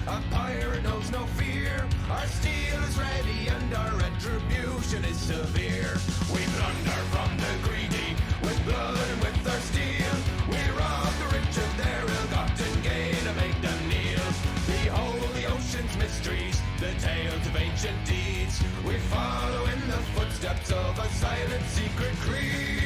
A pirate knows no fear. Our steel is ready and our retribution is severe. We plunder from the greedy with blood and with our steel. We rob the rich of their ill-gotten gain and make them kneel. Behold the ocean's mysteries, the tales of ancient deeds. We follow in the footsteps of a silent secret creed.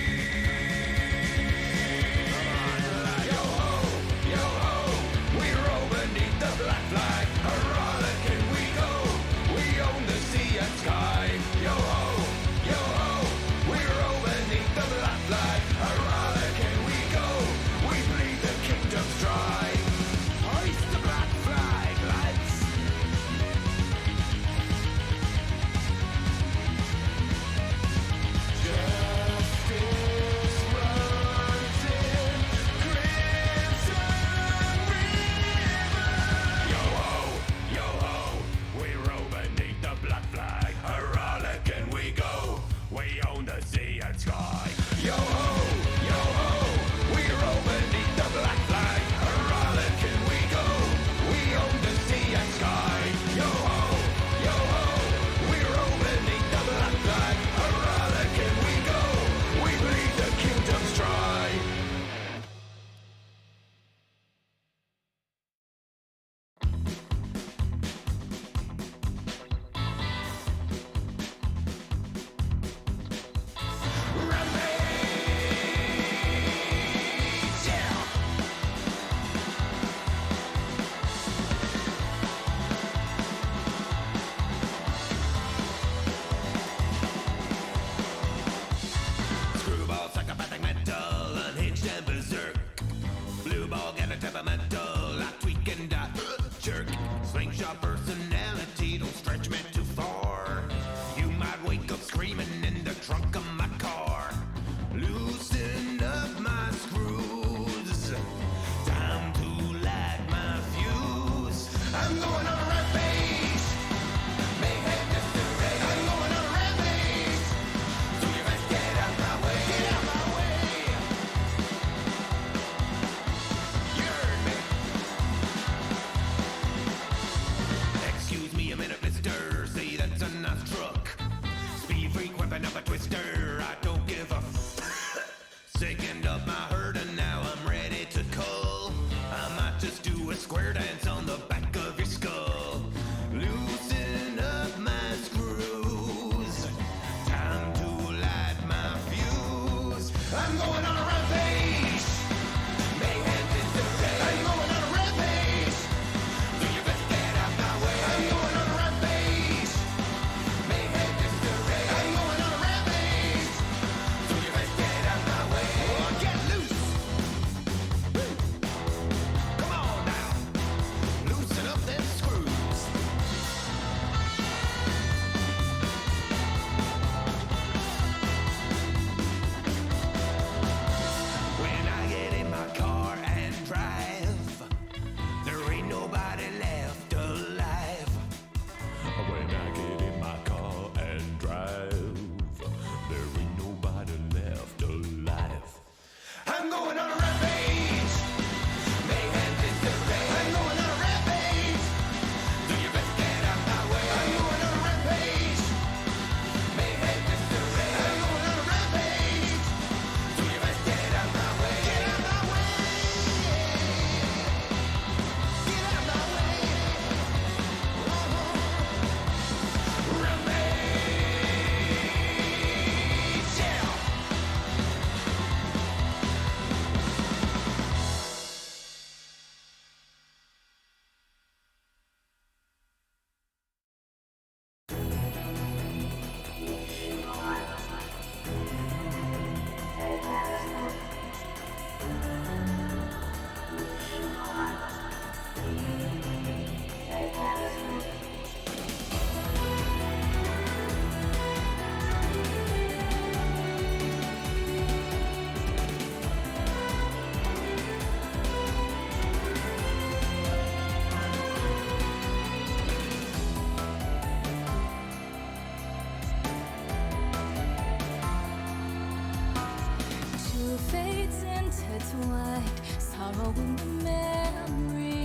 intertwined, sorrow in the memories.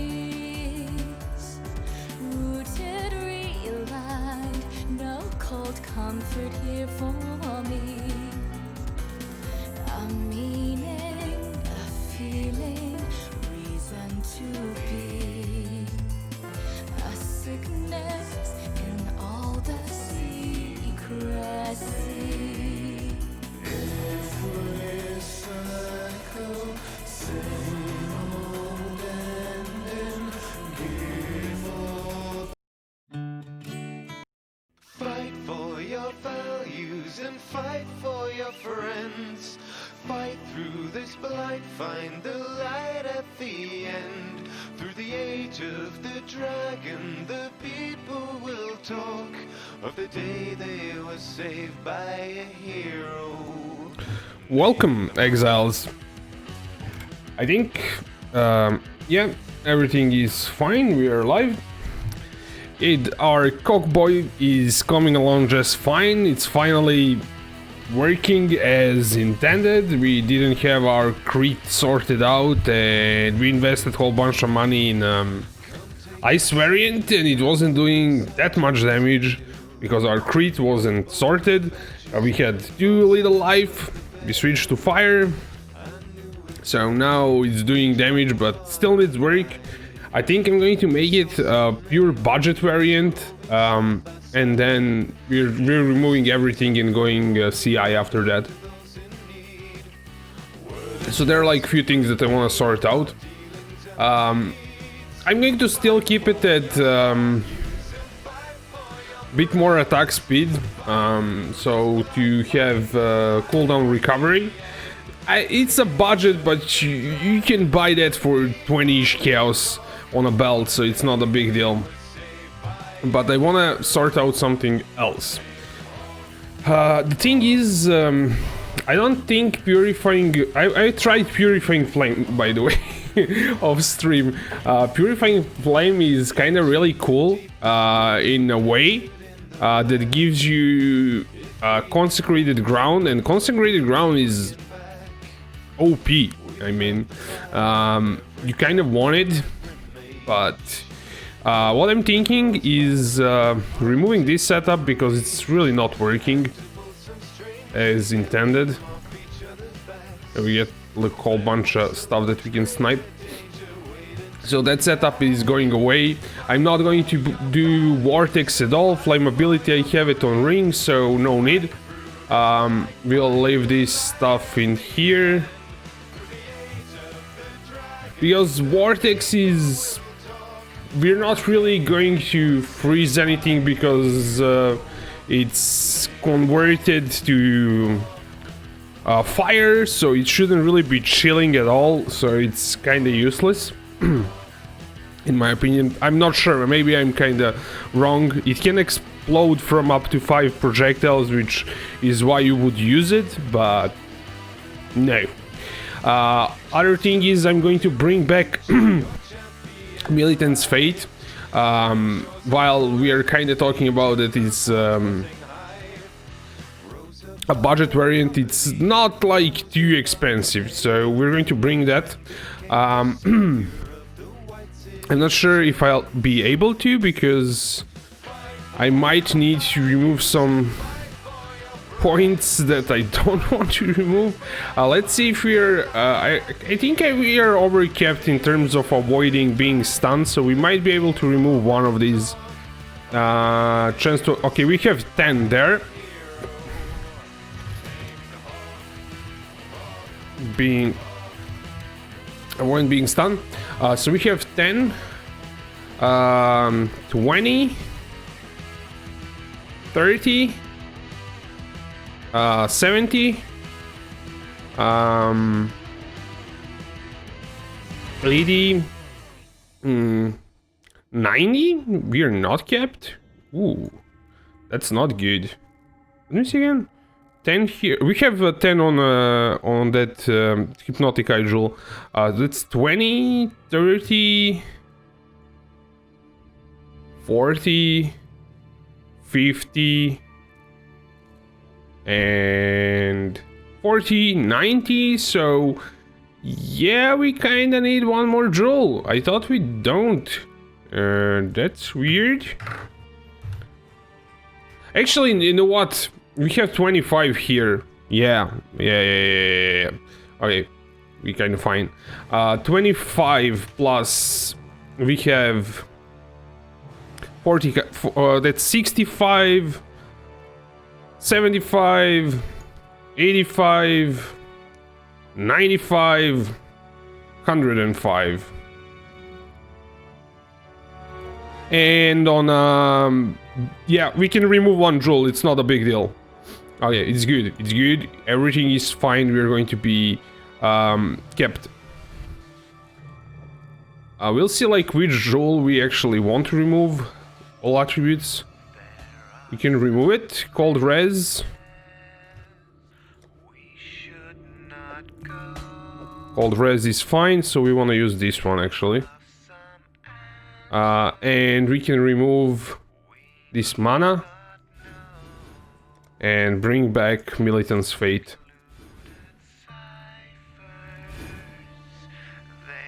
hearted relied, no cold comfort here for me. A meaning, a feeling, reason to be. A sickness in all the secrecy. Every cycle, same old ending, give up. Fight for your values and fight for your friends. Fight through this blight, find the light at the end. Through the age of the dragon, the people will talk of the day they were saved by a hero. Welcome, exiles. I think, yeah, everything is fine. We are live. Our CoC boy is coming along just fine. It's finally working as intended. We didn't have our crit sorted out, and we invested a whole bunch of money in ice variant, and it wasn't doing that much damage because our crit wasn't sorted. We had too little life. We switched to fire, so now it's doing damage, but still needs work. I think I'm going to make it a pure budget variant, and then we're removing everything and going CI after that. So there are like a few things that I want to sort out. I'm going to still keep it at bit more attack speed, so to have cooldown recovery. It's a budget, but you can buy that for 20-ish chaos on a belt, so it's not a big deal. But I want to sort out something else. The thing is, I don't think purifying... I tried purifying flame, by the way, off stream. Purifying flame is kind of really cool in a way that gives you consecrated ground, and consecrated ground is OP. I mean, you kind of want it, but what I'm thinking is removing this setup because it's really not working as intended. We get like a whole bunch of stuff that we can snipe. So that setup is going away. I'm not going to do Vortex at all. Flammability, I have it on ring, so no need. We'll leave this stuff in here. Because Vortex is... We're not really going to freeze anything because it's converted to fire, so it shouldn't really be chilling at all, so it's kind of useless. In my opinion, I'm not sure, maybe I'm kinda wrong. It can explode from up to 5 projectiles, which is why you would use it, but no. Other thing is I'm going to bring back Militant's Fate. While we are kinda talking about it, it's a budget variant, it's not like too expensive, so we're going to bring that. I'm not sure if I'll be able to, because I might need to remove some points that I don't want to remove. Let's see if we're... I think we are overcapped in terms of avoiding being stunned, so we might be able to remove one of these. Chance to... Okay, we have 10 there. Avoid being stunned. So we have 10, 20, 30, 70, 80, 90. We are not capped. Ooh, that's not good. Let me see again. 10 here. We have 10 on that hypnotic eye jewel. That's 20, 30, 40, 50, and 40, 90. So yeah, we kinda need one more jewel. I thought we don't. That's weird. Actually, you know what? We have 25 here. Yeah. Okay, we kind of fine. 25 plus we have 40. That's 65, 75, 85, 95, 105. And on yeah, we can remove 1 joule. It's not a big deal. Okay, it's good. It's good. Everything is fine. We're going to be kept. We'll see like which joule we actually want to remove. All attributes. We can remove it. Called res. Called res is fine, so we want to use this one actually. And we can remove this mana and bring back Militant's Fate.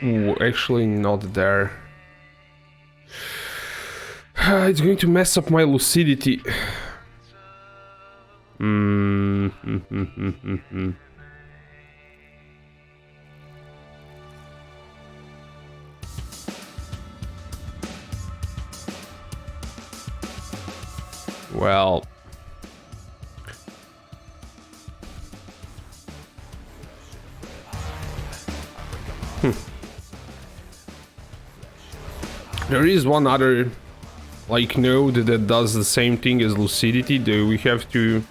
Ooh, actually not there. It's going to mess up my lucidity. Well, there is one other like node that does the same thing as lucidity, though we have to,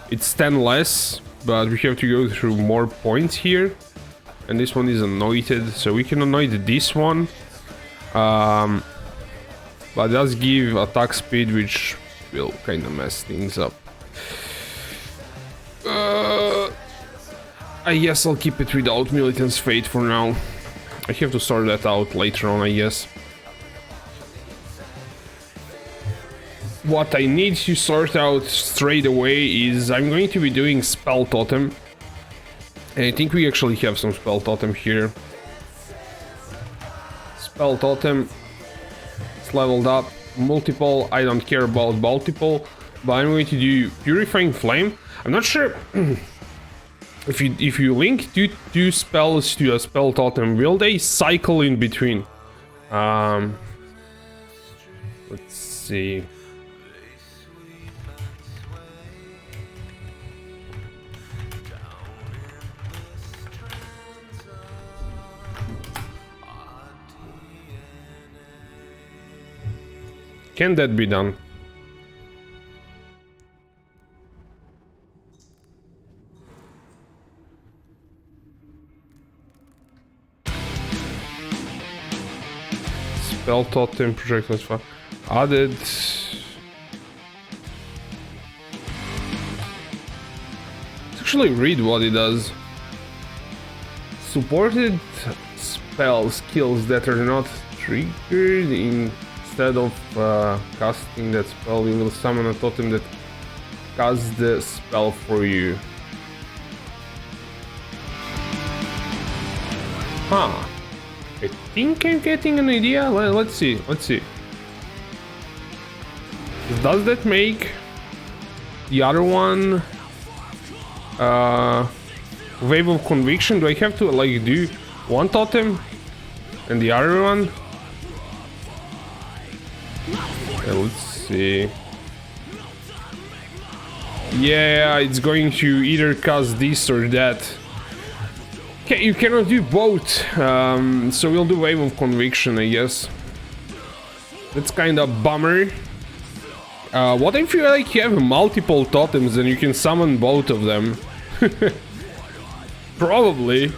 it's 10 less, but we have to go through more points here, and this one is anointed, so we can anoint this one, but it does give attack speed, which will kind of mess things up. I guess I'll keep it without Militant's Fate for now. I have to sort that out later on, I guess. What I need to sort out straight away is I'm going to be doing Spell Totem. And I think we actually have some Spell Totem here. Spell Totem. It's leveled up. Multiple, I don't care about multiple, but I'm going to do Purifying Flame. I'm not sure if you link two spells to a spell totem, will they cycle in between? Let's see. Can that be done? Spell totem, projectile fire. Added. Let's actually read what it does. Supported spell skills that are not triggered instead of casting that spell, you will summon a totem that casts the spell for you. Huh. I think I'm getting an idea. Let's see. Does that make the other one Wave of Conviction? Do I have to like do one totem and the other one? Let's see. Yeah, it's going to either cast this or that. Okay, you cannot do both, so we'll do Wave of Conviction, I guess. That's kind of bummer. What if you like you have multiple totems and you can summon both of them? Probably.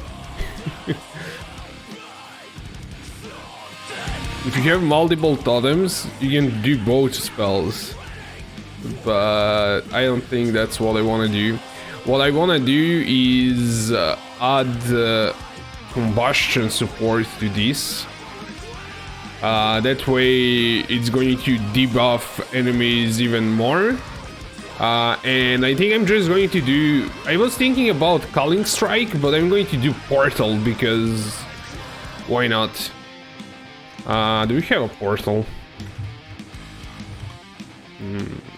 If you have multiple totems, you can do both spells. But I don't think that's what I want to do. What I want to do is add combustion support to this. That way it's going to debuff enemies even more. And I think I'm just going to do... I was thinking about Culling Strike, but I'm going to do Portal because... why not? Do we have a portal?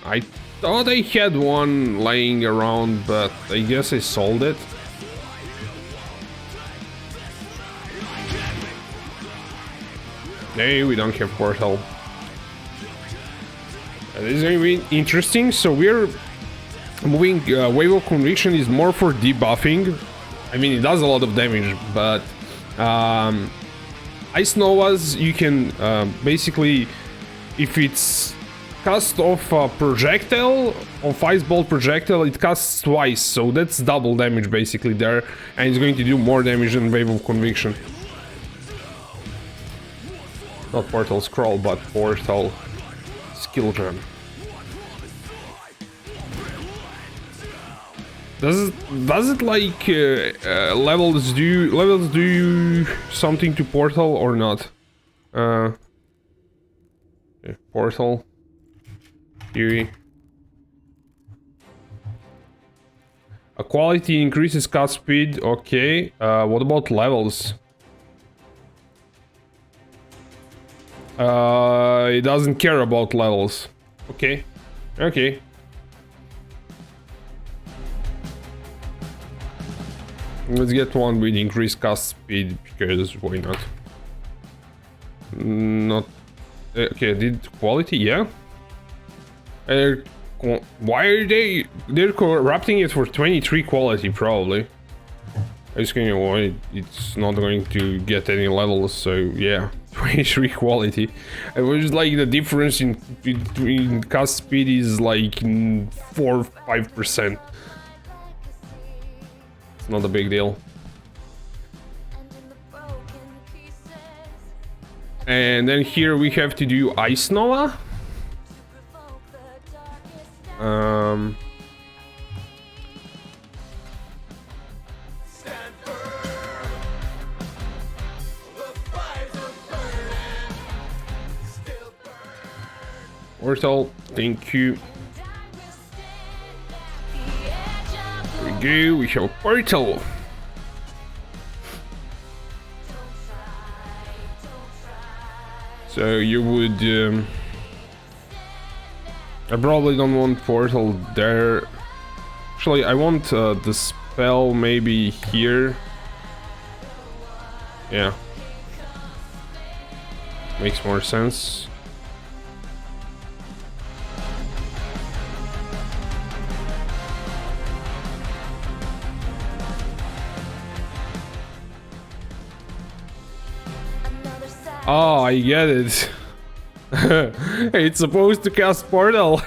I thought I had one laying around, but I guess I sold it. Hey, we don't have portal. This is going to be interesting. So we're moving. Wave of Conviction is more for debuffing. I mean, it does a lot of damage, but Ice Novas, you can basically, if it's cast off a projectile, of Ice Bolt projectile, it casts twice, so that's double damage basically there, and it's going to do more damage than Wave of Conviction. Not Portal Scroll, but Portal Skill Gem. Does it like levels do something to Portal or not? Okay, Portal. POE. A quality increases cast speed. Okay. What about levels? It doesn't care about levels. Okay. Okay. Let's get one with increased cast speed, because why not? Not... Okay, did quality? Yeah. Why are they... They're corrupting it for 23 quality, probably. It's going to... It's not going to get any levels, so yeah. 23 quality. It was like the difference in between cast speed is like 4-5%. It's not a big deal. And then here we have to do Ice Nova. Portal, thank you. There we go, we have a portal. So you would... I probably don't want portal there. Actually, I want the spell maybe here. Yeah. Makes more sense. Oh, I get it. It's supposed to cast portal.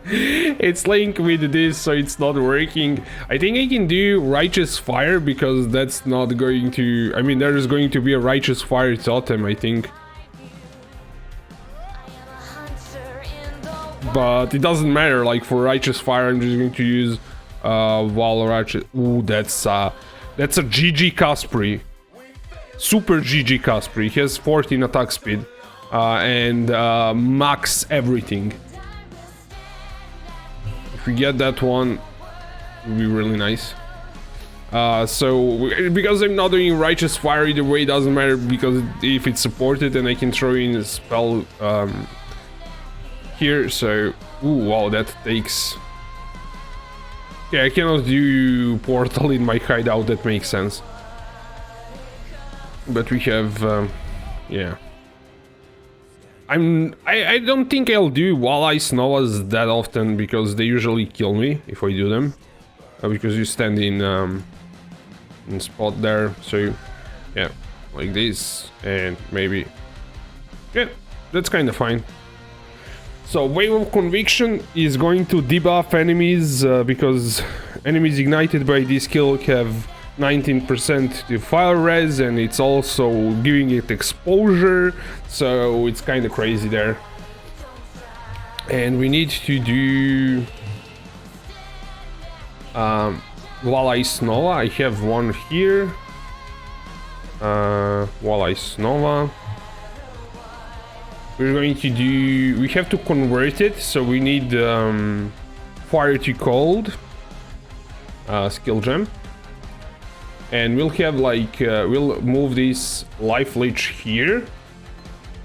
It's linked with this, so it's not working. I think I can do Righteous Fire, because that's not going to... I mean, there's going to be a Righteous Fire totem, I think. But it doesn't matter, like for Righteous Fire, I'm just going to use Wall Righteous... Ooh, that's a GG Caspri. Super GG Caspri. He has 14 attack speed. And max everything. If we get that one, it would be really nice. So because I'm not doing Righteous Fire either way, it doesn't matter, because if it's supported, then I can throw in a spell here. So ooh, wow, that takes... Okay, I cannot do portal in my hideout, that makes sense. But we have yeah. I don't think I'll do Wall Ice Novas that often, because they usually kill me if I do them. Because you stand in spot there, so yeah, like this, and maybe, yeah, that's kind of fine. So Wave of Conviction is going to debuff enemies, because enemies ignited by this skill have 19% to fire res, and it's also giving it exposure, so it's kind of crazy there. And we need to do Wall Ice Nova. I have one here. Wall Ice Nova. We're going to do... We have to convert it, so we need Fire to Cold skill gem. And we'll have like, we'll move this Life Leech here,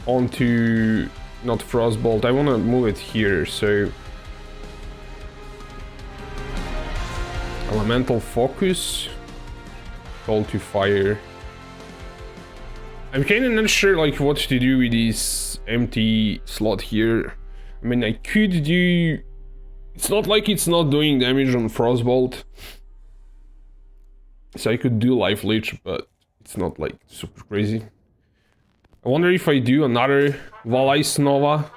onto not Frostbolt. I want to move it here, so Elemental Focus, Call to Fire. I'm kind of not sure like what to do with this empty slot here. I mean, I could do... It's not like it's not doing damage on Frostbolt. So I could do Life Leech, but it's not like super crazy. I wonder if I do another Wall Ice Nova,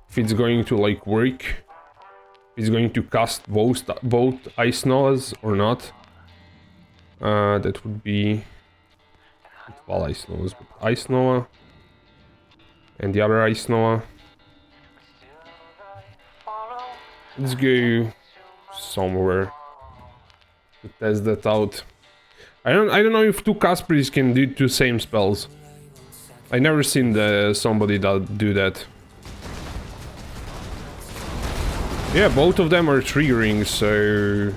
if it's going to like work. If it's going to cast both Ice Novas or not. That would be... not Wall Ice Novas, but Ice Nova. And the other Ice Nova. Let's go somewhere to test that out. I don't know if two Caspers can do two same spells. I never seen somebody that do that. Yeah, both of them are triggering, so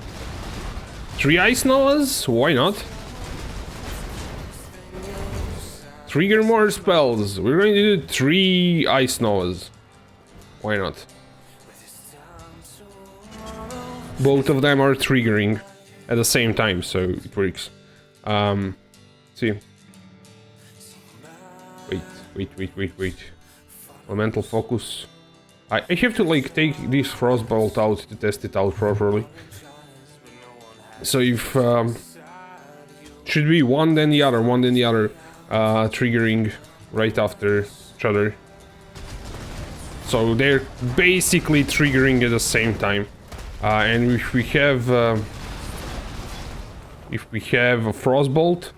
3 Ice Novas? Why not? Trigger more spells. We're going to do 3 Ice Novas. Why not? Both of them are triggering at the same time, so it works. See. Wait. Elemental Focus. I have to like take this Frostbolt out to test it out properly. So if should be one then the other, triggering right after each other. So they're basically triggering at the same time. And if we have a Frostbolt,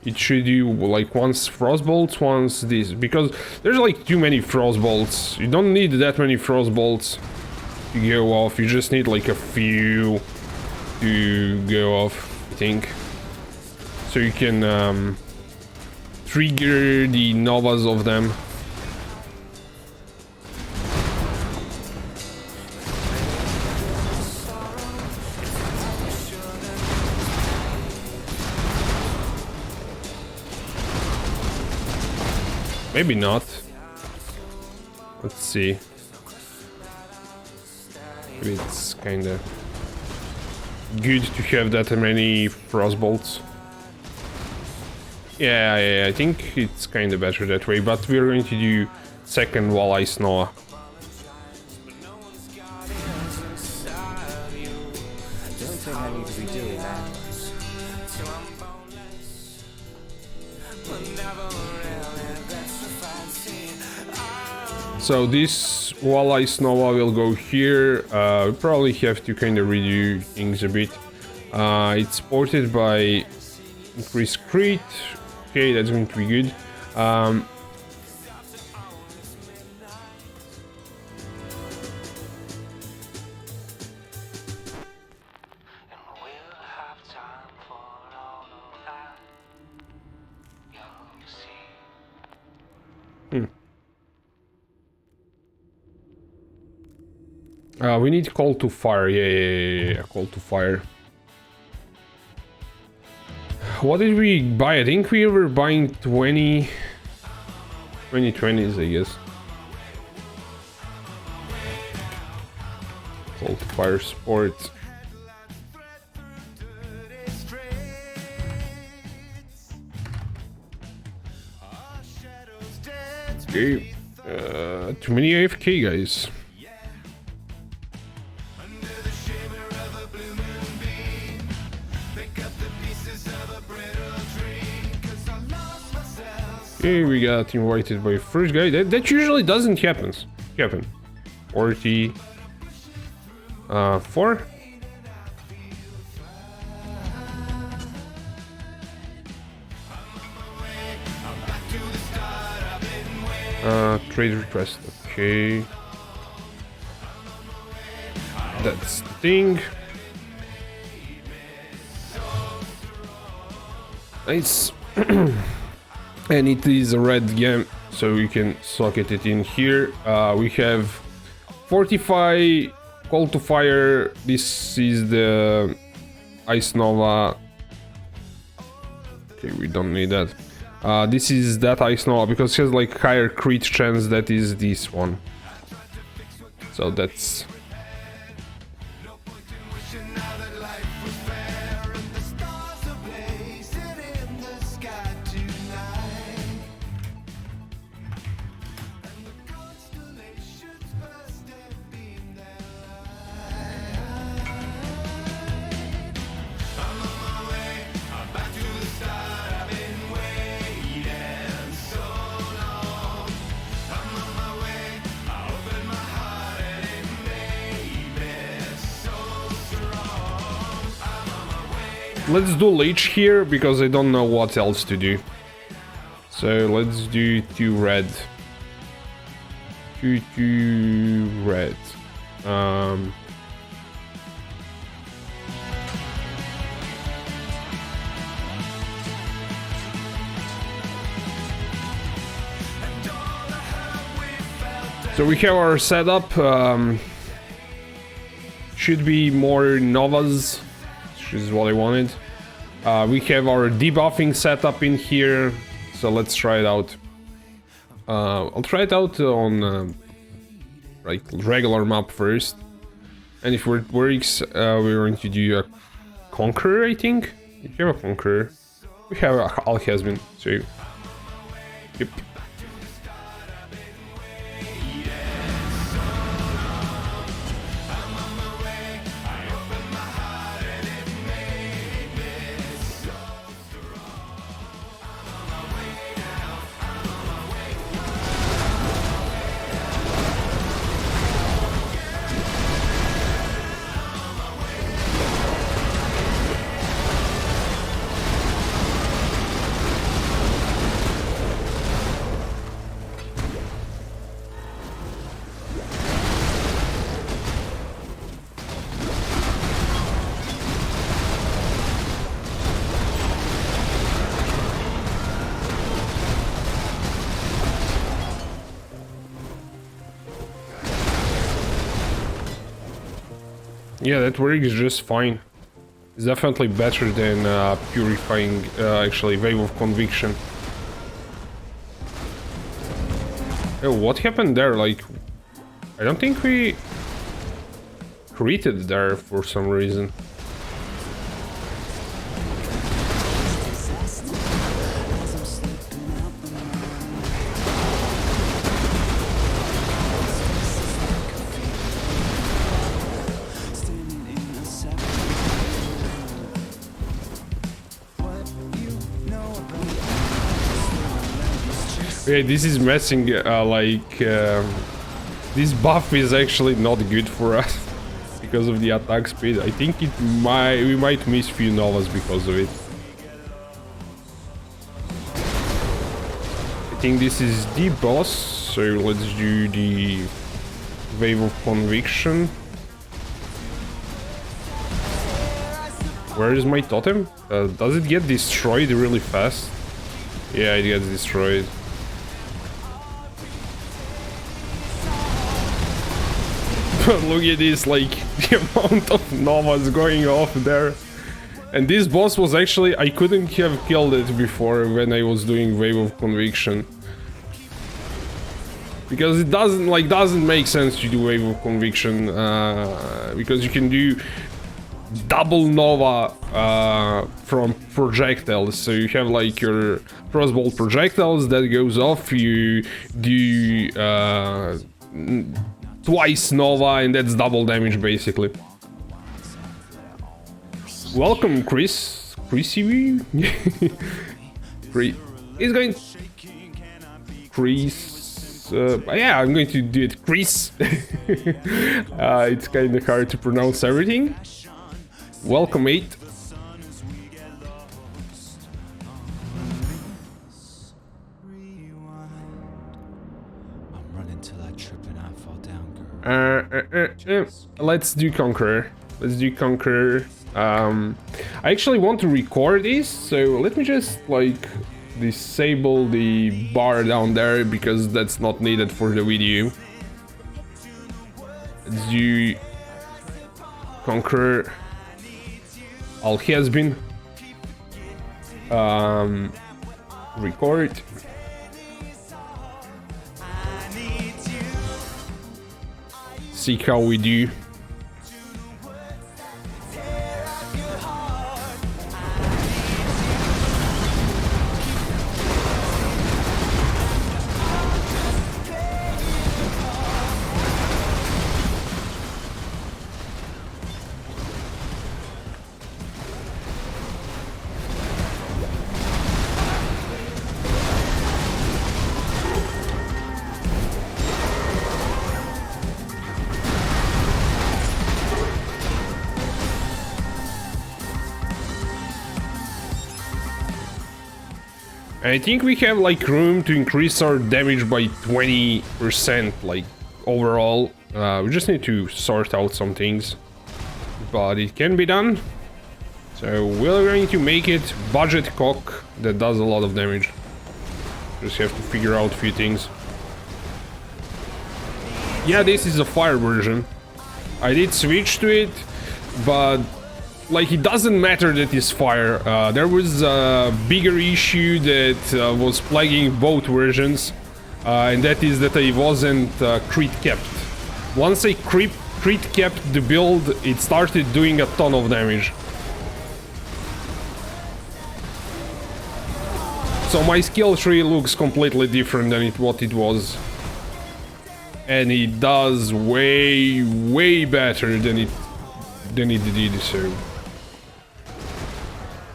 it should do like once Frostbolts, once this, because there's like too many Frostbolts. You don't need that many Frostbolts to go off, you just need like a few to go off, I think. So you can trigger the Novas of them. Maybe not. Let's see. Maybe it's kinda good to have that many Frostbolts. Yeah, I think it's kinda better that way, but we're going to do second Wall Ice Nova. Don't think I need to be doing that. So this Wall Ice Nova will go here. We probably have to kind of redo things a bit. It's supported by increased crit. Okay, that's going to be good. We need Call to Fire. Yeah, Call to Fire. What did we buy? I think we were buying 2020s, I guess. Call to Fire support. Okay. Too many AFK guys. Okay, we got invited by first guy. That usually doesn't happen. 4. Trade request. Okay. That's the thing. Nice. And it is a red gem, so we can socket it in here. We have 45 Call to Fire. This is the Ice Nova. Okay, we don't need that. This is that Ice Nova because it has like higher crit chance. That is this one. So that's. Let's do Leech here because I don't know what else to do. So let's do 2 red. 2 red. So we have our setup. Should be more Novas, which is what I wanted. We have our debuffing setup in here, so let's try it out. I'll try it out on like regular map first, and if it works, we're going to do a Conqueror. I think we have a Conqueror. We have a Alhazbin, so yep. Yeah, that works just fine. It's definitely better than purifying, actually, Wave of Conviction. Oh, what happened there? Like, I don't think we created there for some reason. Okay, this is messing, this buff is actually not good for us because of the attack speed. I think we might miss few Novas because of it. I think this is the boss, so let's do the Wave of Conviction. Where is my totem? Does it get destroyed really fast? Yeah, it gets destroyed. Look at this, like, the amount of Novas going off there. And this boss was actually, I couldn't have killed it before when I was doing Wave of Conviction. Because it doesn't make sense to do Wave of Conviction, because you can do double Nova from projectiles. So you have like your crossbow projectiles that goes off, you do twice Nova, and that's double damage basically. Welcome, Chris. Chrissy. He's going. Chris. Yeah, I'm going to do it, Chris. It's kind of hard to pronounce everything. Welcome, mate. Let's do Conqueror. Let's do Conqueror. I actually want to record this, so let me just like disable the bar down there because that's not needed for the video. Let's do Conqueror. Alhazbin. Record. See how we do. I think we have like room to increase our damage by 20%, like overall. We just need to sort out some things, but it can be done. So we're going to make it budget CoC that does a lot of damage. Just have to figure out a few things. Yeah, this is a fire version. I did switch to it, but like, it doesn't matter that it's fire. There was a bigger issue that was plaguing both versions, and that is that I wasn't crit kept. Once I crit kept the build, it started doing a ton of damage. So my skill tree looks completely different than what it was. And it does way better than it did, so...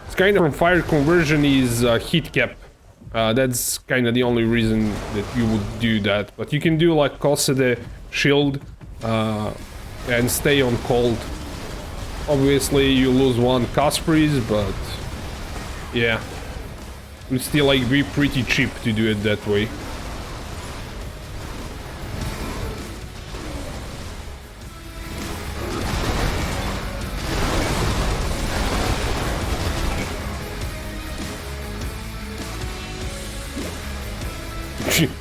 It's kind of fire conversion is heat cap. That's kind of the only reason that you would do that. But you can do like CoC the shield and stay on cold. Obviously you lose one cast freeze, but yeah. It would still like be pretty cheap to do it that way.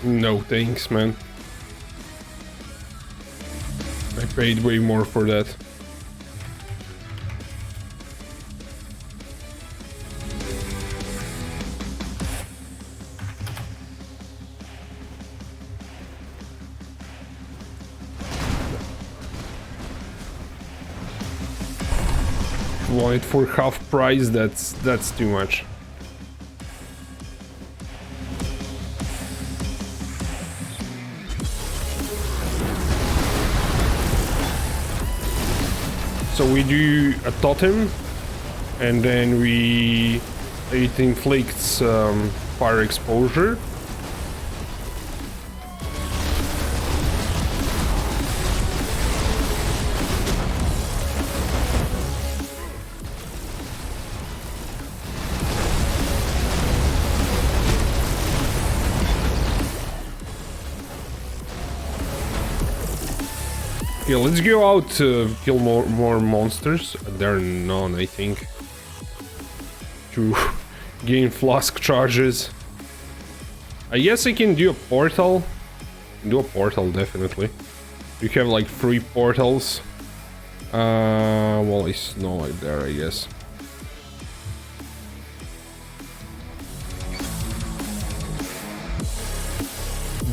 No thanks, man. I paid way more for that. Want it for half price? That's too much. So we do a totem, and then it inflicts fire exposure. Okay, let's go out to kill more monsters. There are none, I think. To gain flask charges. I guess I can do a portal. Do a portal, definitely. You have like 3 portals. Well, it's not like there, I guess.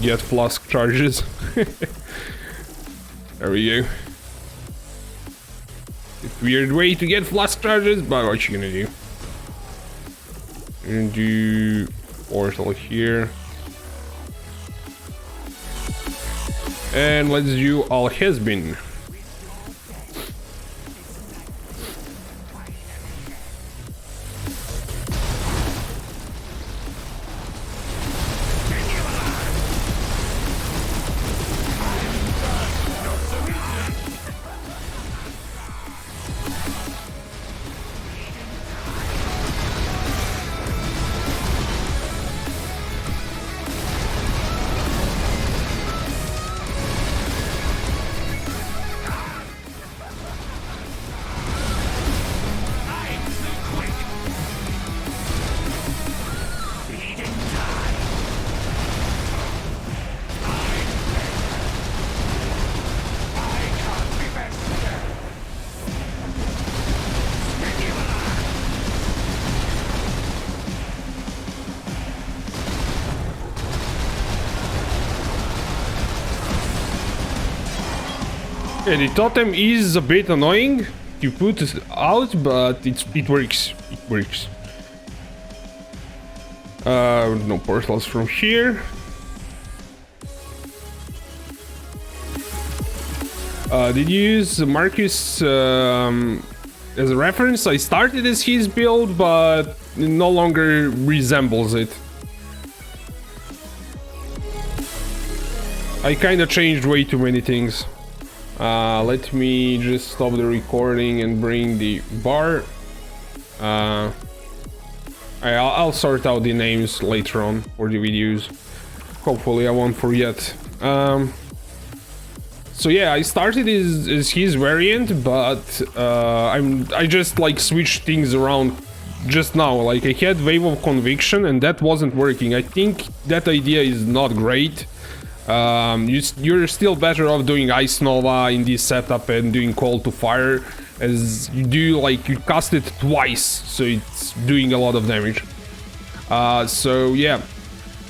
Get flask charges. There we go. It's a weird way to get flask charges, but what you gonna do? You're gonna do portal here. And let's do all has been. Yeah, the totem is a bit annoying to put out, but it works. It works. No portals from here. Did you use Marcus as a reference? I started as his build, but it no longer resembles it. I kinda changed way too many things. Let me just stop the recording and bring the bar. I'll sort out the names later on for the videos. Hopefully I won't forget. So yeah, I started as his variant, but I just like switched things around just now. Like I had Wave of Conviction and that wasn't working. I think that idea is not great. You're still better off doing Ice Nova in this setup and doing Call to Fire, as you do, like, you cast it twice, so it's doing a lot of damage. So yeah,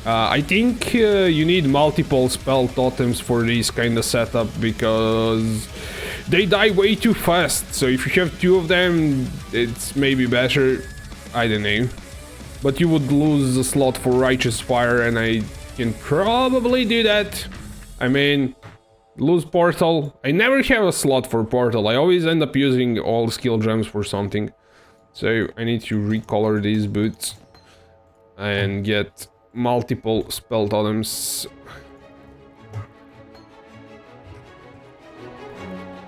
I think you need multiple spell totems for this kind of setup, because they die way too fast. So if you have 2 of them, it's maybe better, I don't know. But you would lose a slot for Righteous Fire, and I can probably do that. I mean, lose Portal. I never have a slot for Portal. I always end up using all skill gems for something. So I need to recolor these boots and get multiple spell totems.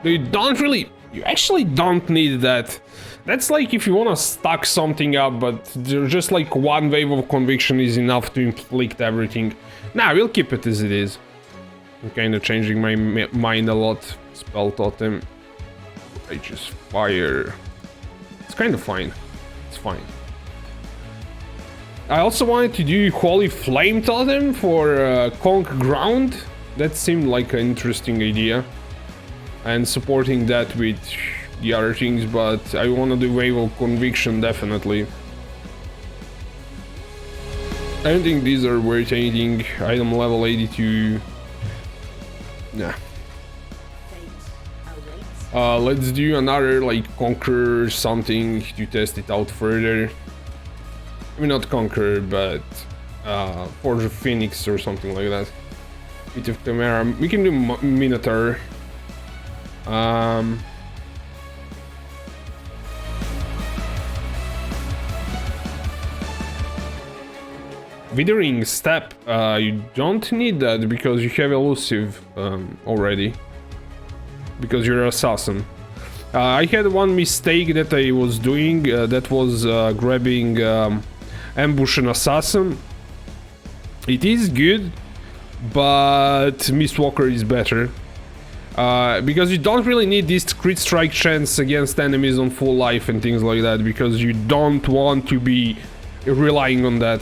You actually don't need that. That's like if you want to stack something up, but just like 1 Wave of Conviction is enough to inflict everything. Nah, we'll keep it as it is. I'm kind of changing my mind a lot. Spell Totem. Righteous Fire. It's kind of fine. It's fine. I also wanted to do Holy Flame Totem for CoC Ground. That seemed like an interesting idea. And supporting that with the other things, but I want to do Wave of Conviction definitely. I don't think these are worth anything. Item level 82. Nah. Let's do another like Conqueror something to test it out further. I mean, not Conqueror, but Forge of Phoenix or something like that. Bit of Chimera. We can do Minotaur. Withering Step, you don't need that because you have Elusive already. Because you're an assassin. I had one mistake that I was doing, that was grabbing Ambush and Assassin. It is good, but Mistwalker is better. Because you don't really need this crit strike chance against enemies on full life and things like that, because you don't want to be relying on that.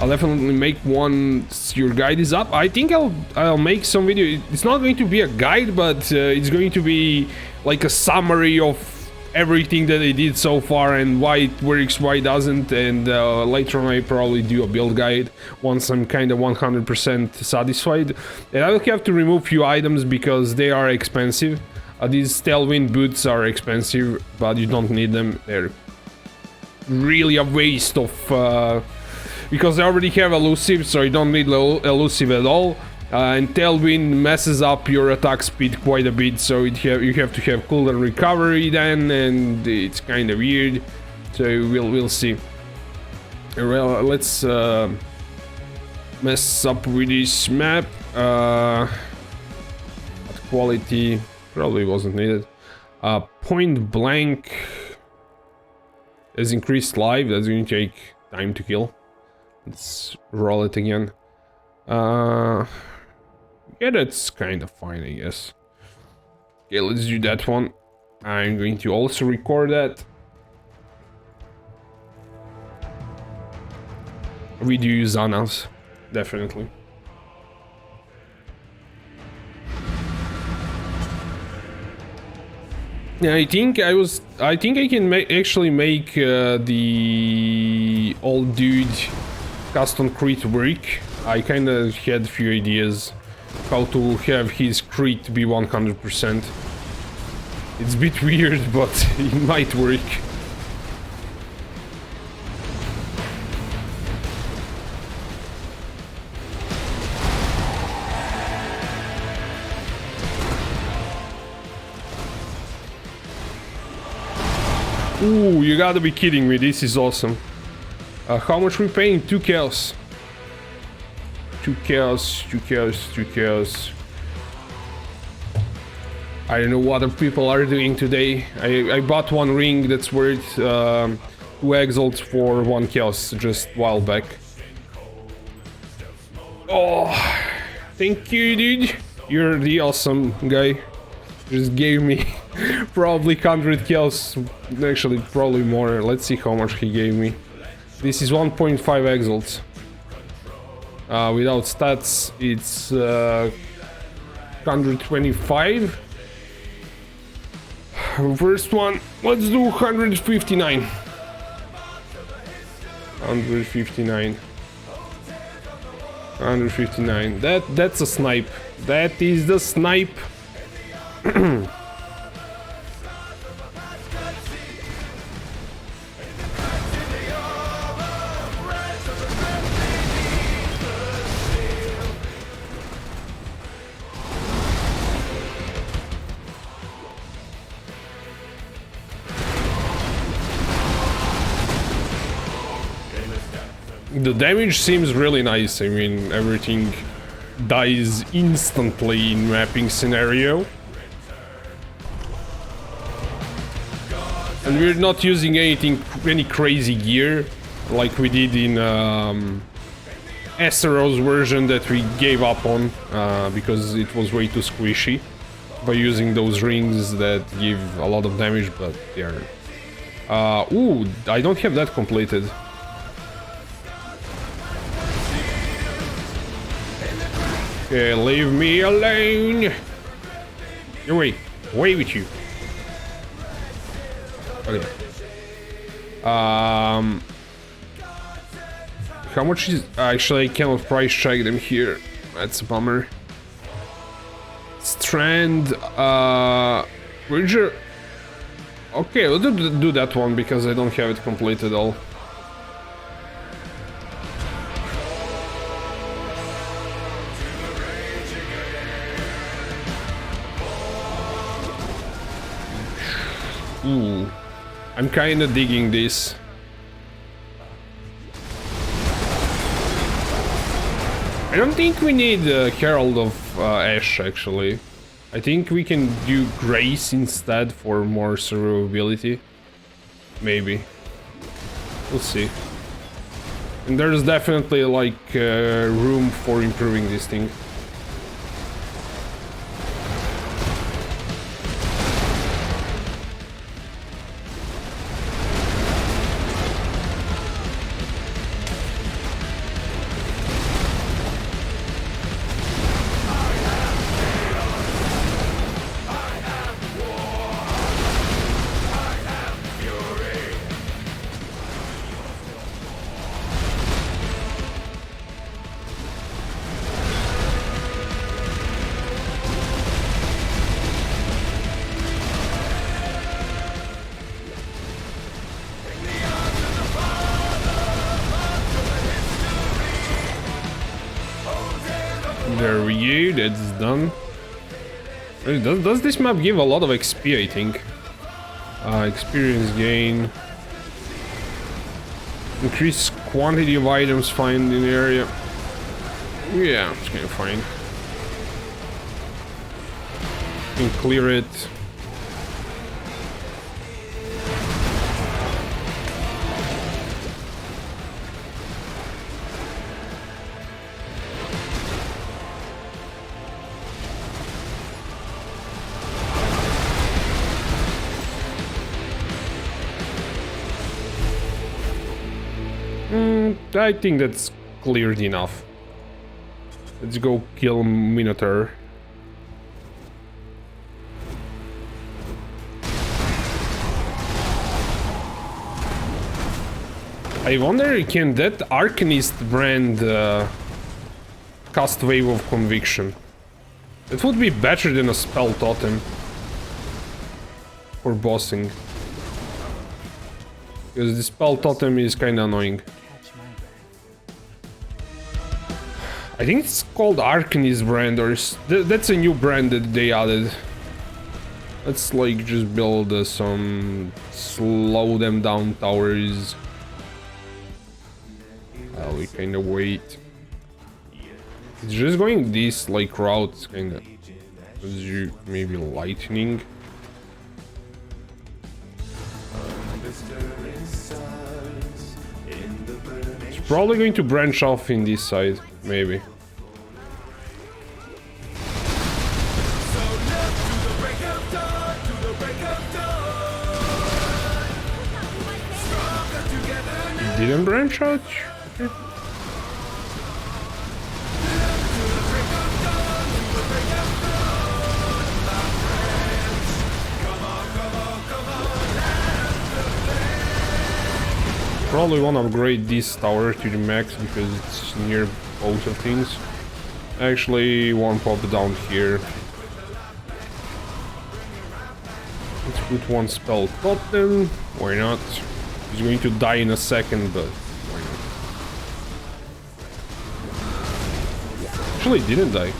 I'll definitely make once your guide is up. I think I'll make some video. It's not going to be a guide, but it's going to be like a summary of everything that I did so far and why it works, why it doesn't, and later on I probably do a build guide once I'm kind of 100% satisfied. And I will have to remove few items because they are expensive. These Tailwind boots are expensive, but you don't need them. They're really a waste of... because I already have Elusive, so I don't need Elusive at all. And Tailwind messes up your attack speed quite a bit, so you have to have cooldown recovery then, and it's kind of weird. So we'll see. Well, let's mess up with this map. Quality probably wasn't needed. Point blank has increased life. That's going to take time to kill. Let's roll it again. Yeah, that's kind of fine, I guess. Okay, let's do that one. I'm going to also record that. We do use Zanas, definitely. Yeah, I think I can actually make the old dude custom crit work. I kind of had a few ideas how to have his crit be 100%. It's a bit weird, but it might work. Ooh, you gotta be kidding me, this is awesome. How much we paying? 2 chaos. 2 chaos, 2 chaos, 2 chaos. I don't know what other people are doing today. I bought one ring that's worth 2 exalts for 1 chaos just a while back. Oh, thank you, dude. You're the awesome guy. Just gave me probably 100 kills, actually probably more. Let's see how much he gave me. This is 1.5 exalts. Without stats, it's 125. First one, let's do 159. 159. 159. That's a snipe. That is the snipe. The damage seems really nice. I mean, everything dies instantly in mapping scenario. And we're not using any crazy gear like we did in Essero's version that we gave up on because it was way too squishy by using those rings that give a lot of damage, but they are... ooh, I don't have that completed. Okay, leave me alone! Away with you! Okay. How much is... Actually, I cannot price check them here. That's a bummer. Strand... Bridger... Okay, we'll do that one because I don't have it completed all. Ooh, I'm kinda digging this. I don't think we need Herald of Ash, actually. I think we can do Grace instead for more survivability. Maybe. We'll see. And there's definitely, like, room for improving this thing. There we go, that's done. Does this map give a lot of XP, I think? Experience gain. Increase quantity of items found in the area. Yeah, it's kind of fine. You can clear it. I think that's cleared enough. Let's go kill Minotaur. I wonder, can that Arcanist brand cast Wave of Conviction? It would be better than a spell totem for bossing. Because the spell totem is kinda annoying. I think it's called Arcanist brand, or that's a new brand that they added. Let's like just build some slow them down towers. We kinda wait. It's just going this like route kinda. You maybe lightning. It's probably going to branch off in this side, maybe. Didn't branch out? Okay. Probably want to upgrade this tower to the max because it's near both of things. Actually, one pop down here. Let's put one spell totem. Why not? He's going to die in a second, but why not? Actually, didn't die.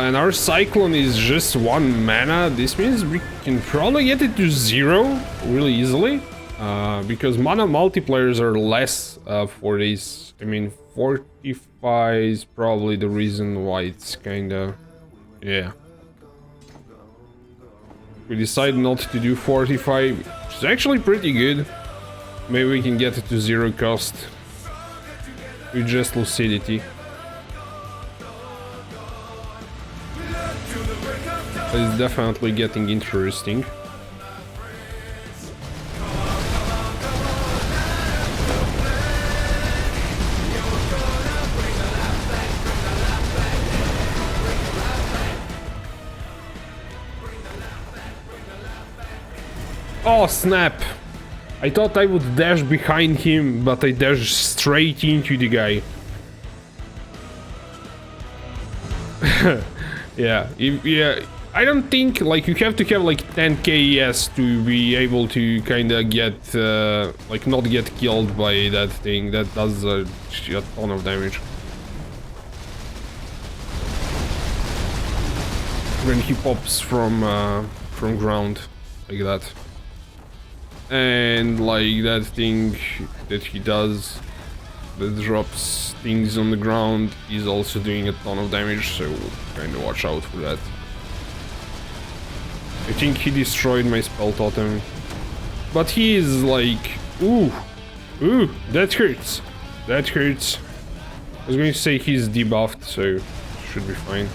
And our Cyclone is just 1 mana. This means we can probably get it to 0 really easily. Because mana multipliers are less for this. I mean, 45 is probably the reason why it's kinda... yeah. We decide not to do 45, which is actually pretty good. Maybe we can get it to 0 cost with just Lucidity. It's definitely getting interesting. Oh snap! I thought I would dash behind him, but I dashed straight into the guy. Yeah, I don't think, like, you have to have like 10k ES to be able to kinda get, like, not get killed by that thing. That does a ton of damage. When he pops from ground, like that. And, like, that thing that he does that drops things on the ground is also doing a ton of damage, so kinda watch out for that. I think he destroyed my spell totem. But he is like... ooh! Ooh! That hurts! That hurts. I was going to say he's debuffed, so should be fine.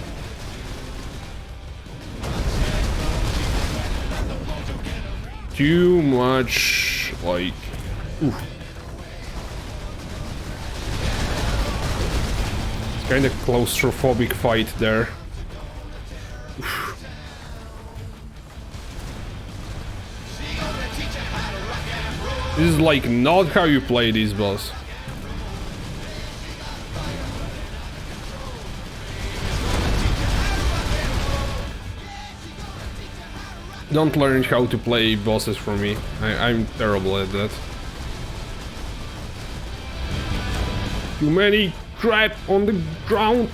Too much... like... ooh. It's kinda claustrophobic fight there. Oof. This is like not how you play this boss. Don't learn how to play bosses for me. I'm terrible at that. Too many crap on the ground.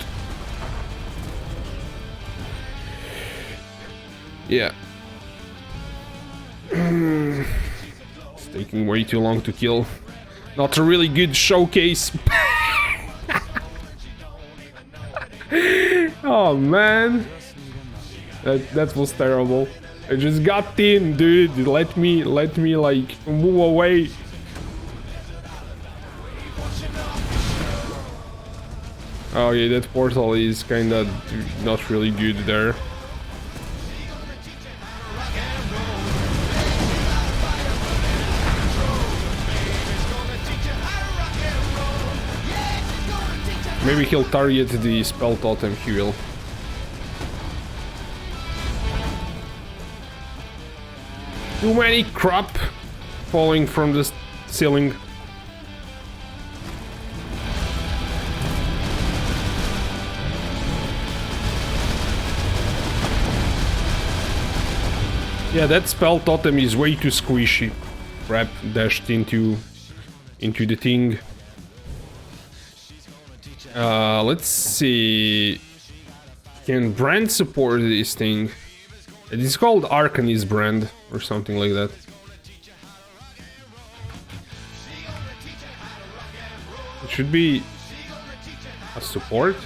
Yeah. It's taking way too long to kill. Not a really good showcase. Oh man. That was terrible. I just got in, dude. Let me like move away. Oh yeah, that portal is kinda not really good there. Maybe he'll target the spell totem, he will. Too many crap falling from the ceiling. Yeah, that spell totem is way too squishy. Crap dashed into the thing. Let's see. Can brand support this thing? It is called Arcanist brand or something like that. It should be a support.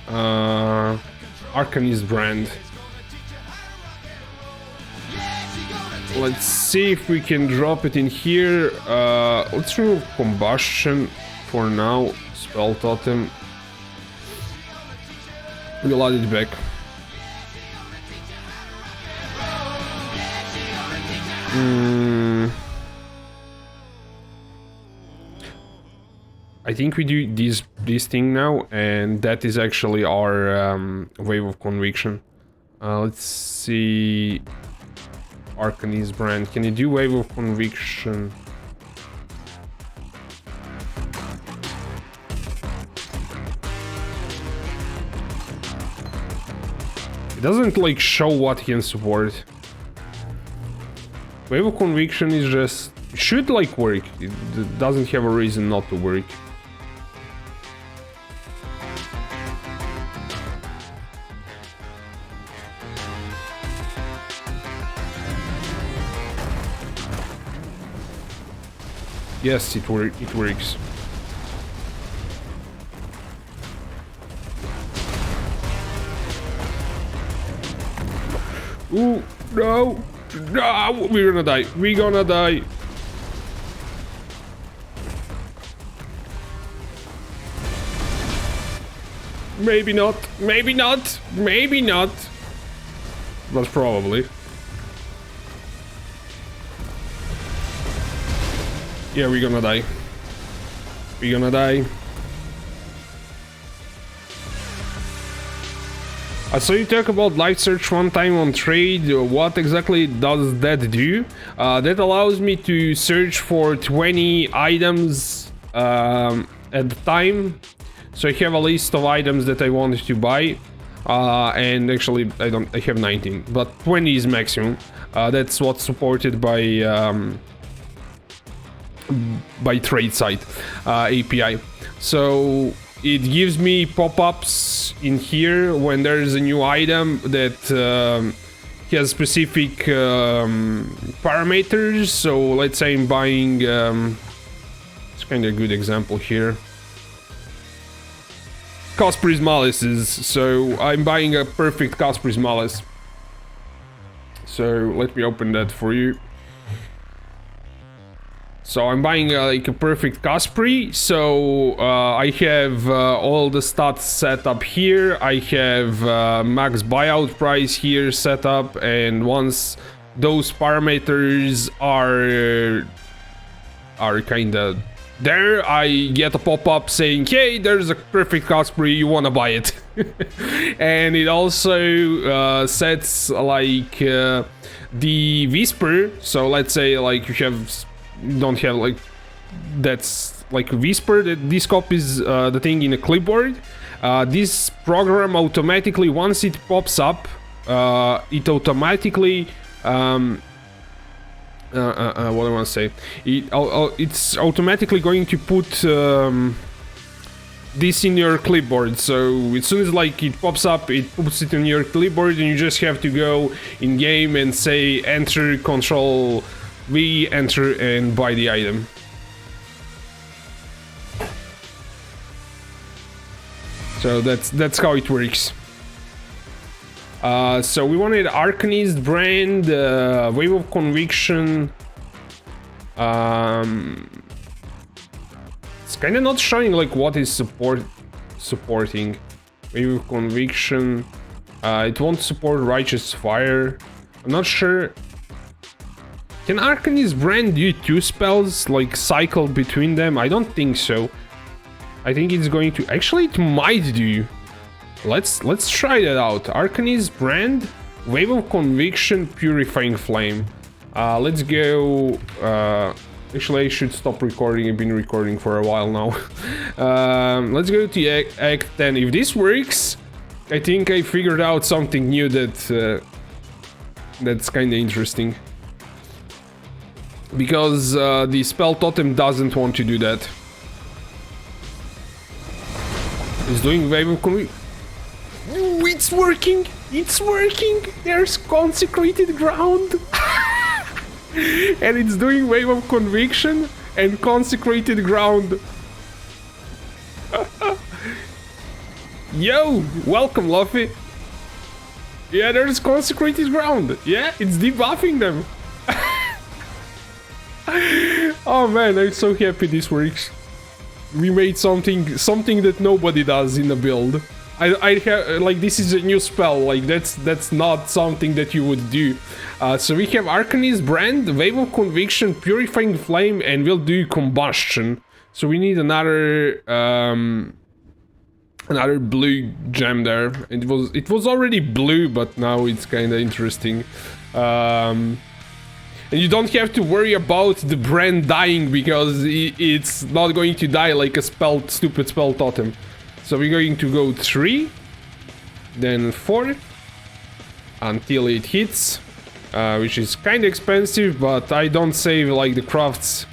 Arcanist brand. Let's see if we can drop it in here. Let's remove combustion for now. Spell totem. We'll add it back. I think we do this thing now, and that is actually our wave of conviction. Let's see. Arcanist brand. Can you do wave of conviction? It doesn't like show what he can support. Wave of conviction is just should like work. It doesn't have a reason not to work. Yes, it works. Ooh, no! No! We're gonna die. We're gonna die. Maybe not. Maybe not. Maybe not. But probably. Yeah, we're gonna die. We're gonna die. I saw you talk about live search one time on trade. What exactly does that do? That allows me to search for 20 items at the time. So I have a list of items that I wanted to buy. And actually I have 19, but 20 is maximum. That's what's supported by trade site API. So it gives me pop-ups in here when there is a new item that has specific parameters. So let's say I'm buying it's kind of a good example here. CoC Prismalis, so I'm buying a perfect CoC Prismalis. So let me open that for you. So I'm buying like a perfect Caspri, so I have all the stats set up here, I have max buyout price here set up, and once those parameters are kinda there, I get a pop-up saying, hey, there's a perfect Caspri, you wanna buy it. And it also sets like the Whisper, so let's say like you don't have like that's like Whisper, that this copies the thing in a clipboard. This program automatically, once it pops up, it automatically what I want to say, it's automatically going to put this in your clipboard. So as soon as like it pops up, it puts it in your clipboard, and you just have to go in game and say enter, control V, enter, and buy the item. So that's how it works. So we wanted Arcanist brand, Wave of Conviction. It's kind of not showing like what is supporting. Wave of Conviction. It won't support Righteous Fire. I'm not sure. Can Arcanist brand do 2 spells, like cycle between them? I don't think so. I think it's going to. Actually, it might do. Let's try that out. Arcanist brand, Wave of Conviction, Purifying Flame. Let's go. Actually, I should stop recording. I've been recording for a while now. Let's go to Act 10. If this works, I think I figured out something new that that's kind of interesting. Because the spell totem doesn't want to do that. It's doing Wave of Conviction. It's working! It's working! There's consecrated ground! And it's doing Wave of Conviction and consecrated ground. Yo! Welcome, Luffy! Yeah, there's consecrated ground! Yeah, it's debuffing them! Oh man, I'm so happy this works. We made something that nobody does in a build. I have like, this is a new spell, like that's not something that you would do. So we have Arcanist brand, Wave of Conviction, Purifying Flame, and we'll do Combustion. So we need another blue gem there. It was already blue, but now it's kind of interesting. And you don't have to worry about the brand dying, because it's not going to die like a stupid spell totem. So we're going to go 3, then 4, until it hits, which is kind of expensive, but I don't save like the crafts.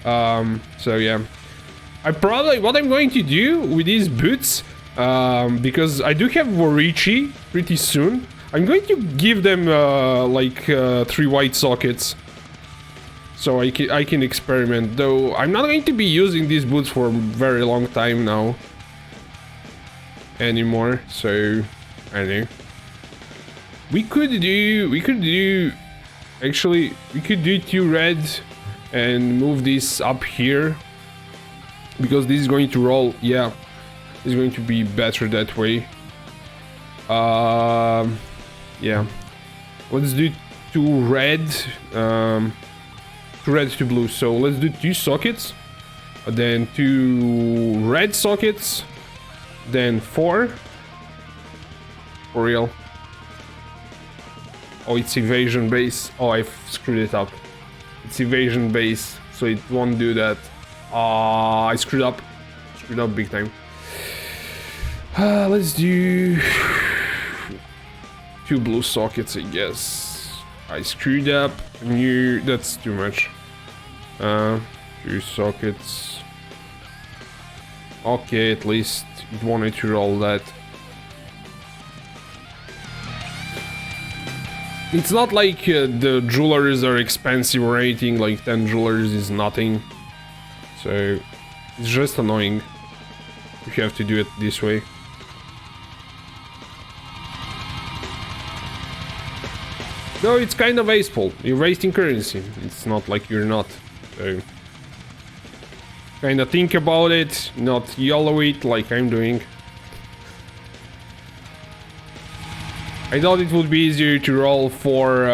So yeah, what I'm going to do with these boots, because I do have Warichi pretty soon, I'm going to give them like 3 white sockets. So I can experiment, though I'm not going to be using these boots for a very long time now. Anymore, so I don't know. We could do actually, we could do 2 red and move this up here, because this is going to roll. Yeah, it's going to be better that way. Yeah, let's do 2 red, 2 red to blue. So let's do 2 sockets, then 2 red sockets, then 4. For real. Oh, it's evasion base. Oh, I've screwed it up. It's evasion base, so it won't do that. I screwed up. Screwed up big time. Let's do 2 blue sockets, I guess. I screwed up. That's too much. 2 sockets. Okay, at least it wanted to roll that. It's not like the jewelers are expensive or anything, like 10 jewelers is nothing. So it's just annoying if you have to do it this way. Though it's kind of wasteful, you're wasting currency. It's not like you're not. So kind of think about it, not yellow it like I'm doing. I thought it would be easier to roll 4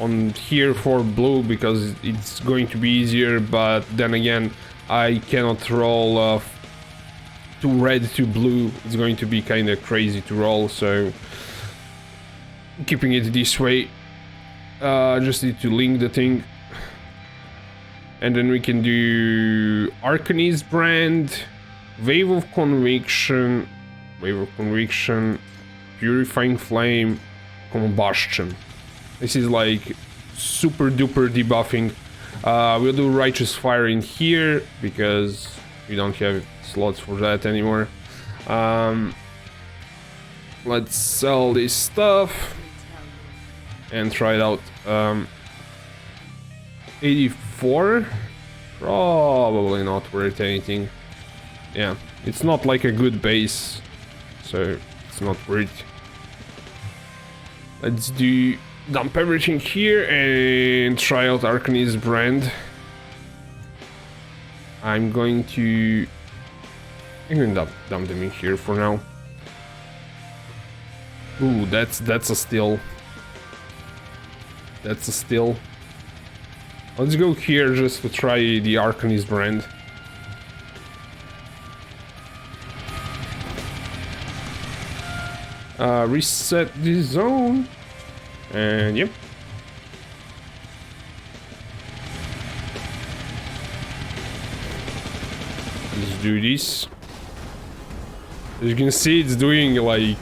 on here for blue, because it's going to be easier, but then again, I cannot roll 2 red to blue. It's going to be kind of crazy to roll, so keeping it this way. Just need to link the thing. And then we can do Arcanist brand, Wave of Conviction, Purifying Flame, Combustion. This is like super duper debuffing. We'll do Righteous Fire in here because we don't have slots for that anymore. Let's sell this stuff and try it out. 84? Probably not worth anything. Yeah, it's not like a good base, so it's not worth. Let's dump everything here and try out Arcanist brand. I'm going to dump them in here for now. Ooh, that's a steal. That's a steal. Let's go here just to try the Arcanist brand. Reset the zone. And yep. Let's do this. As you can see, it's doing like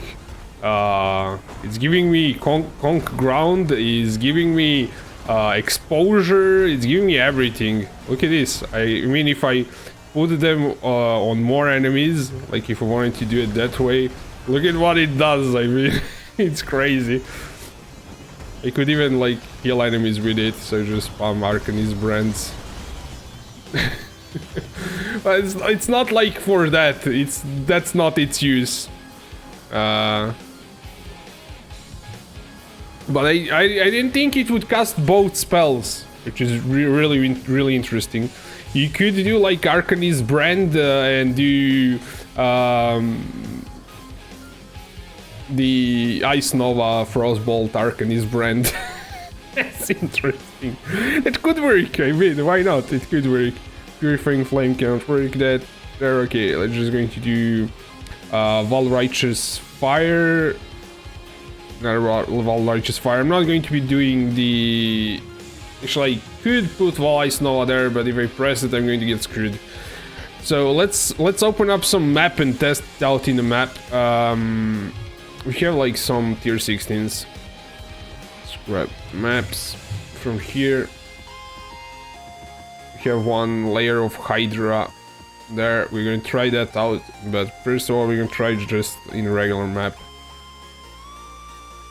it's giving me conk ground, is giving me exposure, it's giving me everything. Look at this. I mean, if I put them on more enemies, like if I wanted to do it that way, look at what it does. I mean, it's crazy. I could even like kill enemies with it, so just spam Arcanist brands. But it's not like for that. That's not its use. But I didn't think it would cast both spells, which is really interesting. You could do like Arcanist brand and do the Ice Nova Frostbolt Arcanist brand. That's interesting. It could work. I mean, why not? It could work. Purifying Flame can't work that. There, okay. Let's just going to do Val Righteous Fire. Val Righteous Fire. I'm not going to be doing the. Actually, I could put Val Ice Nova there, but if I press it, I'm going to get screwed. So let's open up some map and test it out in the map. We have like some tier 16s. Let's grab maps from here. We have one layer of Hydra there. We're gonna try that out, but first of all, we're gonna try just in a regular map.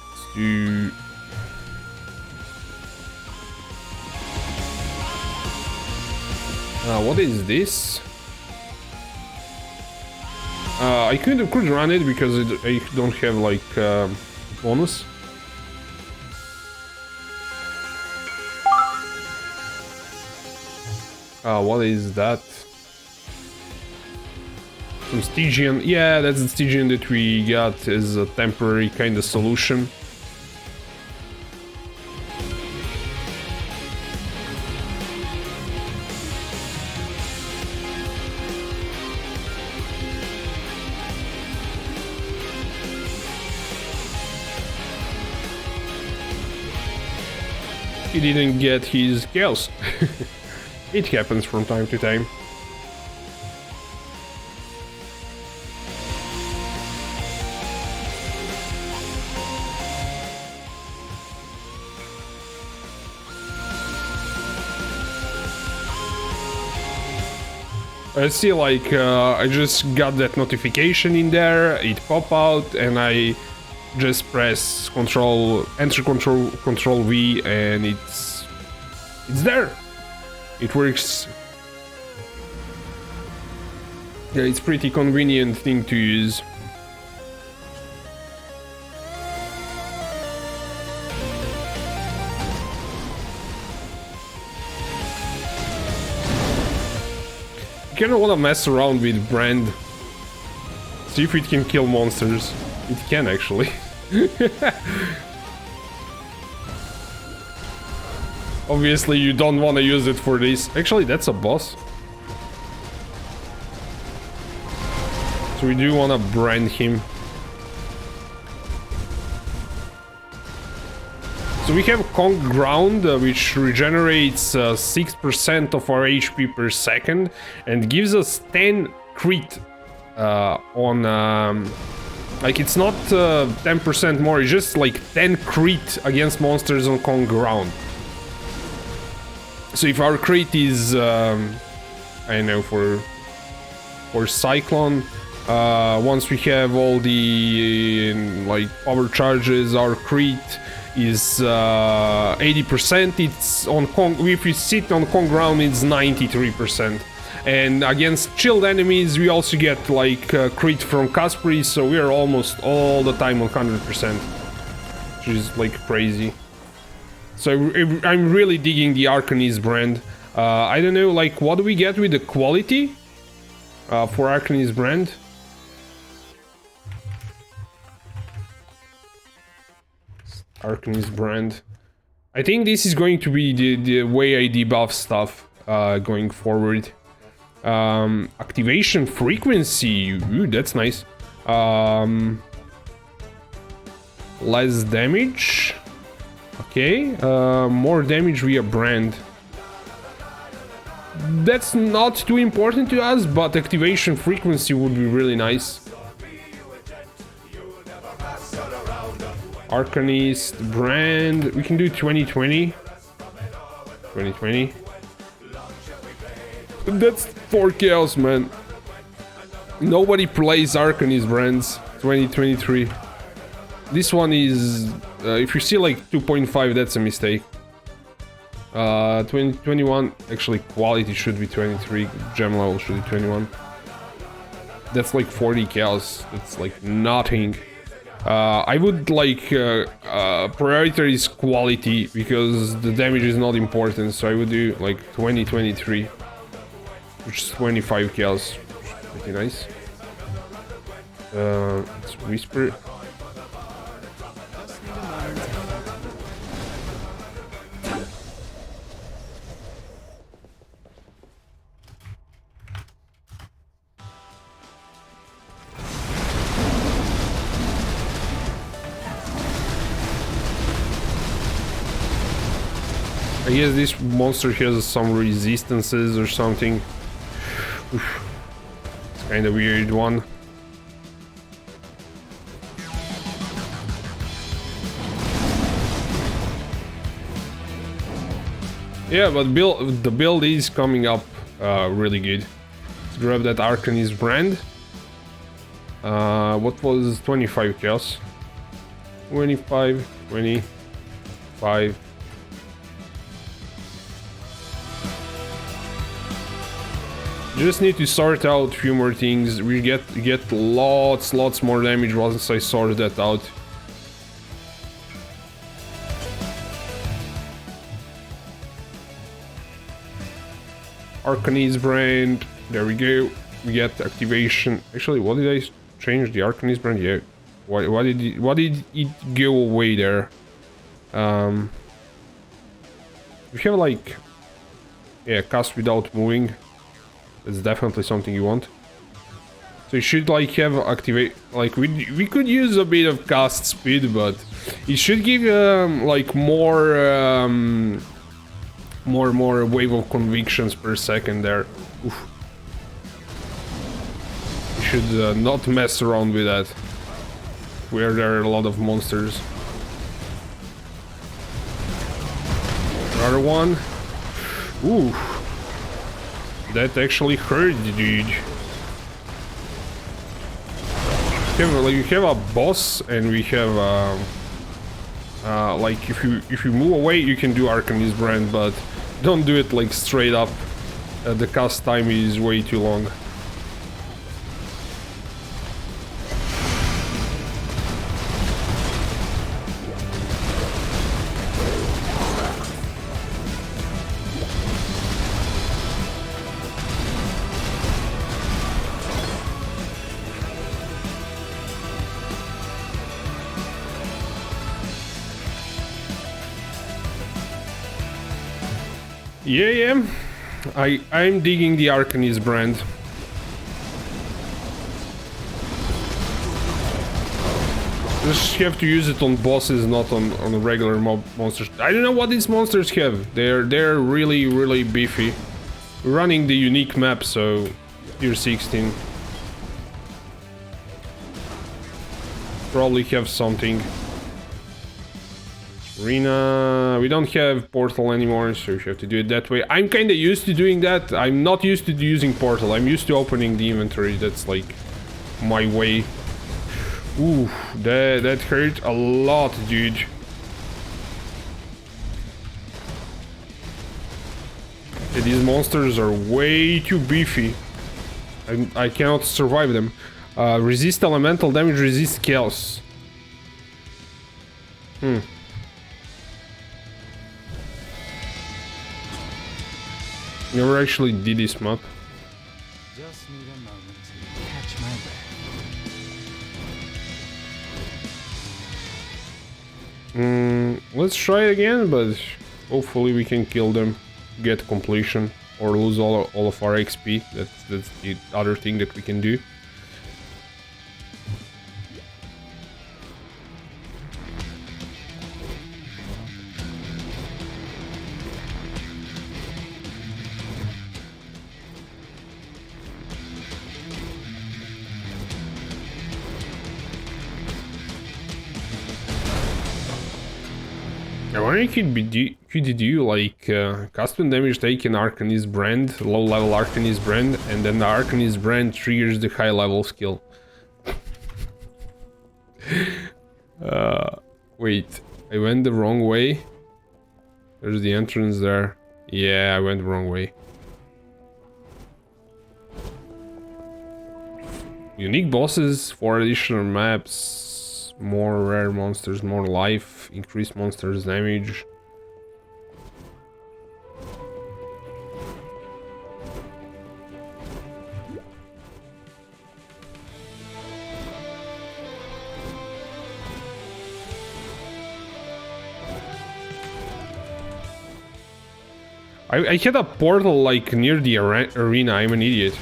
Let's do. What is this? I could run it because I don't have like bonus. What is that? Some Stygian. Yeah, that's the Stygian that we got as a temporary kind of solution. He didn't get his chaos. It happens from time to time. I see, like, I just got that notification in there, it pop out, and I just press enter control V, and it's there. It works. Yeah, it's pretty convenient thing to use. You kinda wanna mess around with brand. See if it can kill monsters. It can actually. Obviously you don't want to use it for this. Actually, that's a boss. So we do want to brand him. So we have Conk Ground, which regenerates 6% of our HP per second and gives us 10 crit on Like, it's not 10% more, it's just like 10 crit against monsters on con ground. So if our crit is, I don't know, for Cyclone, once we have all the like power charges, our crit is 80%. It's on con. If we sit on con ground, it's 93%. And against chilled enemies, we also get like crit from Caspri, so we are almost all the time on 100%, which is like crazy. So I'm really digging the Arcanist brand. I don't know, like, what do we get with the quality for Arcanist brand? Arcanist brand. I think this is going to be the way I debuff stuff going forward. Activation frequency. Ooh, that's nice. Less damage. Okay. More damage via brand. That's not too important to us, but activation frequency would be really nice. Arcanist brand. We can do 2020. 2020. That's 4 chaos, man. Nobody plays Arcanist brands. 2023. This one is... if you see like 2.5, that's a mistake. 2021, actually quality should be 23. Gem level should be 21. That's like 40 chaos. That's like nothing. I would like prioritize quality because the damage is not important, so I would do like 2023, which is 25 chaos. Pretty nice. Let's whisper. I guess this monster has some resistances or something. Oof. It's kind of weird one. Yeah, but the build is coming up really good. Let's grab that Arcanist brand. What was 25 chaos? 25, 25. Just need to sort out a few more things. We get lots more damage once I sort that out. Arcanist brand. There we go. We get activation. Actually, what did I change the Arcanist brand? Yeah. Why did it go away there? We have like, yeah, cast without moving. It's definitely something you want. So you should like have activate, like we could use a bit of cast speed, but it should give like more wave of convictions per second there. Oof. You should not mess around with that, where there are a lot of monsters. Another one. Ooh. That actually hurt, dude. You have a boss, and we have like if you move away, you can do Arcanist brand, but don't do it like straight up. The cast time is way too long. Yeah. I'm digging the Arcanist brand. Just have to use it on bosses, not on regular mob monsters. I don't know what these monsters have. They're really beefy. We're running the unique map, so tier 16. probably have something. Arena, we don't have portal anymore, so you have to do it that way. I'm kind of used to doing that. I'm not used to using portal. I'm used to opening the inventory. That's like my way. Ooh, that hurt a lot, dude. Yeah, these monsters are way too beefy. I cannot survive them. Resist elemental damage, resist chaos. Never actually did this map. Just need a moment to catch my breath. Let's try it again, but hopefully we can kill them, get completion, or lose all of our XP. That's the other thing that we can do. I wonder could you do like custom damage taken Arcanist brand, low level Arcanist brand, and then the Arcanist brand triggers the high level skill. Wait, I went the wrong way. There's the entrance there. Yeah, I went the wrong way. Unique bosses, 4 additional maps, more rare monsters, more life, increased monsters damage. I hit a portal like near the arena. I'm an idiot.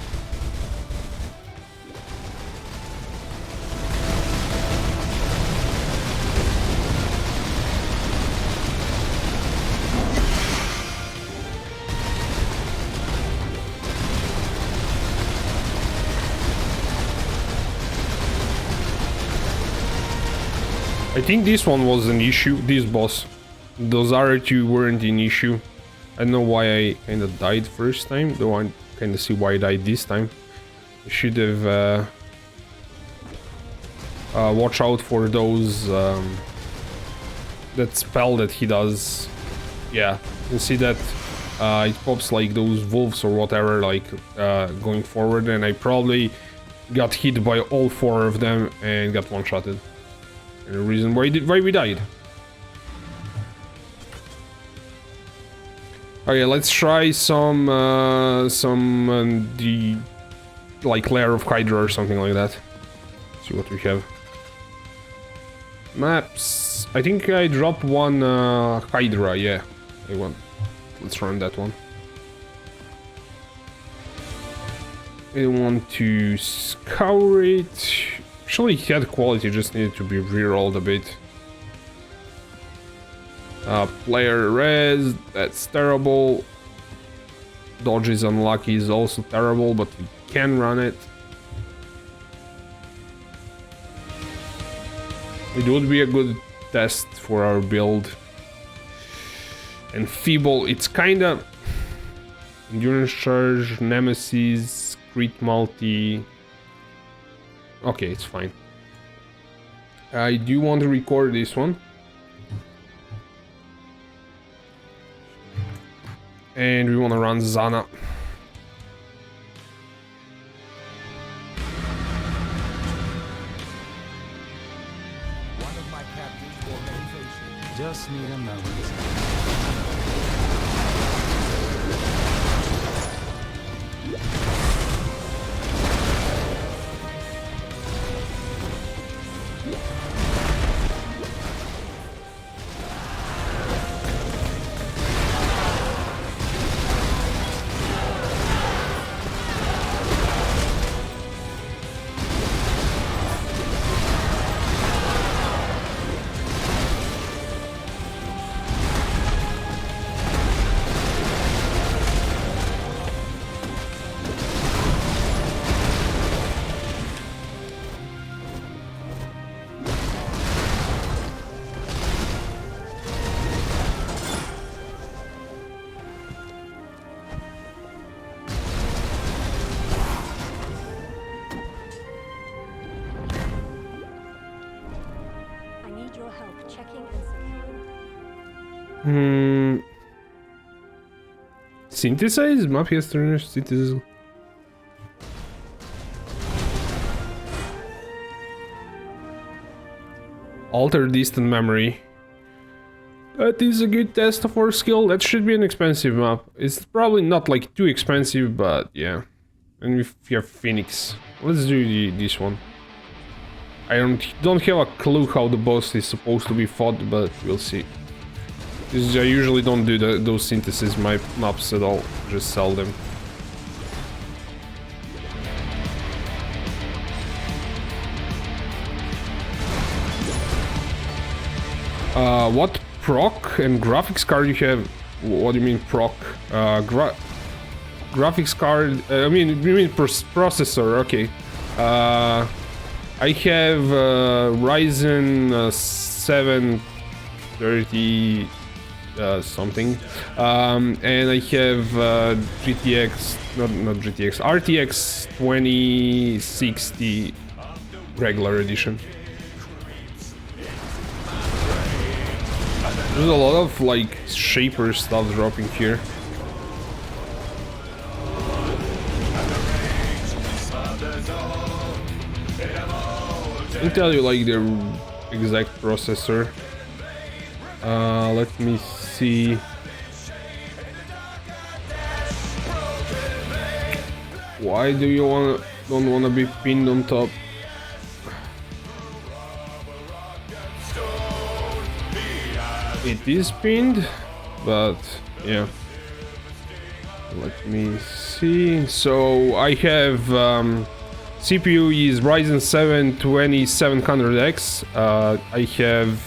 I think this one was an issue, this boss. Those other two weren't an issue. I don't know why I kind of died first time, though I kind of see why I died this time. I should have watch out for those that spell that he does. Yeah, you can see that it pops like those wolves or whatever, like going forward, and I probably got hit by all 4 of them and got one-shotted. And the reason why we died. Okay, let's try some the like layer of Hydra or something like that. See what we have. Maps. I think I dropped one Hydra. Yeah, I want. Let's run that one. I want to scour it. Actually, it had quality, just needed to be rerolled a bit. Player res, that's terrible. Dodge is unlucky, is also terrible, but you can run it. It would be a good test for our build. And feeble, it's kinda endurance charge, nemesis, crit multi. Okay, it's fine. I do want to record this one. And we want to run Zana. One of my captains for meditation. Just need a moment. Synthesize? Map history, synthesis. Alter distant memory. That is a good test of our skill. That should be an expensive map. It's probably not like too expensive, but yeah. And if you have Phoenix, let's do this one. I don't have a clue how the boss is supposed to be fought, but we'll see. Because I usually don't do those synthesis maps at all. Just sell them. What proc and graphics card you have? What do you mean proc? Graphics card. You mean processor? Okay. I have Ryzen 730 something, and I have GTX, not GTX, RTX 2060 regular edition. There's a lot of like shaper stuff dropping here. I can tell you like the exact processor. Let me see. Why do you don't wanna be pinned on top? It is pinned, but yeah. Let me see. So I have CPU is Ryzen 7 2700X. I have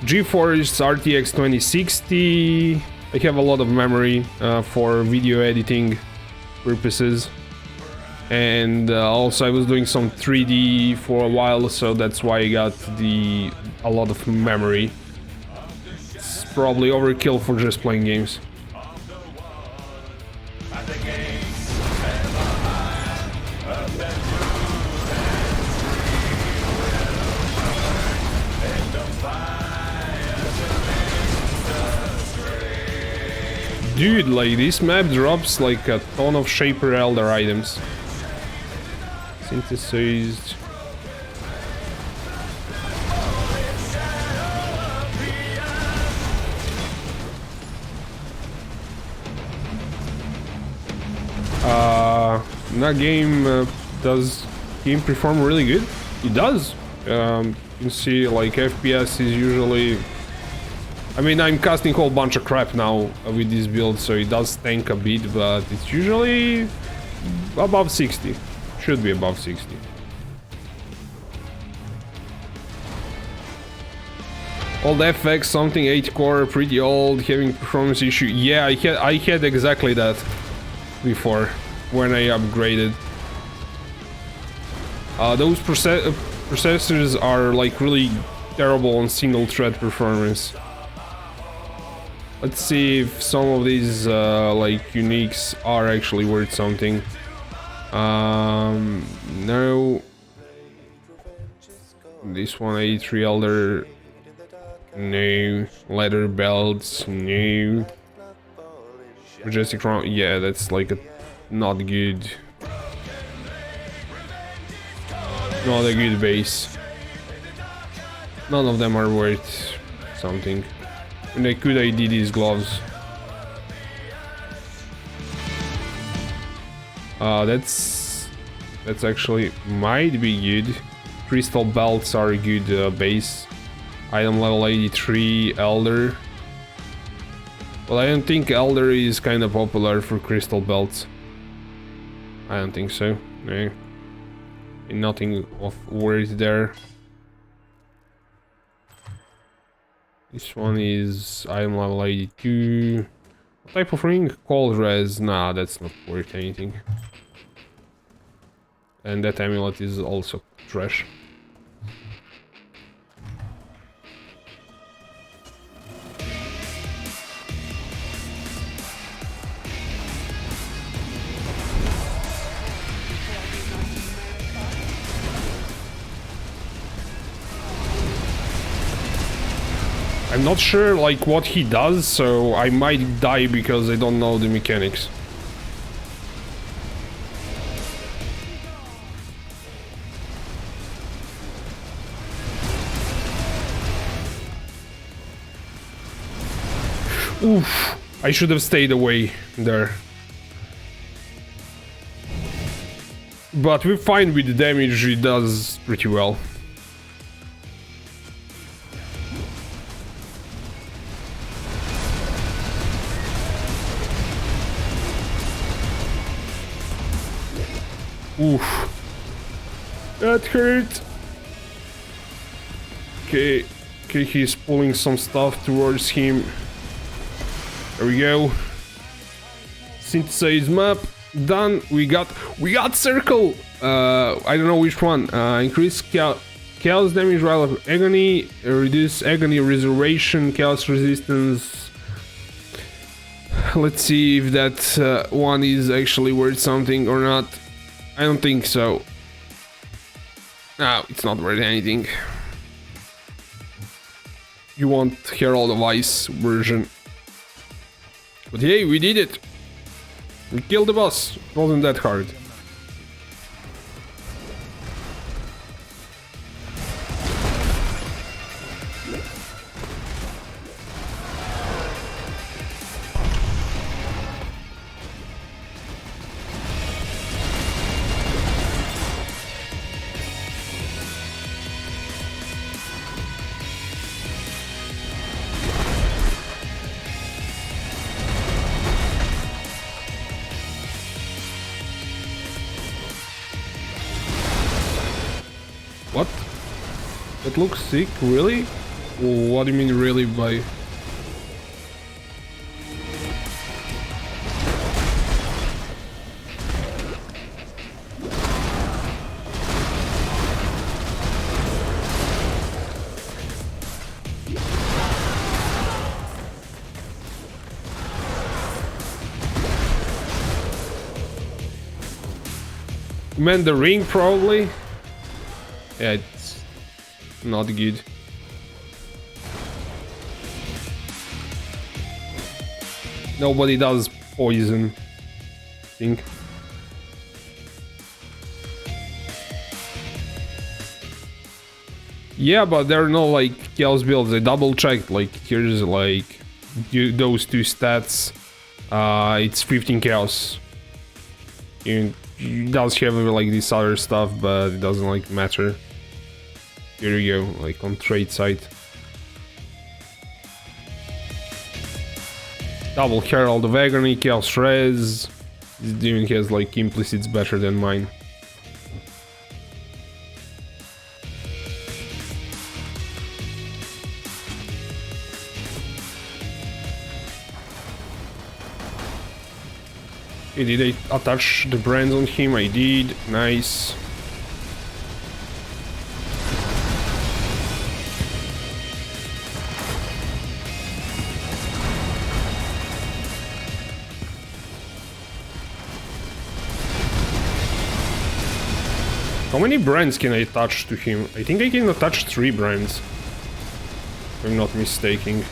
GeForce RTX 2060. I have a lot of memory for video editing purposes. And also I was doing some 3D for a while, so that's why I got a lot of memory. It's probably overkill for just playing games. Dude, like this map drops like a ton of Shaper Elder items. Synthesized. That game does game perform really good? It does. You can see like FPS is usually. I mean, I'm casting a whole bunch of crap now with this build, so it does tank a bit, but it's usually above 60. Should be above 60. Old FX, something 8 core, pretty old, having performance issue. Yeah, I had exactly that before when I upgraded. Those processors are like really terrible on single thread performance. Let's see if some of these like uniques are actually worth something. No. This one, 83 Elder. No. Leather belts. No. Majestic Crown. Yeah, that's like not good. Not a good base. None of them are worth something. And I could ID these gloves. That's actually might be good. Crystal belts are a good base. Item level 83 Elder. Well, I don't think Elder is kind of popular for crystal belts. I don't think so. No. Nothing of worth there. This one is item level 82. What type of ring? Cold res. Nah, that's not worth anything. And that amulet is also trash. I'm not sure like what he does, so I might die because I don't know the mechanics. Oof, I should have stayed away there. But we're fine with the damage, it does pretty well. Oof. That hurt. Okay. Okay, he's pulling some stuff towards him. There we go. Synthesize map. Done. We got circle. I don't know which one. Increase chaos damage while of agony. Reduce agony reservation. Chaos resistance. Let's see if that one is actually worth something or not. I don't think so. No, it's not worth anything. You want Herald of Ice version. But hey, we did it! We killed the boss. It wasn't that hard. What? That looks sick, really? What do you mean really by... You meant the ring, probably? Yeah, it's not good. Nobody does poison, I think. Yeah, but there are no like chaos builds. I double checked. Like here's like those two stats. It's 15 chaos. It does have like this other stuff, but it doesn't like matter. Here you go, like on trade side. Double Herald of Agony, Chaos Res. This demon has like implicits better than mine. Okay, did I attach the brands on him? I did. Nice. How many brands can I attach to him? I think I can attach 3 brands, if I'm not mistaken.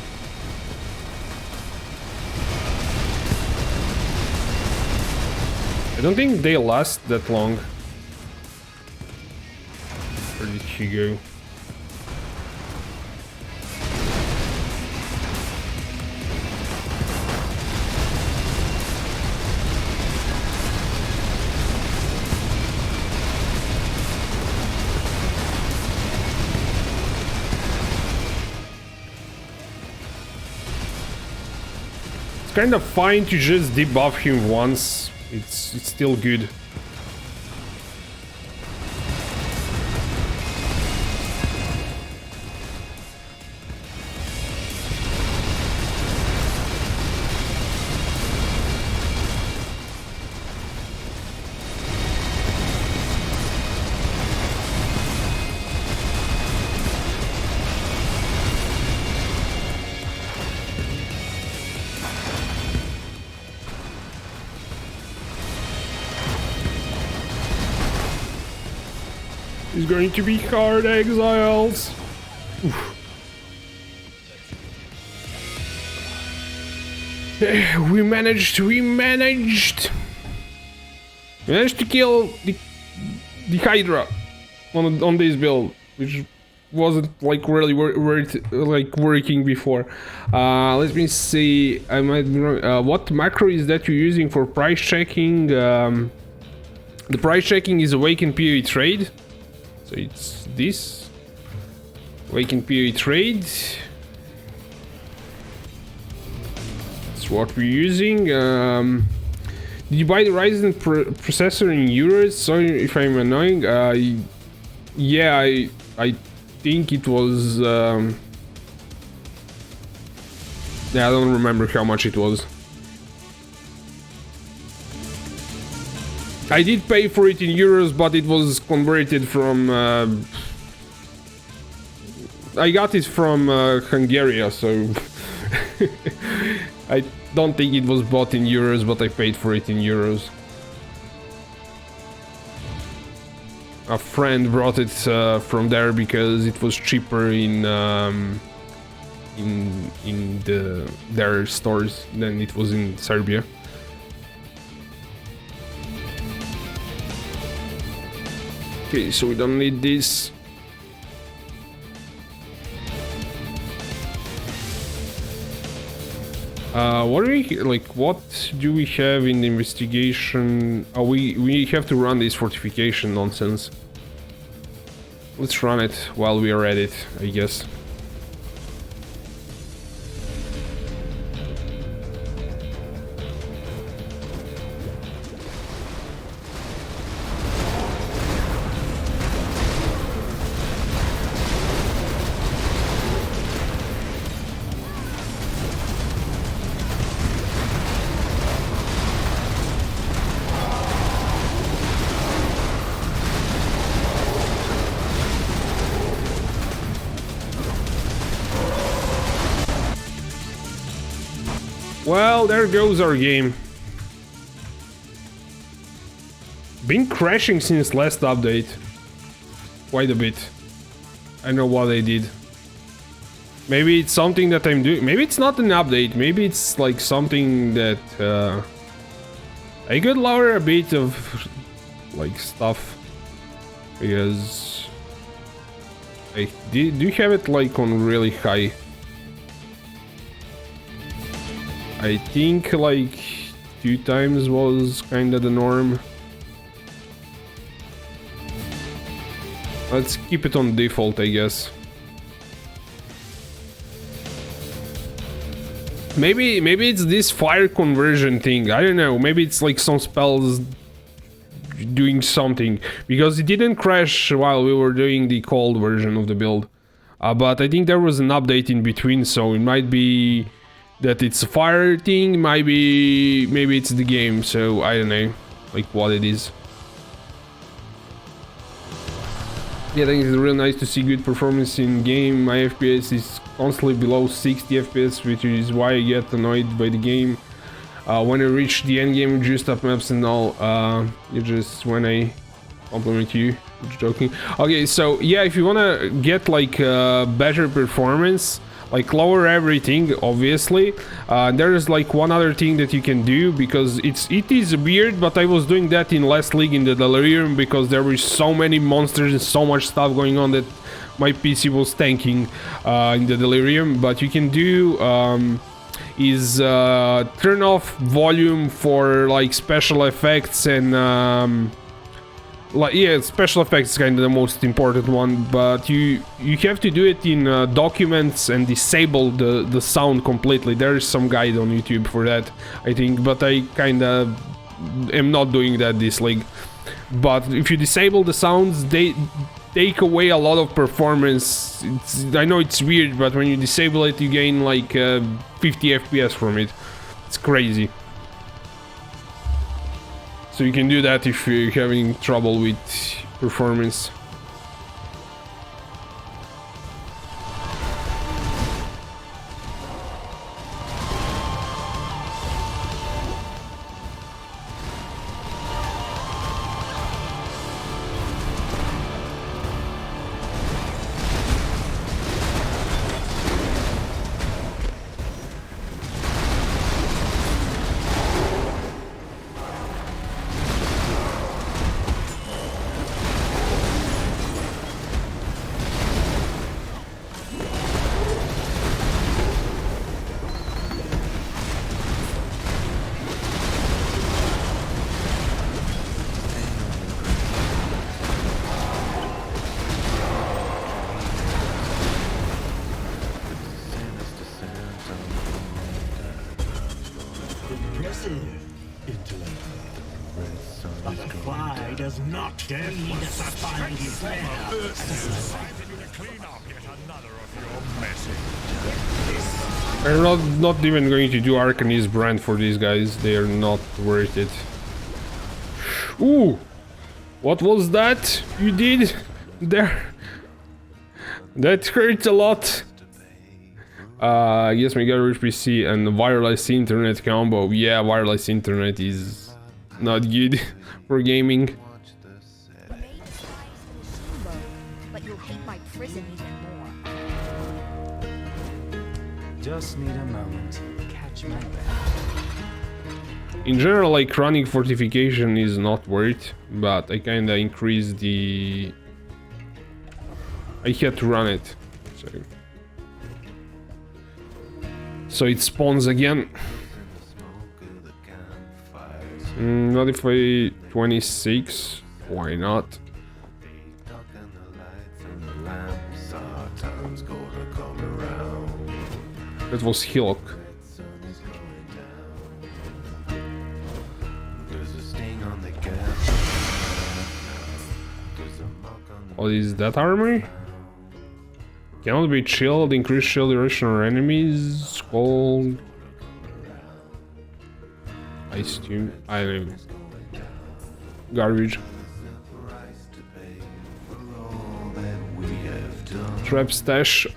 I don't think they last that long. Where did he go? Kind of fine to just debuff him once. It's still good. It's going to be hard, exiles. Oof. We managed to kill the Hydra on this build, which wasn't like really working before. Let me see. I might be wrong. What macro is that you're using for price checking? The price checking is Awaken POE trade, so it's this Awaken POE trade. That's what we're using. Did you buy the Ryzen processor in euros? Sorry if I'm annoying. Yeah, I think it was. Yeah, I don't remember how much it was. I did pay for it in euros, but it was converted from. I got it from Hungary, so I don't think it was bought in euros, but I paid for it in euros. A friend brought it from there because it was cheaper in their stores than it was in Serbia. Okay, so we don't need this. What do we like? What do we have in the investigation? Oh, we have to run this fortification nonsense. Let's run it while we are at it, I guess. Well, there goes our game. Been crashing since last update. Quite a bit. I know what I did. Maybe it's something that I'm doing. Maybe it's not an update. Maybe it's like something that I could lower a bit of like stuff. Because I do have it like on really high. I think like 2 times was kind of the norm. Let's keep it on default, I guess. Maybe it's this fire conversion thing. I don't know. Maybe it's like some spells doing something, because it didn't crash while we were doing the cold version of the build. But I think there was an update in between, so it might be that it's a fire thing, maybe it's the game, so I don't know like what it is. Yeah, I think it's really nice to see good performance in game. My FPS is constantly below 60 FPS, which is why I get annoyed by the game. When I reach the end game, juiced up maps and all, you just when I compliment you, joking. Okay, so yeah, if you wanna get like better performance, like lower everything, obviously. There's like one other thing that you can do, because it is weird, but I was doing that in last league in the Delirium because there were so many monsters and so much stuff going on that my PC was tanking in the Delirium. But you can do is turn off volume for like special effects and like, yeah, special effects is kind of the most important one, but you have to do it in documents and disable the sound completely. There is some guide on YouTube for that, I think, but I kind of am not doing that this league. But if you disable the sounds, they take away a lot of performance. I know it's weird, but when you disable it, you gain like 50 FPS from it. It's crazy. So you can do that if you're having trouble with performance. A fly does not need to find his I'm not even going to do Arcanist brand for these guys. They are not worth it. Ooh! What was that you did there? That hurt a lot. Yes, my garage PC and wireless internet combo. Yeah, wireless internet is not good for gaming. But you'll hate my prison even more. Just need a moment to catch my breath. In general, like, chronic fortification is not worth, but I kinda increased the... I had to run it, so it spawns again. Notify 26, why not? That was Hillock. What is that armor? Cannot be chilled, increase shield duration on enemies, cold. Ice tune, I don't know. Garbage. Trap stash,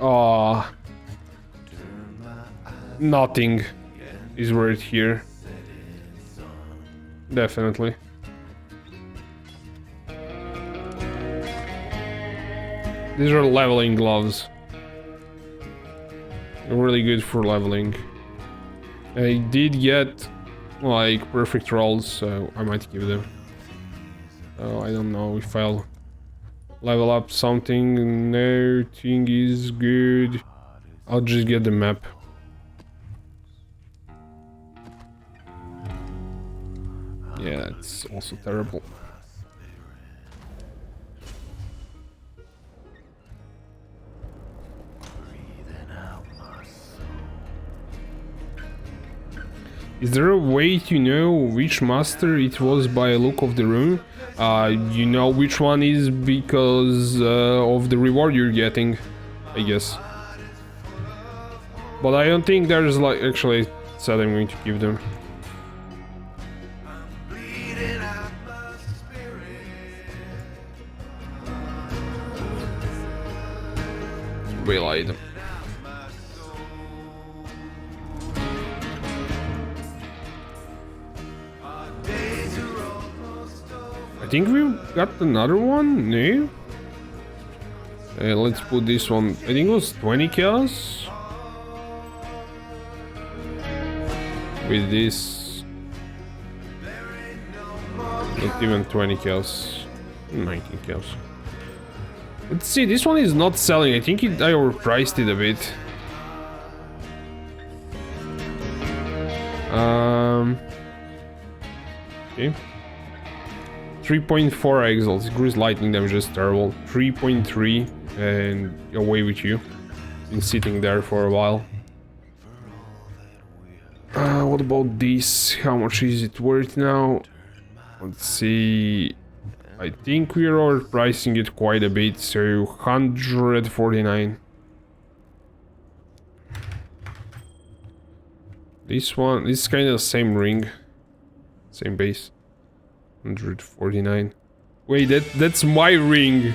nothing is worth here. Definitely. These are leveling gloves. They're really good for leveling. I did get like perfect rolls, so I might give them. Oh, I don't know if I'll level up something. No, thing is good. I'll just get the map. Yeah, it's also terrible. Is there a way to know which master it was by a look of the room? You know which one is because of the reward you're getting, I guess. But I don't think there's like... Actually, I said I'm going to give them. Real item. I think we got another one. No. Let's put this one. I think it was 20 kills. With this, not even 20 kills. 19 kills. Let's see. This one is not selling. I think I overpriced it a bit. Okay. 3.4 exalts. Increased lightning damage is terrible. 3.3 and away with you. Been sitting there for a while. What about this? How much is it worth now? Let's see. I think we are overpricing it quite a bit, so 149. This one, this is kind of the same ring. Same base. 149. Wait, that's my ring.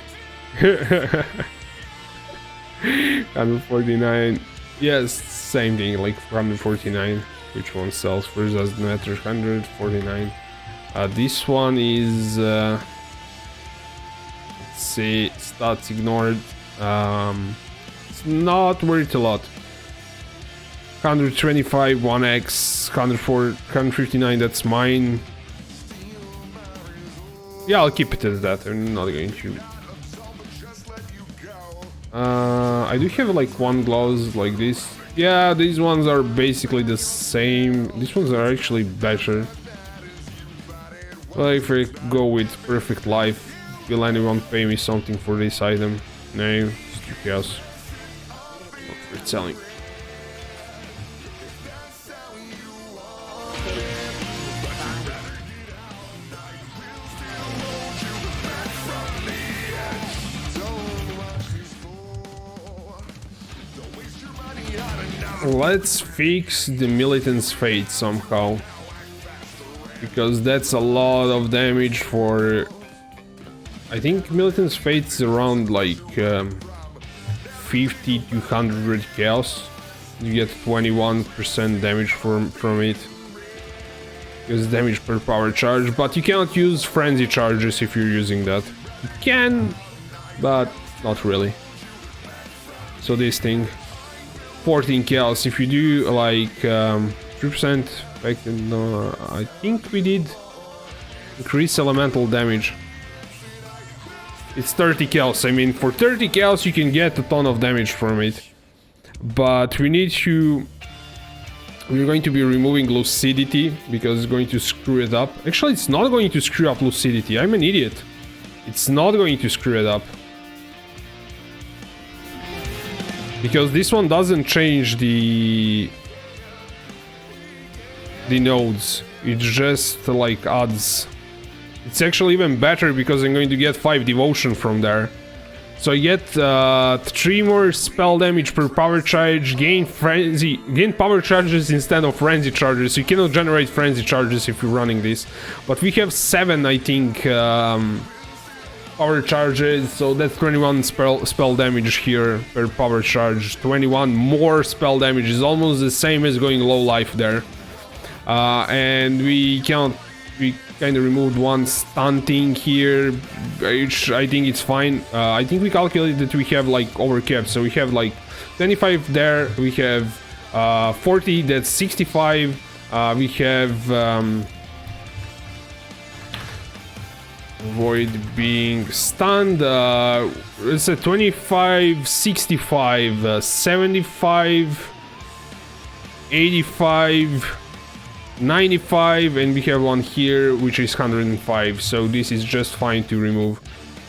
149. Yes, same thing, like 149. Which one sells first? Doesn't matter. 149. This one is let's see, stats ignored. It's not worth a lot. 125, 1x, 104, 159, that's mine. Yeah, I'll keep it as that. I'm not going to. I do have like one gloves like this. Yeah, these ones are basically the same. These ones are actually better. Well, if I go with Perfect Life, will anyone pay me something for this item? No, it's 2 chaos. Not worth selling. Let's fix the Militant's Fate somehow. Because that's a lot of damage for... I think Militant's Fate is around like 50 to 100 chaos. You get 21% damage from it. Because damage per power charge, but you cannot use frenzy charges if you're using that. You can, but not really. So this thing, 14 chaos. If you do like 3% effect, no, I think we did increase elemental damage. It's 30 chaos. I mean, for 30 chaos you can get a ton of damage from it. But we need to... We're going to be removing lucidity because it's going to screw it up. Actually, it's not going to screw up lucidity. I'm an idiot. It's not going to screw it up. Because this one doesn't change the nodes. It just like adds. It's actually even better because I'm going to get 5 devotion from there. So I get 3 more spell damage per power charge, gain power charges instead of frenzy charges. You cannot generate frenzy charges if you're running this. But we have 7, I think, power charges, so that's 21 spell damage here per power charge. 21 more spell damage is almost the same as going low life there. And we kind of removed one stunting here, which I think it's fine. I think we calculated that we have like overcapped, so we have like 25 there, we have 40, that's 65, we have avoid being stunned, it's a 25, 65, 75, 85, 95, and we have one here which is 105, so this is just fine to remove.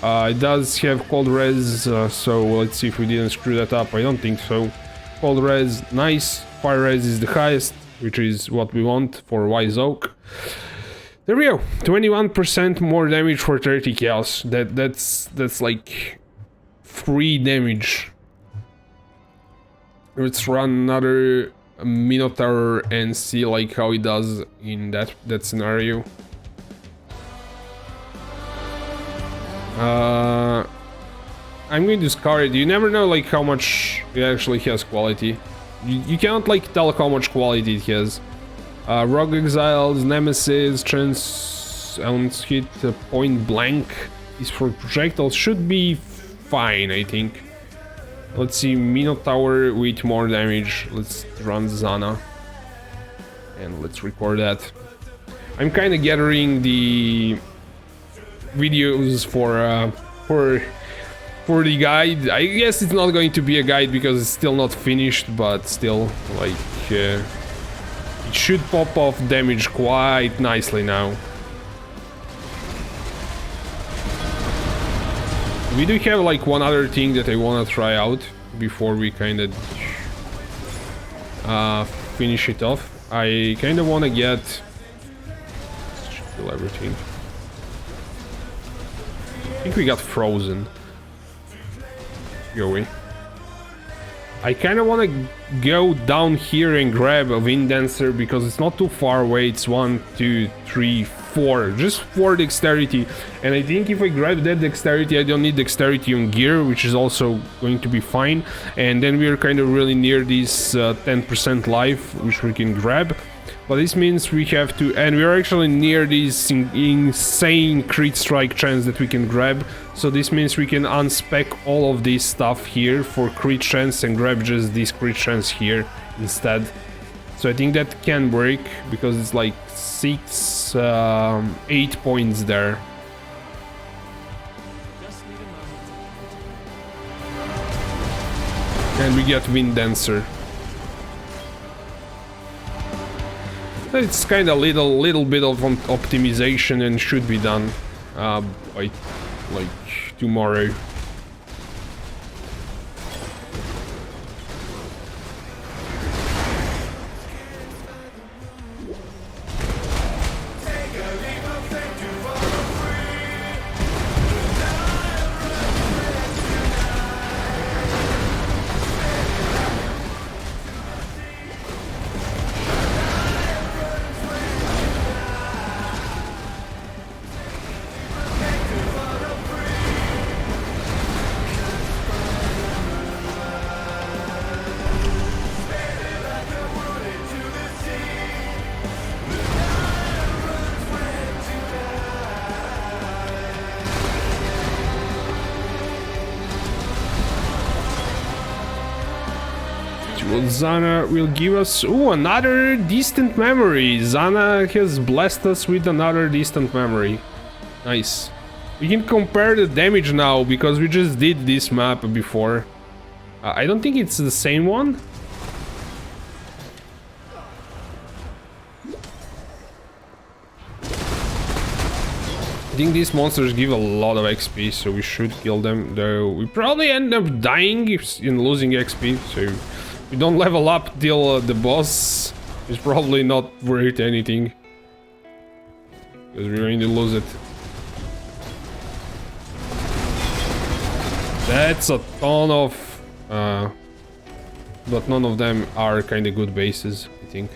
It does have cold res, so let's see if we didn't screw that up. I don't think so. Cold res, nice. Fire res is the highest, which is what we want for Wise Oak. There we go. 21% more damage for 30 chaos. That's like 3 damage. Let's run another Minotaur and see like how it does in that scenario. I'm going to scar it. You never know like how much it actually has quality. You cannot like tell how much quality it has. Rogue Exiles, Nemesis, Chance Elements hit point blank is for projectiles, should be fine, I think. Let's see, Minotaur with more damage. Let's run Zana. And let's record that. I'm kind of gathering the videos for the guide. I guess it's not going to be a guide because it's still not finished, but still, like, it should pop off damage quite nicely now. We do have like one other thing that I want to try out before we kind of finish it off. I kind of want to get... kill everything. I think we got frozen. Go away. I kind of want to go down here and grab a Wind Dancer because it's not too far away. It's 1, 2, 3, 4. Just 4 dexterity. And I think if I grab that dexterity, I don't need dexterity on gear, which is also going to be fine. And then we are kind of really near this 10% life, which we can grab. But this means we have to... and we are actually near this insane crit strike chance that we can grab. So this means we can unspec all of this stuff here for crit chance and grab just this crit chance here instead. So I think that can work because it's like 8 points there. And we get Wind Dancer. It's kind of little bit of optimization and should be done by like tomorrow. what Zana will give us. Oh, another distant memory. Zana has blessed us with another distant memory. Nice. We can compare the damage now because we just did this map before. I don't think it's the same one. I think these monsters give a lot of XP, so we should kill them, though we probably end up dying in losing XP, so if we don't level up till the boss, it's probably not worth anything, because we're going to lose it. That's a ton of, but none of them are kind of good bases, I think.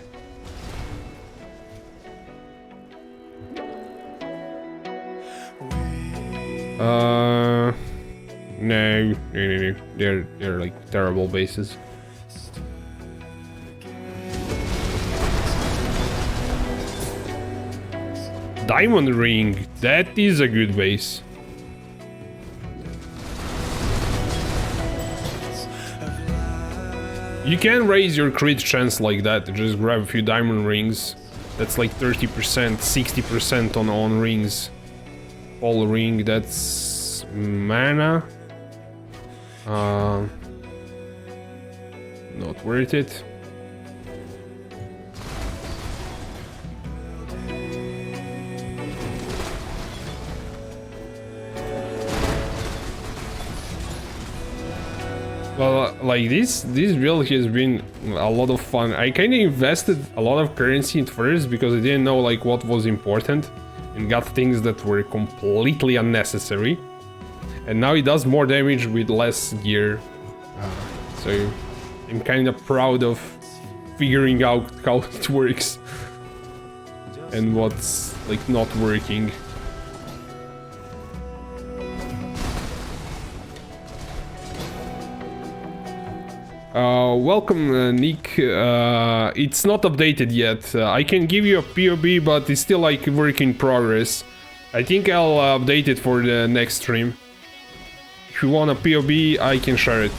No, they're like terrible bases. Diamond Ring, that is a good base. You can raise your crit chance like that, just grab a few diamond rings. That's like 30%, 60% on rings. All ring, that's mana. Not worth it. Well, like this build has been a lot of fun. I kind of invested a lot of currency at first because I didn't know like what was important and got things that were completely unnecessary. And now it does more damage with less gear. So I'm kind of proud of figuring out how it works and what's like not working. Welcome, Nick. It's not updated yet. I can give you a POB, but it's still like work in progress. I think I'll update it for the next stream. If you want a POB, I can share it.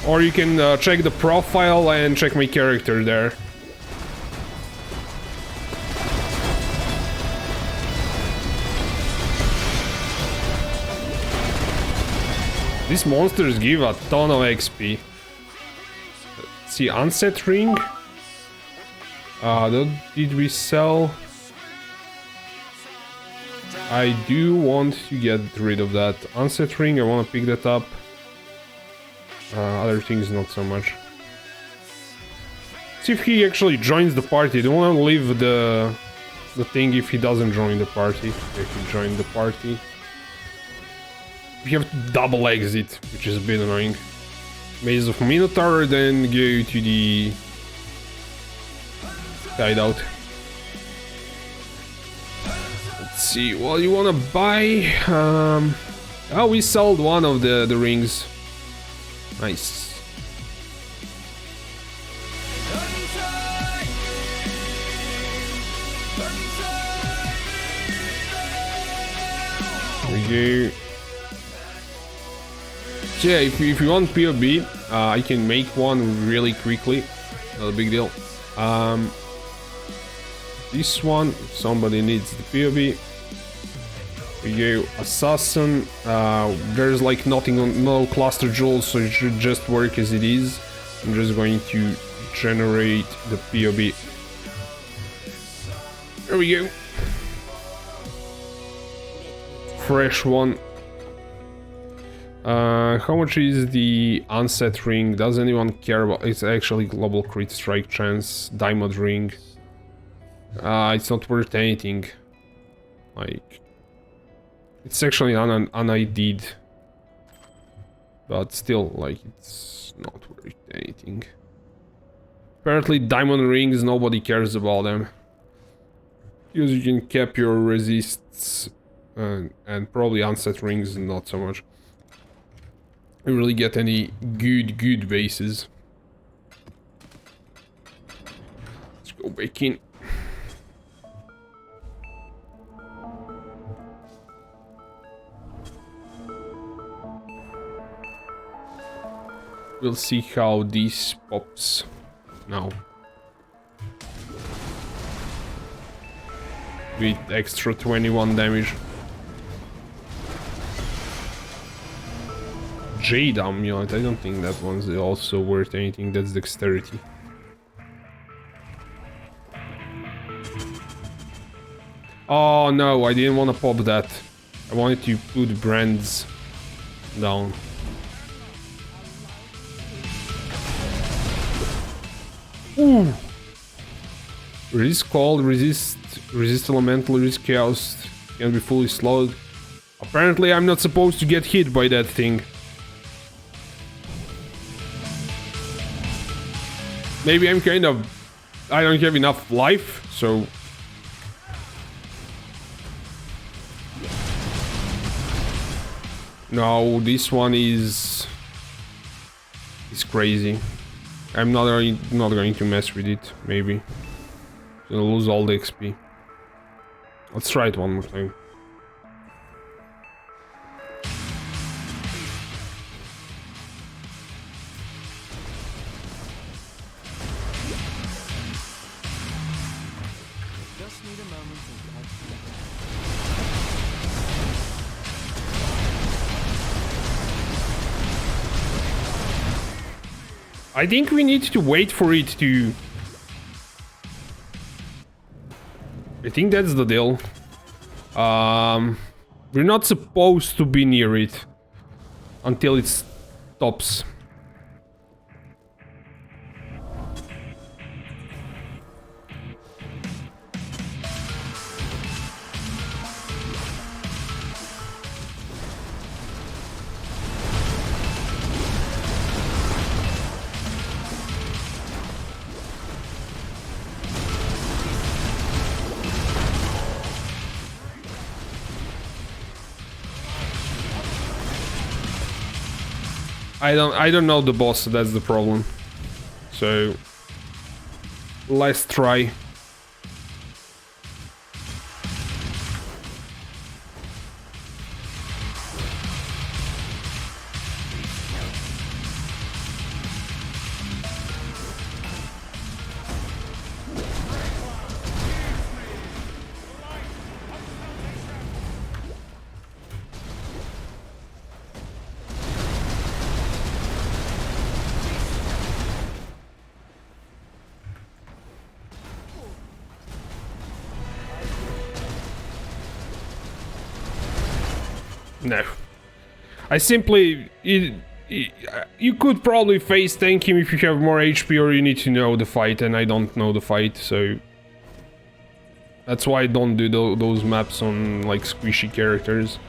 Or you can check the profile and check my character there. These monsters give a ton of XP. Let's see, Unset Ring. Did we sell? I do want to get rid of that Unset Ring. I want to pick that up. Other things, not so much. See if he actually joins the party. I don't want to leave the thing if he doesn't join the party. If he joined the party. We have to double exit, which is a bit annoying. Maze of Minotaur, then go to the hideout. Let's see, what you wanna buy? Oh, we sold one of the rings. Nice. There we go. So yeah, if you want POB, I can make one really quickly. Not a big deal. This one, somebody needs the POB. We go Assassin. There's like nothing on, no cluster jewels, so it should just work as it is. I'm just going to generate the POB. There we go. Fresh one. How much is the Unset Ring? Does anyone care about? It's actually global crit strike chance. Diamond Ring. It's not worth anything. Like, it's actually unID'd, but still, like, it's not worth anything. Apparently, diamond rings, nobody cares about them, because you can cap your resists, and probably Unset Rings, not so much. You really get any good bases. Let's go back in. We'll see how this pops now. With extra 21 damage. Jade amulet, I don't think that one's also worth anything, that's dexterity. Oh no, I didn't want to pop that. I wanted to put brands down. Ooh! Resist cold, resist elemental, resist chaos, can be fully slowed. Apparently I'm not supposed to get hit by that thing. Maybe I'm kind of... I don't have enough life, so... No, this one is crazy. I'm not going to mess with it, maybe. Gonna lose all the XP. Let's try it one more time. Just need a moment to catch I think we need to wait for it to... I think that's the deal. We're not supposed to be near it until it stops. I don't know the boss, that's the problem. So let's try. No. I simply... you could probably face tank him if you have more HP or you need to know the fight, and I don't know the fight, so... That's why I don't do those maps on, like, squishy characters.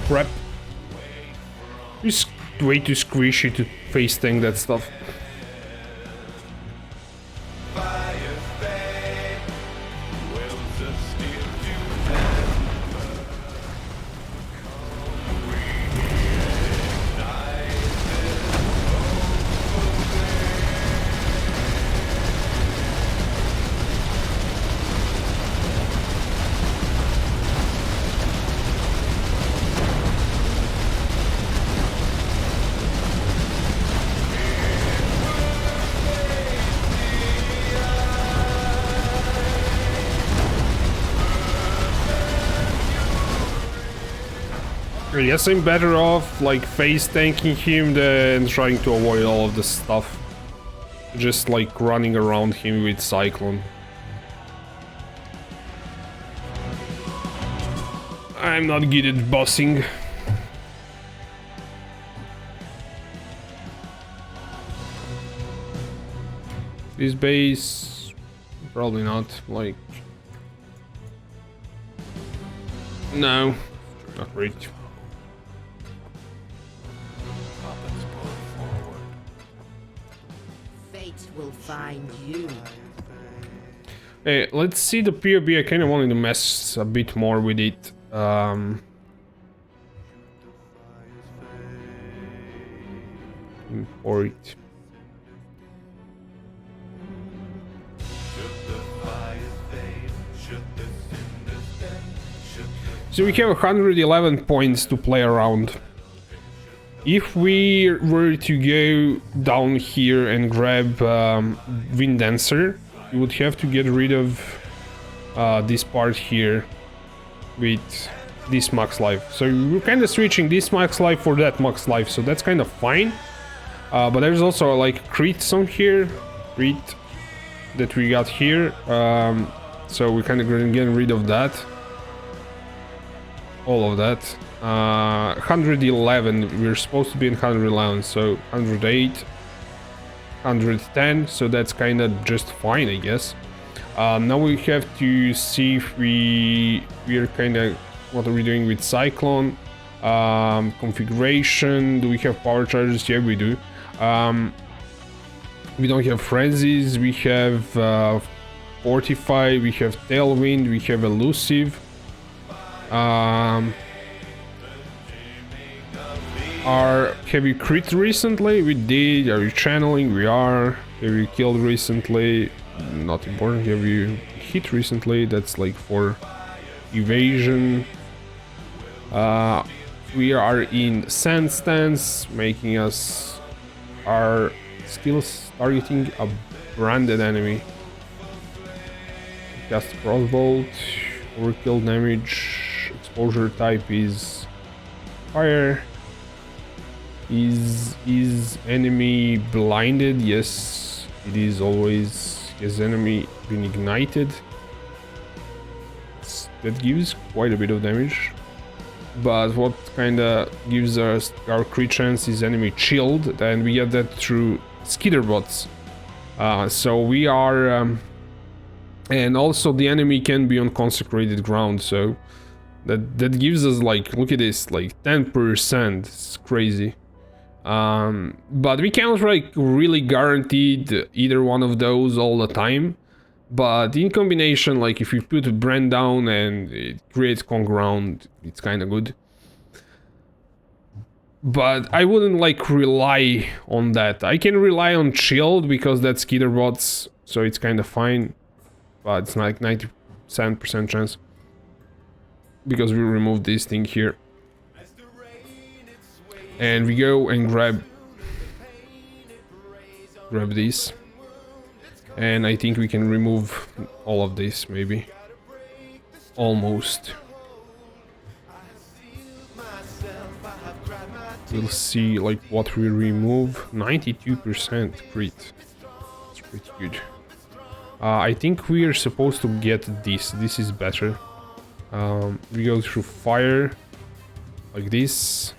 Crap. Just way too squishy to face tank that stuff. I guess I'm better off like face tanking him than trying to avoid all of this stuff. Just like running around him with Cyclone. I'm not good at bossing. This base, probably not, like... No, not great. Fate will find you. Hey, let's see the POE. I kind of wanted to mess a bit more with it. Import. So we have 111 points to play around. If we were to go down here and grab Wind Dancer, we would have to get rid of this part here with this max life. So we're kind of switching this max life for that max life, so that's kind of fine. But there's also like crits on here, crit that we got here. So we're kind of getting rid of that. All of that. 111, we're supposed to be in 111, so 108, 110, so that's kind of just fine, I guess. Now we have to see if we are kind of, what are we doing with Cyclone? Configuration, do we have power charges? Yeah, we do. We don't have frenzies, we have Fortify, we have Tailwind, we have Elusive. Have you crit recently? We did. Are you channeling? We are. Have you killed recently? Not important. Have you hit recently? That's like for evasion. We are in Sand Stance, making us our skills targeting a branded enemy. Cast Crossbolt, overkill damage. Exposure type is fire. Is enemy blinded? Yes, it is always. Is enemy been ignited? That gives quite a bit of damage. But what kind of gives us our crit chance is enemy chilled, and we get that through skitter bots. So we are, and also the enemy can be on consecrated ground. So that gives us, like, look at this, like 10%. It's crazy. But we can't like really guaranteed either one of those all the time. But in combination, like if you put brand down and it creates con ground, it's kind of good. But I wouldn't like rely on that. I can rely on shield because that's skitter bots, so it's kind of fine. But it's like 97% chance because we removed this thing here. And we go and grab this, and I think we can remove all of this, maybe almost. We'll see like what we remove. 92% crit. It's pretty good. I think we are supposed to get this. This is better. We go through fire like this.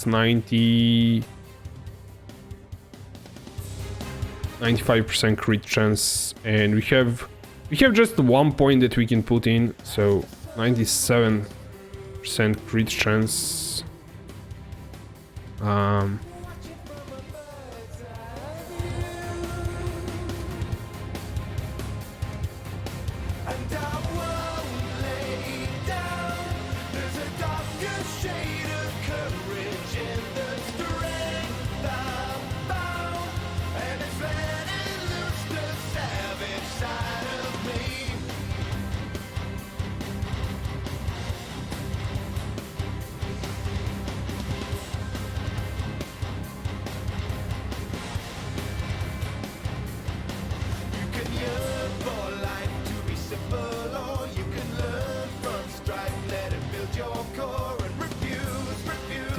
95% crit chance, and we have just 1 point that we can put in, so 97% crit chance.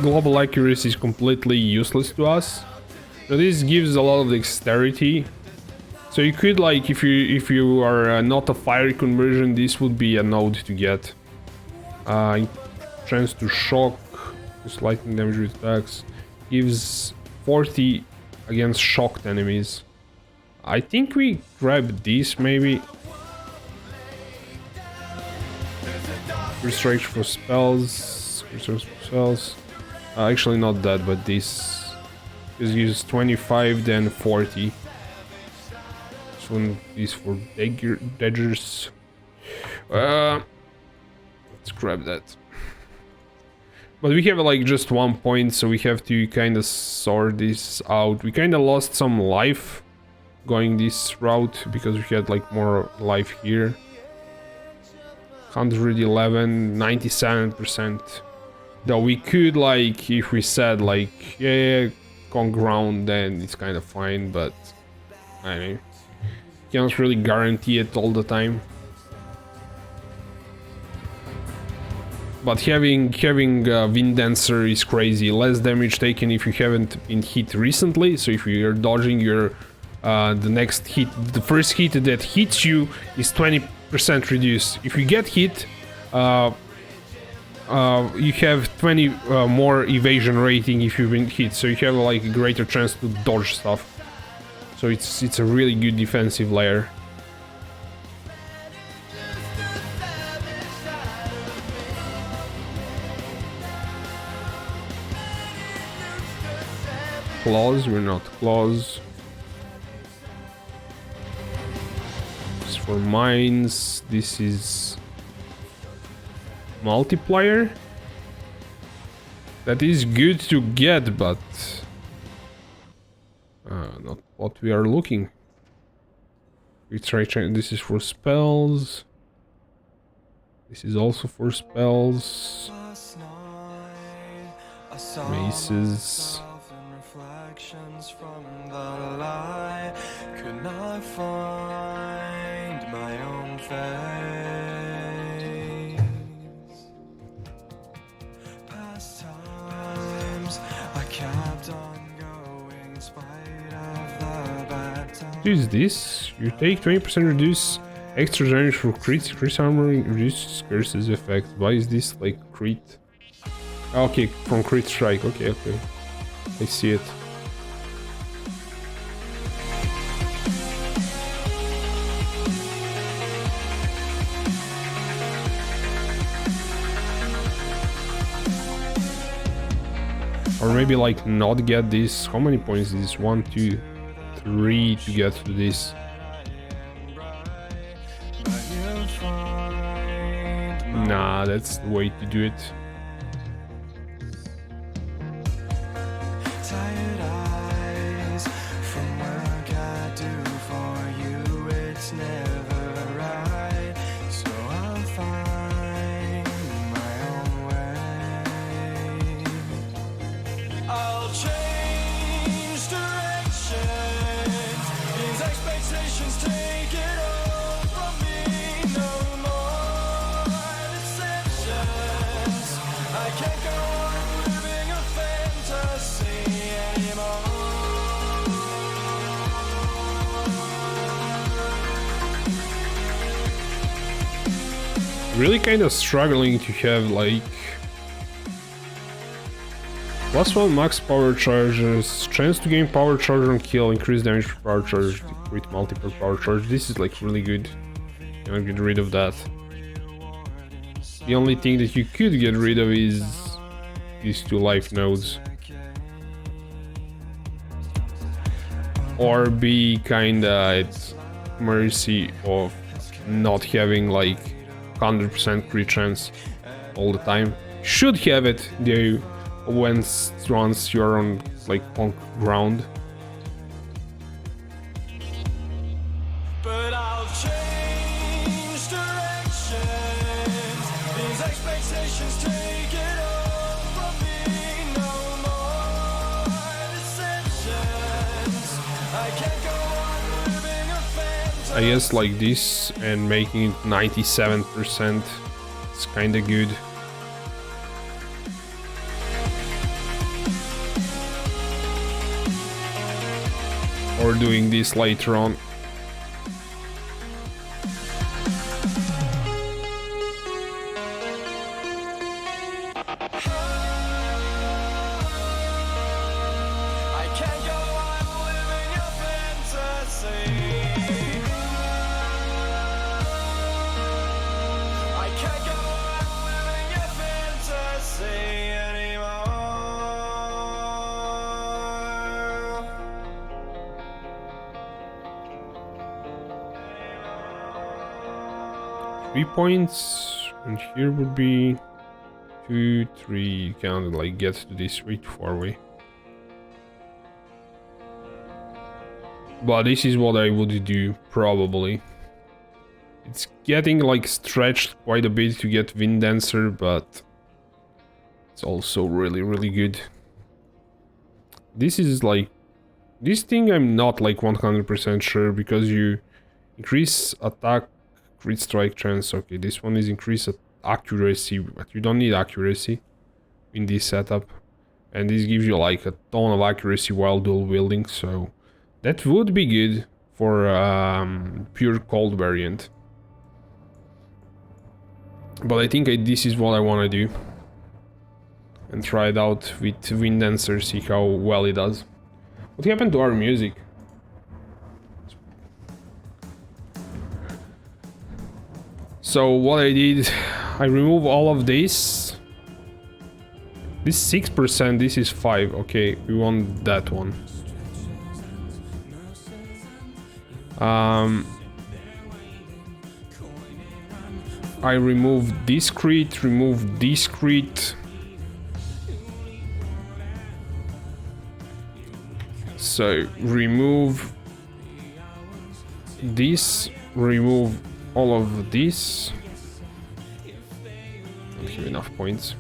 global accuracy is completely useless to us. So this gives a lot of dexterity. So you could, like, if you are not a fire conversion, this would be a node to get. Chance to shock, just lightning damage with attacks, gives 40 against shocked enemies. I think we grab this maybe. Restriction for spells. Restriction for spells. Actually not that, but this. This gives 25, then 40. This one is for daggers. Let's grab that. But we have like just 1 point, so we have to kind of sort this out. We kind of lost some life going this route because we had like more life here. 111, 97%. Though we could, like, if we said like, yeah, on ground, then it's kind of fine, but I mean, can't really guarantee it all the time. But having Wind Dancer is crazy. Less damage taken if you haven't been hit recently. So if you're dodging your the next hit, the first hit that hits you is 20% reduced. If you get hit, you have 20 more evasion rating if you've been hit. So you have like a greater chance to dodge stuff. So it's a really good defensive layer. Claws, we're not claws. This for mines, this is multiplier. That is good to get, but not what we are looking. We try, this is for spells. This is also for spells. Maces. From the light, could not find my own face. Past times I kept on going in spite of the bad times. What is this? You take 20% reduce extra damage for crits, crit armor, reduces curses effect. Why is this like crit? Okay, from crit strike. Okay. I see it. Or maybe like not get this. How many points is this? 1, 2, 3 to get to this. Nah, that's the way to do it. Tired eyes from work I do for you, it's never right. So I'll find my own way. I'll change directions. These expectations take it all from me. No more deceptions. I can't go on living a fantasy anymore. Really kind of struggling to have like +1 max power charges, chance to gain power charge on kill, increase damage for power charge with multiple power charge. This is like really good. I'm gonna get rid of that. The only thing that you could get rid of is these 2 life nodes. Or be kinda at mercy of not having like 100% crit chance all the time. Should have it though once you're on like on ground. But I'll change directions. These expectations take it all from me. No more deceptions. I can't go on living a fantasy. I guess like this and making it 97%. It's kinda good. or doing this later on. I can't go on living a fantasy. I can't go on living a fantasy anymore. 3 points, and here would be 2, 3. You can like get to this way too far away. But this is what I would do, probably. It's getting like stretched quite a bit to get Wind Dancer, but it's also really good. This is like... This thing I'm not like 100% sure, because you increase attack, crit strike chance. Okay, this one is increase accuracy, but you don't need accuracy in this setup. And this gives you like a ton of accuracy while dual wielding, so... That would be good for pure cold variant. But I think this is what I want to do. And try it out with Wind Dancer, see how well it does. What happened to our music? So what I did, I remove all of this. This 6%, this is 5. Okay, we want that one. I remove discrete, remove discrete. So remove this, remove all of this. Don't have enough points.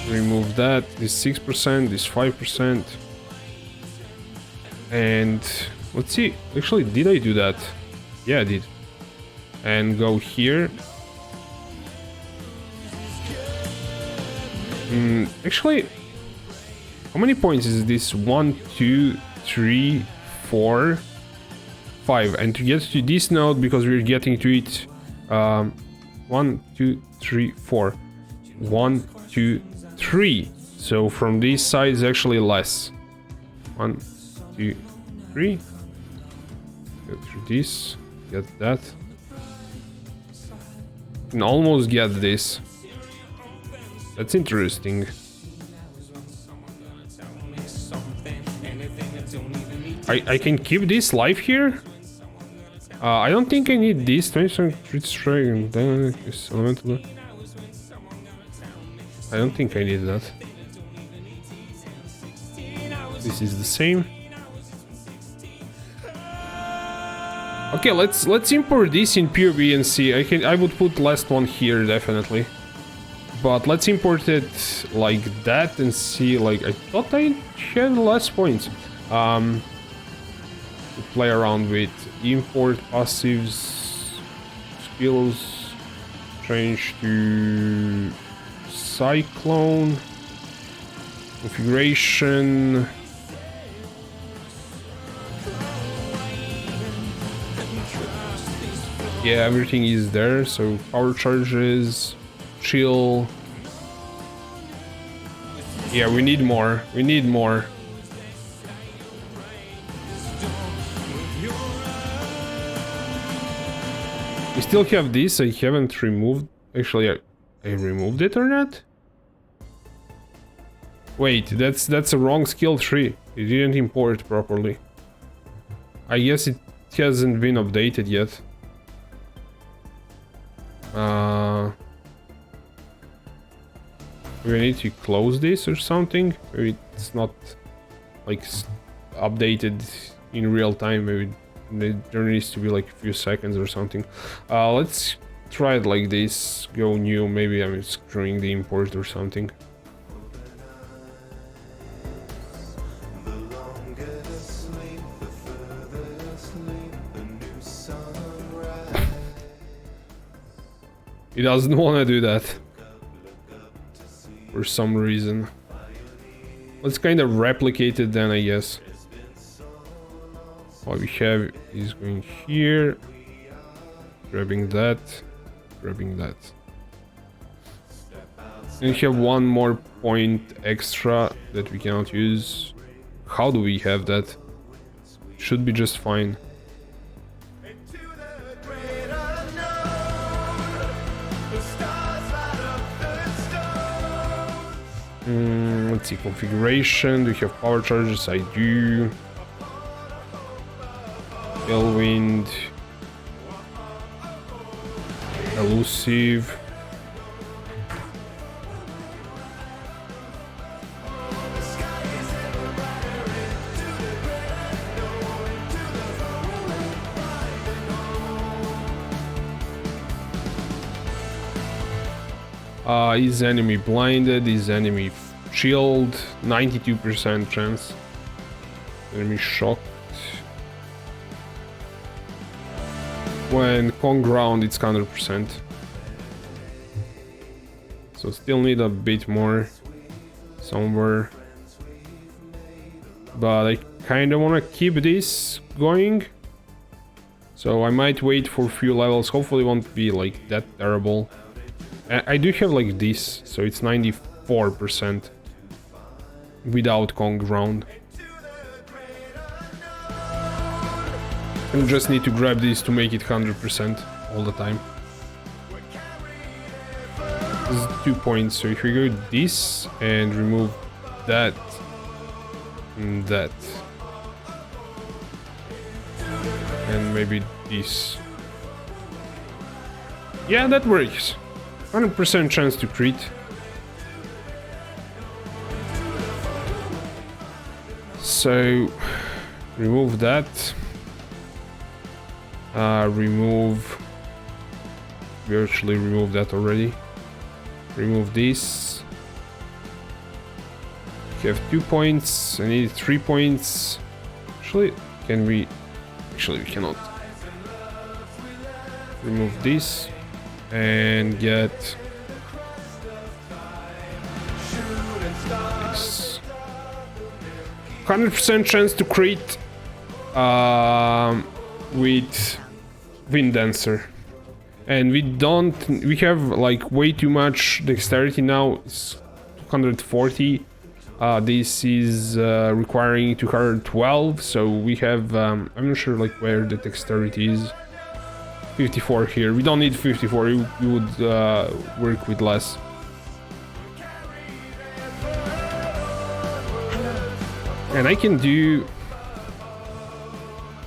Remove that, this 6%, this 5%. And let's see, actually, did I do that? Yeah, I did. And go here. Actually, how many points is this? 1, 2, 3, 4, 5. And to get to this node, because we're getting to it, 1, 2, 3, 4. 1, 2, 3. So from this side is actually less. 1, 2, 3. Go through this. Get that. Can almost get this. That's interesting. I can keep this live here. I don't think I need this. 20% crit strike and dynamic is elemental. I don't think I need that. This is the same. Okay, let's import this in POE and see. I would put last one here definitely. But let's import it like that and see. Like I thought I had less points. To play around with import passives, skills, change to Cyclone, configuration. Yeah, everything is there. So power charges, chill. Yeah, we need more. We need more. We still have this. I haven't removed. Actually, I removed it or not? Wait, that's a wrong skill tree. It didn't import properly. I guess it hasn't been updated yet. We need to close this or something. Maybe it's not like updated in real time. Maybe there needs to be like a few seconds or something. Let's try it like this. Go new. Maybe I'm screwing the import or something. He doesn't want to do that. For some reason. Let's kind of replicate it then, I guess. What we have is going here. Grabbing that. Grabbing that. And we have one more point extra that we cannot use. How do we have that? Should be just fine. Into the great unknown. The stars light up the stone. Let's see, configuration. Do you have power charges? I do. Tailwind. Elusive. Is enemy blinded? Is enemy shield? 92% chance. Enemy shocked. When on ground, it's 100%. So still need a bit more somewhere. But I kind of want to keep this going. So I might wait for a few levels. Hopefully it won't be like that terrible. I do have like this, so it's 94% without Kong ground. I just need to grab this to make it 100% all the time. This is 2 points, so if we go this and remove that and that, and maybe this. Yeah, that works. 100% chance to crit. So, remove that. Remove... We actually removed that already. Remove this. You have 2 points. I need 3 points. Actually, can we... Actually, we cannot. Remove this. And get this. 100% chance to crit with Wind Dancer. And we have like way too much dexterity now. It's 240. This is requiring 212, so we have I'm not sure like where the dexterity is. 54 here. We don't need 54. You would work with less. And I can do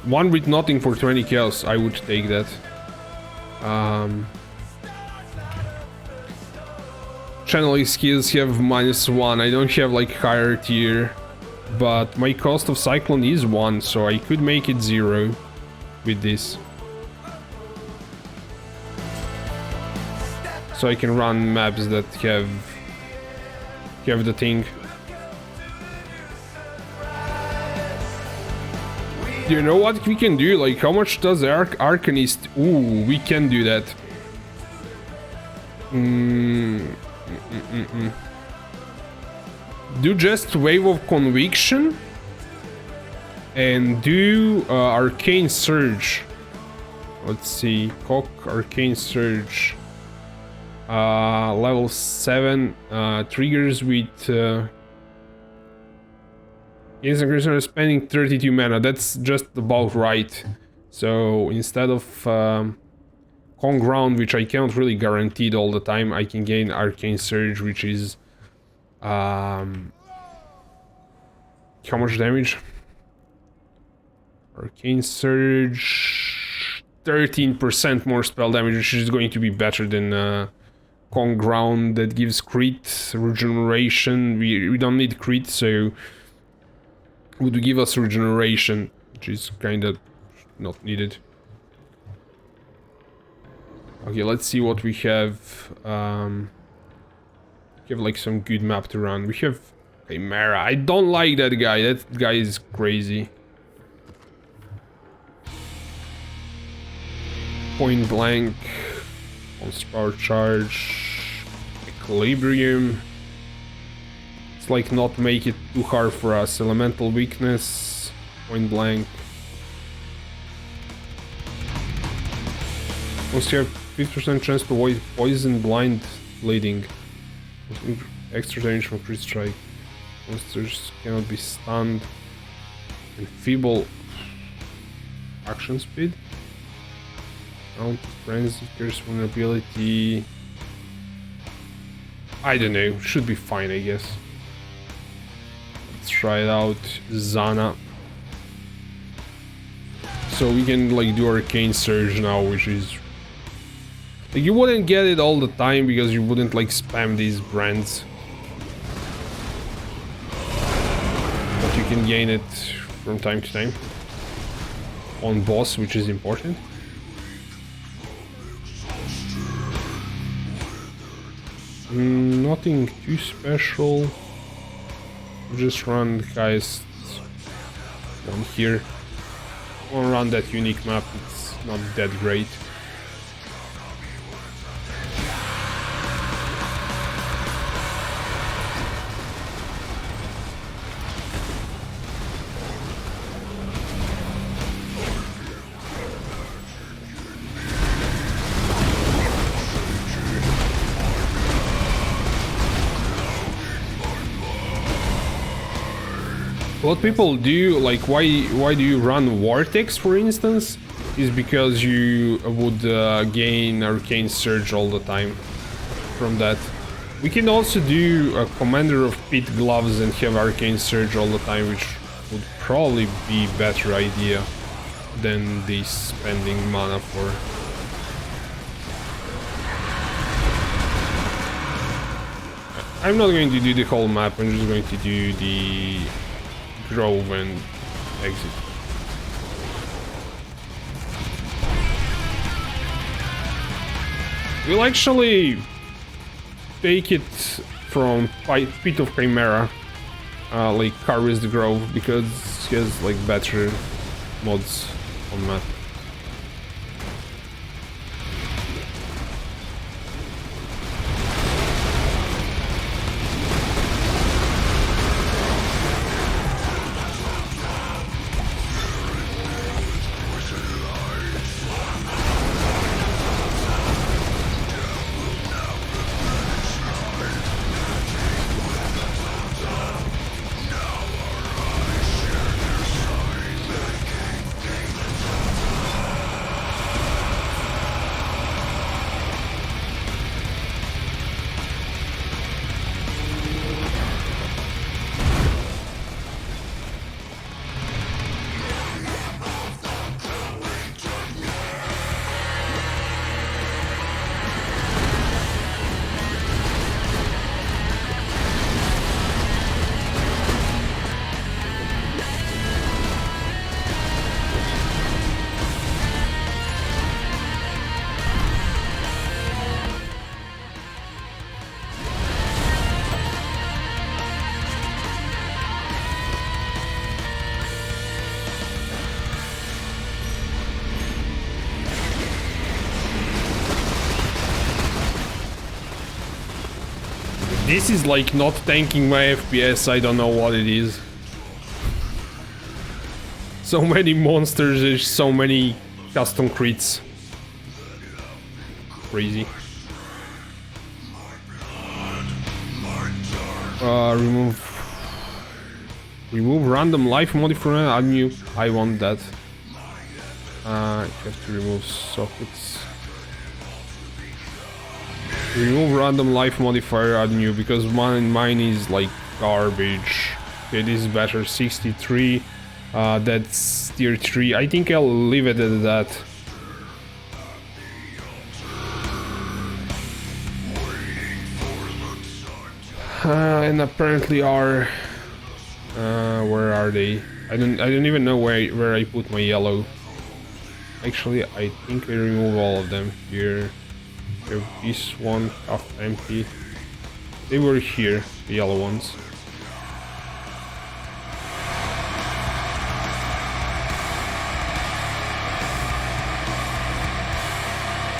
one with nothing for 20 kills. I would take that. Channeling skills have -1. I don't have like higher tier, but my cost of Cyclone is 1, so I could make it 0 with this. So I can run maps that have the thing. You know what we can do? Like, how much does the Arcanist? Ooh, we can do that. Do just Wave of Conviction and do Arcane Surge. Let's see, CoC Arcane Surge. Level 7 triggers with instant critical spending 32 mana. That's just about right. So instead of Kong Ground, which I cannot really guarantee all the time, I can gain Arcane Surge, which is how much damage? Arcane Surge 13% more spell damage, which is going to be better than Kong Ground that gives crit regeneration. We don't need crit, so would give us regeneration, which is kind of not needed. Okay, let's see what we have. We have like some good map to run. We have Chimera. I don't like that guy. That guy is crazy. Point blank Monster power charge. Equilibrium. It's like not make it too hard for us. Elemental weakness. Point blank. Once you have 50% chance to avoid poison, blind, bleeding. Extra damage from crit strike. Monsters cannot be stunned. Enfeeble action speed. Count frenzy, curse vulnerability. I don't know, should be fine, I guess. Let's try it out. Zana. So we can like do Arcane Surge now, which is like you wouldn't get it all the time because you wouldn't like spam these brands. But you can gain it from time to time. On boss, which is important. Nothing too special. Just run the highest one here. Or run that unique map, it's not that great. What people do, like why do you run Vortex for instance, is because you would gain Arcane Surge all the time from that. We can also do a Commander of Pit Gloves and have Arcane Surge all the time, which would probably be a better idea than the spending mana for. I'm not going to do the whole map, I'm just going to do the Grove and exit. We'll actually take it from Pit of Chimera, like Harvest the Grove, because he has like better mods on map. This is like not tanking my FPS, I don't know what it is. So many monsters, there's so many custom crits. Crazy. Remove random life modifier, add new. I want that. I have to remove sockets. Remove random life modifier, add new, because mine is like garbage. Okay, this is better. 63. That's tier 3. I think I'll leave it at that. And apparently our where are they? I don't even know where I put my yellow. Actually, I think I remove all of them here. This one half empty. They were here, the yellow ones.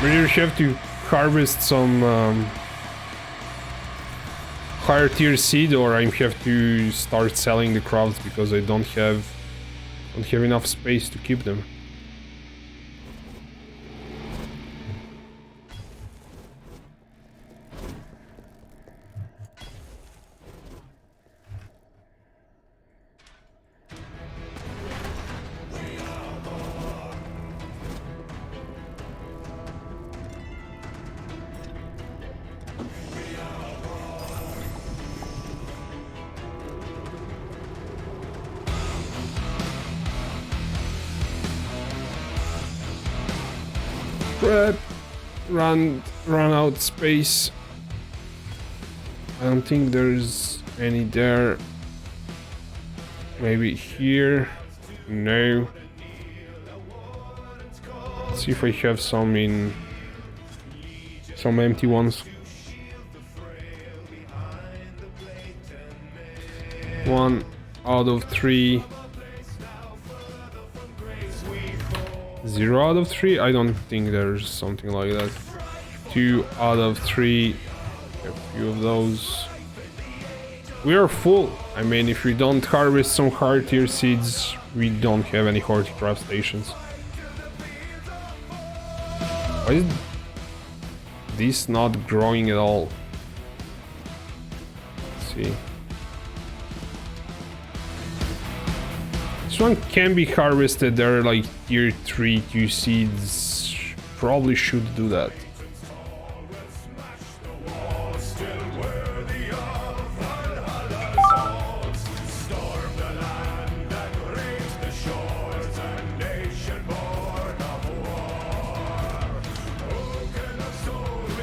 Maybe you have to harvest some higher tier seed, or I have to start selling the crops because I don't have enough space to keep them. Crap. Run out space. I don't think there's any there. Maybe here. No. Let's see if I have some empty ones. 1 out of 3. 0 out of 3? I don't think there's something like that. 2 out of 3. A few of those. We are full. I mean, if we don't harvest some higher tier seeds, we don't have any horticraft stations. Why is this not growing at all? Let's see. This one can be harvested. There are like tier 3 2 seeds. Probably should do that.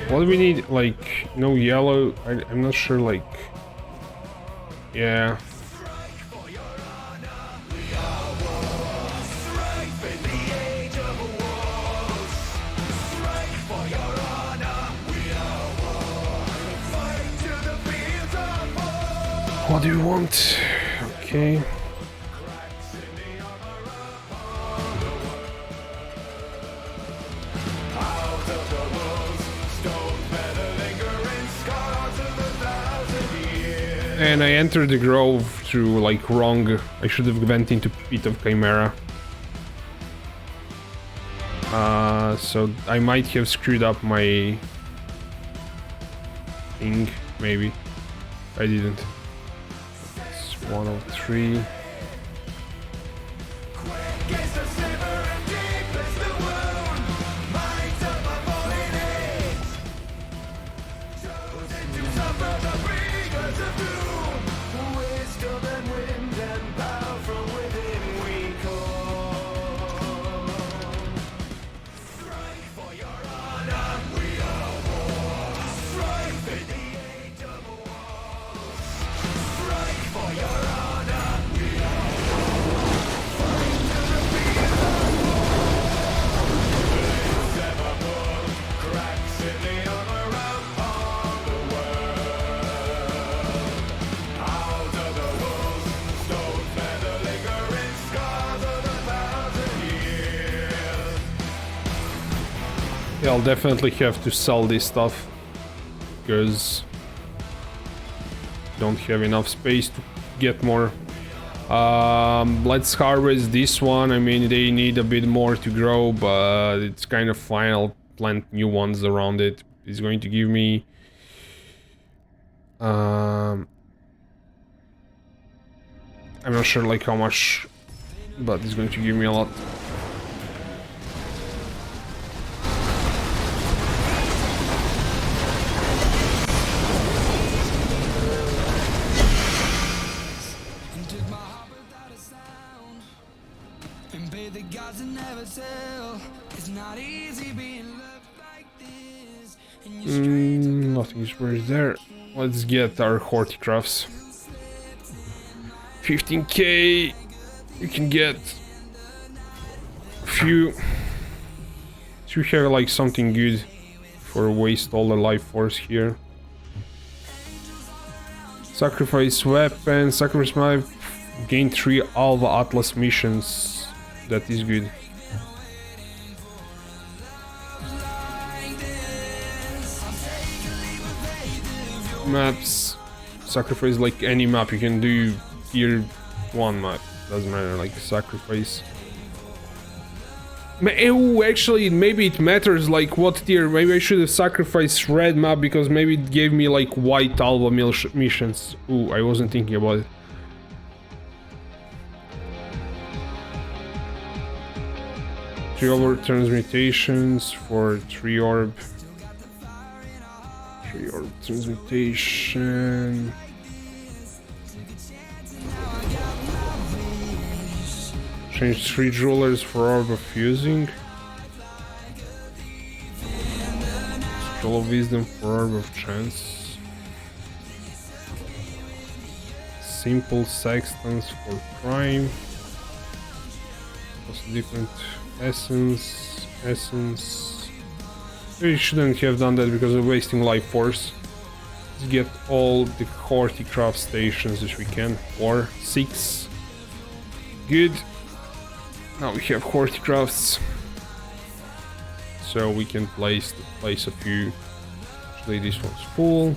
What do we need? Like, no yellow? I'm not sure, like... Yeah. What do you want? Okay. And I entered the grove through like wrong. I should have went into Pit of Chimera. So I might have screwed up my thing, maybe. I didn't. It's 1 of 3. Yeah, I'll definitely have to sell this stuff because don't have enough space to get more. Let's harvest this one. I mean, they need a bit more to grow, but it's kind of fine. I'll plant new ones around it. It's going to give me I'm not sure like how much, but it's going to give me a lot. Nothing's worse there. Let's get our horticrafts. 15k. We can get a few. Should have like something good for waste all the life force here. Sacrifice weapon, sacrifice my gain 3 Alva Atlas missions. That is good. maps. Sacrifice like any map you can do. Tier 1 map, doesn't matter, like sacrifice. Oh, actually, maybe it matters like what tier. Maybe I should have sacrificed red map because maybe it gave me like white Alba missions. Ooh, I wasn't thinking about it. Three orb transmutations for 3 orb. 3 orb transmutation. Change 3 jewelers for orb of fusing. Scroll of wisdom for orb of chance. Simple sextants for prime. Plus different essence. We shouldn't have done that because we're wasting life force. Let's get all the horticraft stations which we can. 4, 6. Good. Now we have horticrafts, so we can place a few. Actually, this one's full.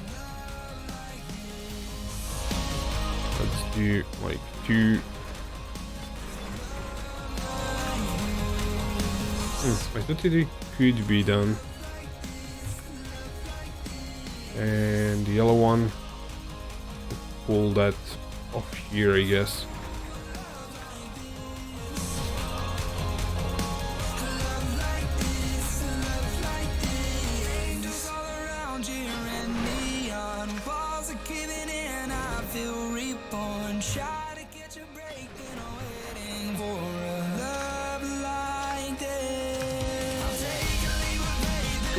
Let's do like 2. I thought it could be done. And the yellow one, pull that off here, I guess.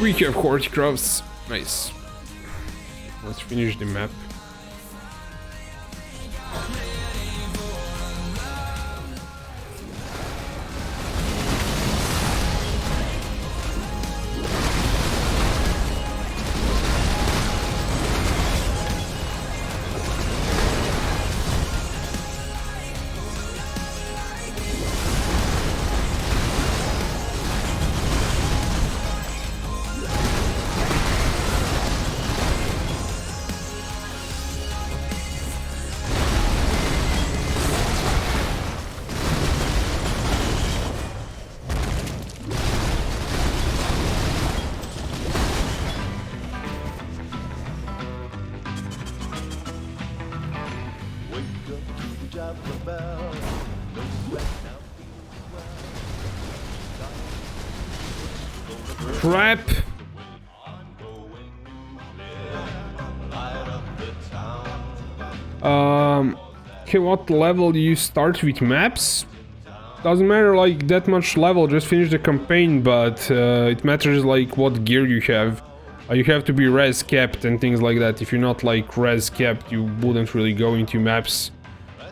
We have horticrafts. Nice. Let's finish the map. Crap. Okay, what level do you start with maps? Doesn't matter like that much level, just finish the campaign, but it matters like what gear you have. You have to be res capped and things like that. If you're not like res capped, you wouldn't really go into maps.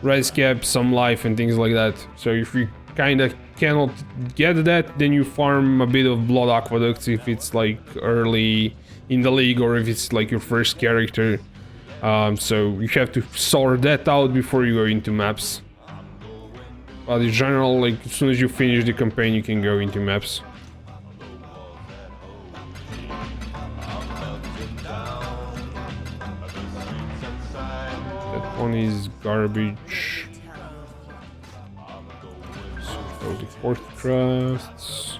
Res cap, some life and things like that. So if you kinda cannot get that, then you farm a bit of blood aqueducts if it's like early in the league or if it's like your first character. So you have to sort that out before you go into maps. But in general, like as soon as you finish the campaign, you can go into maps. That one is garbage. So the horticrafts.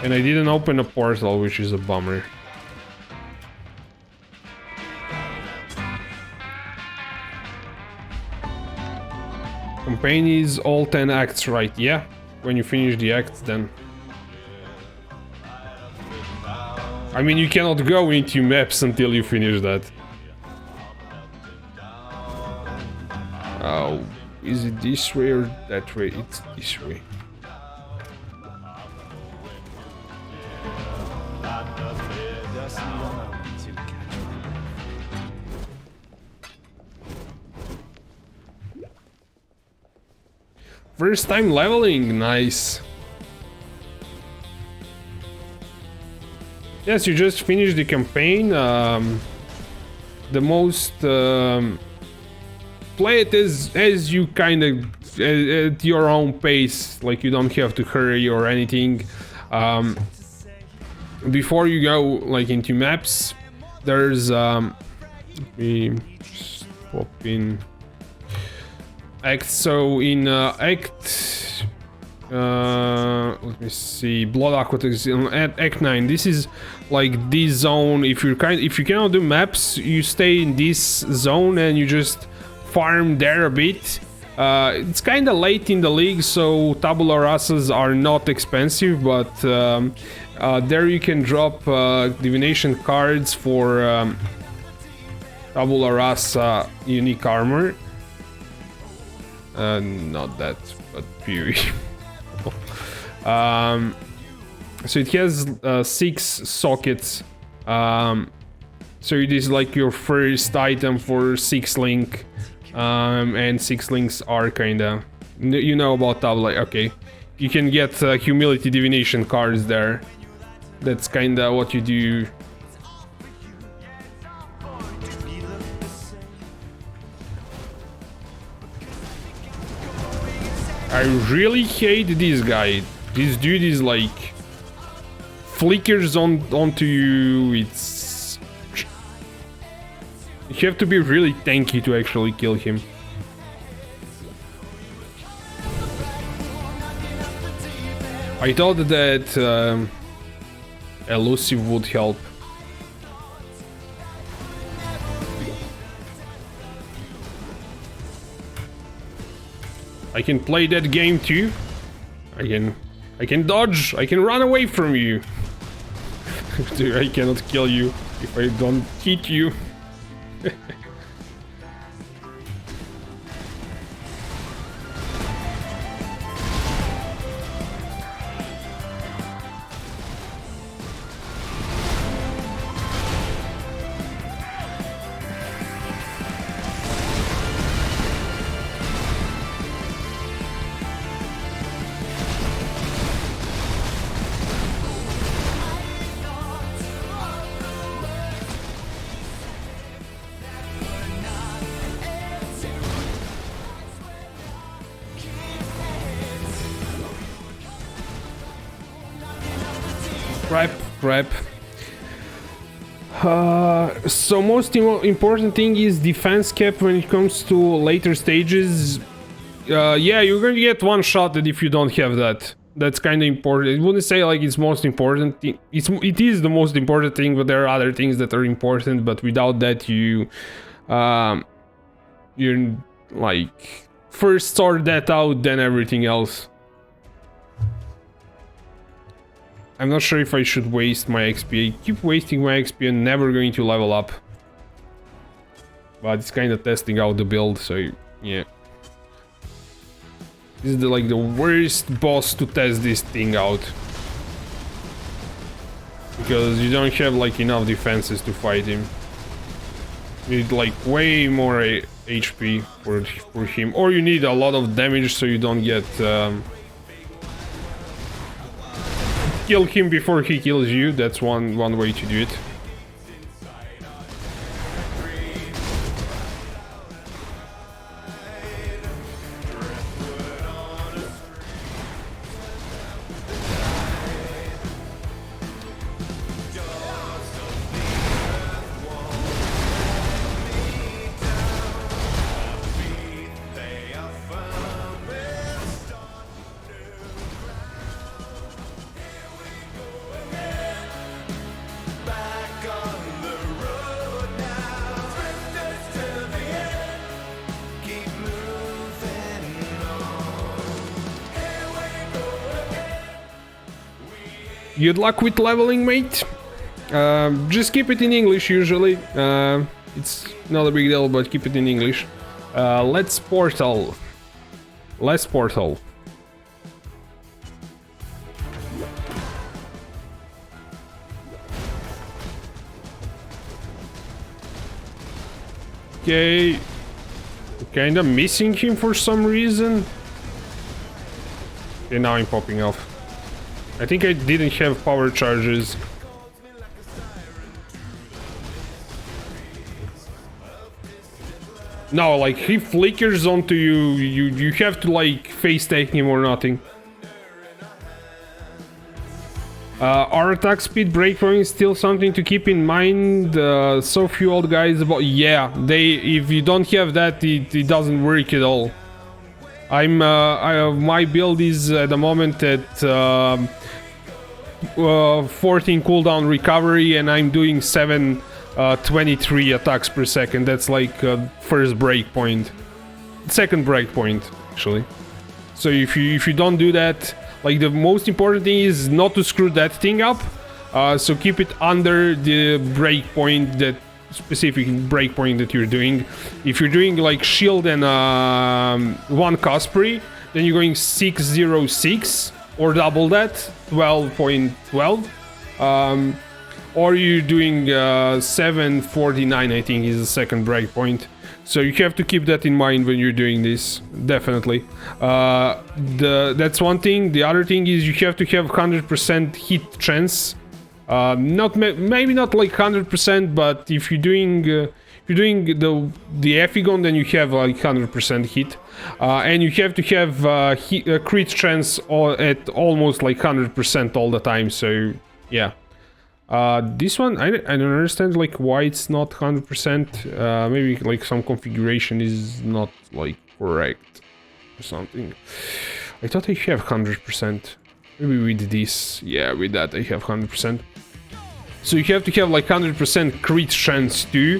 And I didn't open a portal, which is a bummer. Campaign is all 10 acts, right? Yeah. When you finish the acts, then. I mean, you cannot go into maps until you finish that. Oh, is it this way or that way? It's this way. First time leveling, nice. Yes, you just finished the campaign. The most play it as you kind of at your own pace. Like you don't have to hurry or anything. before you go like into maps, there's we just pop in act. So in act, let me see, Blood Aquatics at act 9. This is like this zone. If you cannot do maps, you stay in this zone and you just farm there a bit. It's kind of late in the league, so tabula rasas are not expensive, but there you can drop divination cards for tabula rasa unique armor. Not that, but POE. So it has 6 sockets. So it is like your first item for 6 link. And 6 links are kinda, you know about tabula. Okay, you can get humility divination cards there. That's kinda what you do. I really hate this guy. This dude is like flickers onto you. It's, you have to be really tanky to actually kill him. I thought that elusive would help. I can play that game too. I can dodge. I can run away from you. Dude, I cannot kill you if I don't hit you. Crap. So most important thing is defense cap when it comes to later stages. Yeah, you're gonna get one-shotted if you don't have that. That's kind of important. I wouldn't say like it's most important thing. It is the most important thing, but there are other things that are important. But without that, you're like first sort that out, then everything else. I'm not sure if I should waste my XP. I keep wasting my XP and never going to level up. But it's kind of testing out the build, so yeah. This is like the worst boss to test this thing out. Because you don't have like enough defenses to fight him. You need like way more HP for him. Or you need a lot of damage so you don't get... kill him before he kills you. That's one way to do it. Good luck with leveling, mate. Just keep it in English usually. It's not a big deal, but keep it in English. Let's portal. Let's portal. Okay. Kinda missing him for some reason. Okay, now I'm popping off. I think I didn't have power charges. No, like he flickers onto you. You have to like face take him or nothing. Our attack speed breakpoint is still something to keep in mind. So few old guys about if you don't have that, it doesn't work at all. My build is at the moment at 14 cooldown recovery, and I'm doing 723 attacks per second. That's like first breakpoint, second breakpoint actually. So if you don't do that, like the most important thing is not to screw that thing up. So keep it under the breakpoint, that specific breakpoint that you're doing. If you're doing like shield and 1 Caspri, then you're going 606 or double that, 12.12. Or you're doing 749, I think, is the second breakpoint. So you have to keep that in mind when you're doing this, definitely. That's one thing. The other thing is you have to have 100% hit chance. Maybe not like 100%, but if you're doing the Epigon, then you have like 100% hit, and you have to have a crit chance at almost like 100% all the time. So yeah. This one, I don't understand like why it's not 100%. Maybe like some configuration is not like correct or something. I thought I have 100%. Maybe with this, yeah, with that I have 100%. So you have to have like 100% crit chance too,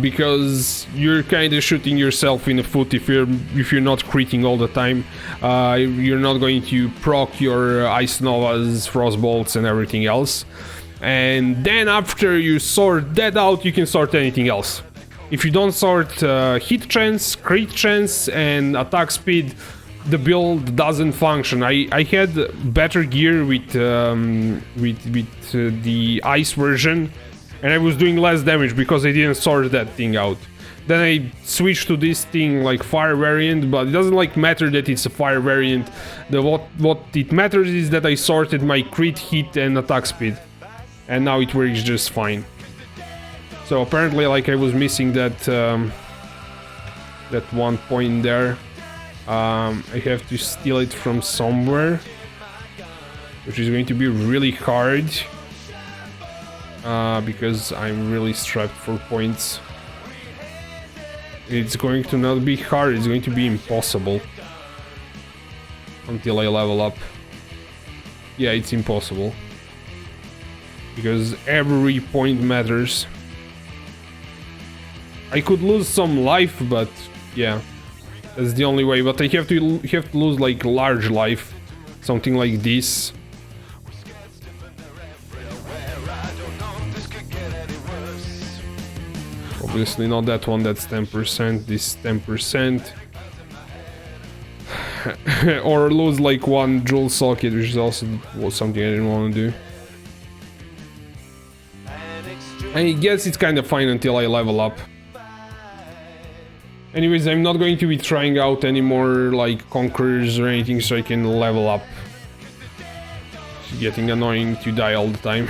because you're kind of shooting yourself in the foot if you're not critting all the time. You're not going to proc your Ice Novas, Frostbolts, and everything else. And then after you sort that out, you can sort anything else. If you don't sort hit chance, crit chance, and attack speed, the build doesn't function. I had better gear with the ice version, and I was doing less damage because I didn't sort that thing out. Then I switched to this thing like fire variant, but it doesn't like matter that it's a fire variant. What it matters is that I sorted my crit, hit, and attack speed. And now it works just fine. So apparently, like, I was missing that that one point there. I have to steal it from somewhere, which is going to be really hard, because I'm really strapped for points. It's going to not be hard, it's going to be impossible until I level up. Yeah, it's impossible, because every point matters. I could lose some life, but yeah, that's the only way. But I have to lose like large life, something like this. Obviously not that one, that's 10%, this 10%. Or lose like one jewel socket, which is also something I didn't want to do. I guess it's kind of fine until I level up. Anyways, I'm not going to be trying out any more like conquerors or anything so I can level up. It's getting annoying to die all the time.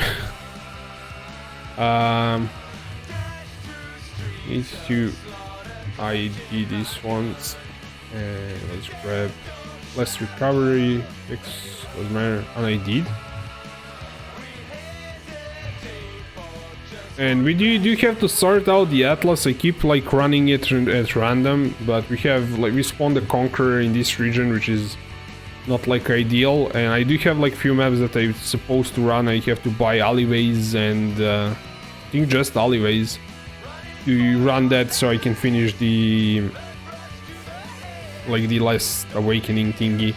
Need to ID these ones, and let's grab less recovery, doesn't matter, and I did. And we do have to sort out the Atlas. I keep like running it at random, but we have like we spawned the Conqueror in this region, which is not like ideal. And I do have like few maps that I'm supposed to run. I have to buy alleyways and I think just alleyways to run that so I can finish the like the last awakening thingy.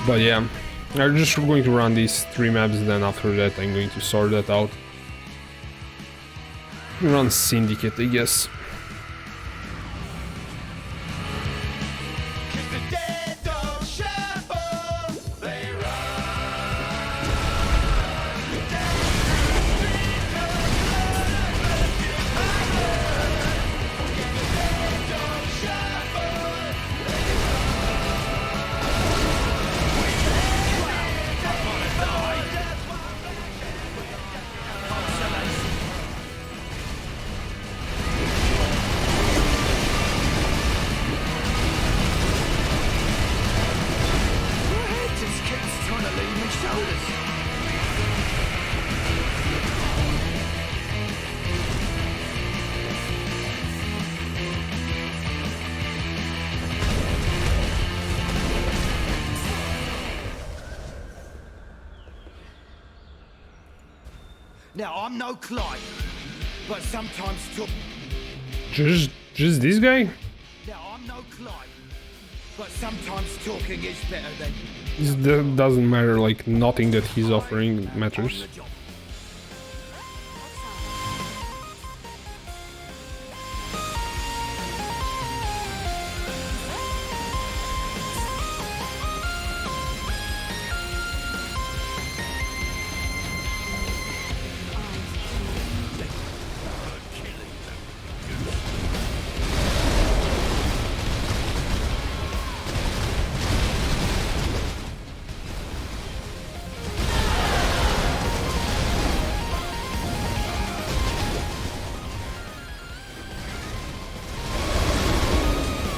But yeah, I'm just going to run these 3 maps, then after that I'm going to sort that out. Run Syndicate, I guess. Now, I'm no Clyde, but sometimes talk. Just this guy? Now, I'm no Clyde, but sometimes talking is better than. This doesn't matter, like nothing that he's offering matters. On the job.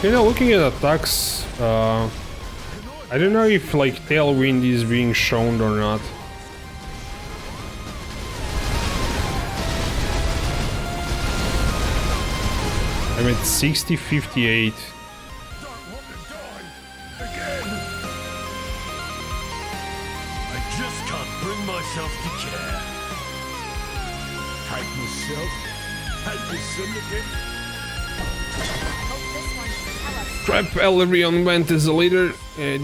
You know, looking at attacks, I don't know if like Tailwind is being shown or not. I'm at 60-58. I just can't bring myself to care. Hate myself? Hate the syndicate? Hope this one can tell us. Trap Elerion went as a leader.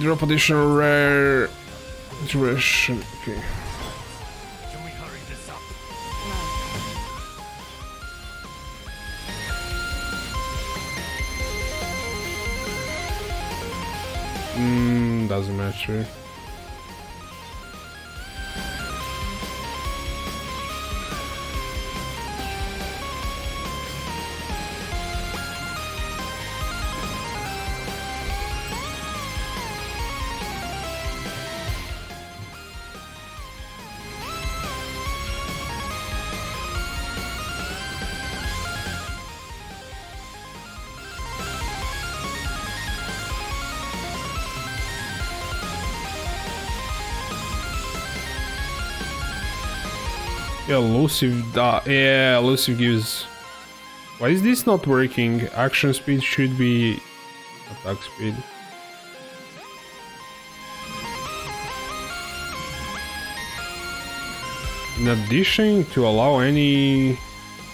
Drop additional rare iteration. Okay. Can we hurry this up? Doesn't matter. Yeah, elusive. Yeah, elusive gives. Why is this not working? Action speed should be attack speed. In addition, to allow any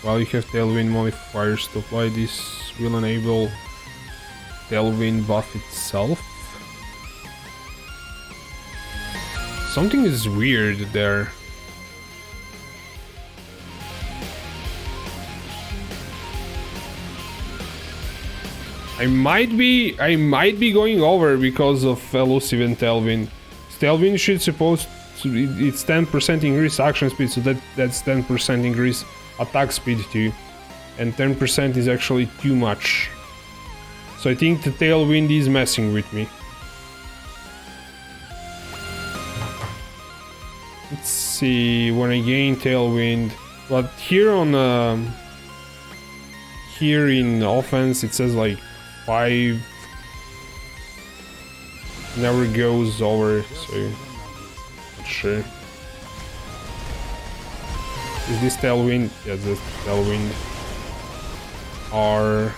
while you have tailwind modifiers to apply, this will enable tailwind buff itself. Something is weird there. I might be going over because of elusive and tailwind. Tailwind should supposed to, it's 10% increase action speed, so that's 10% increase attack speed too, and 10% is actually too much. So I think the tailwind is messing with me. Let's see, when I gain tailwind, but here on here in offense it says like 5 never goes over, so not sure. Is this tailwind? Yeah, this tailwind. Our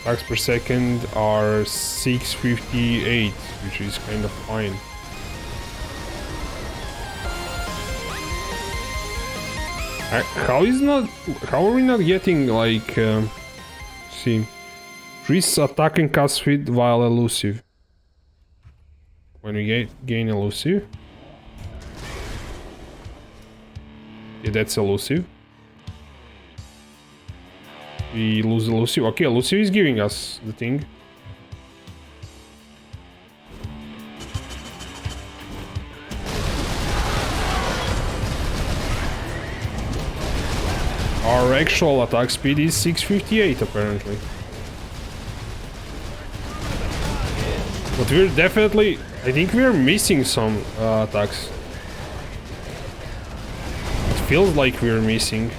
attacks per second are 658, which is kind of fine. How are we not getting like see, increase attack and cast speed while elusive? When we gain elusive, yeah, that's elusive. We lose elusive. Okay, elusive is giving us the thing. Our actual attack speed is 658 apparently. But we're definitely, I think we're missing some attacks. It feels like we're missing.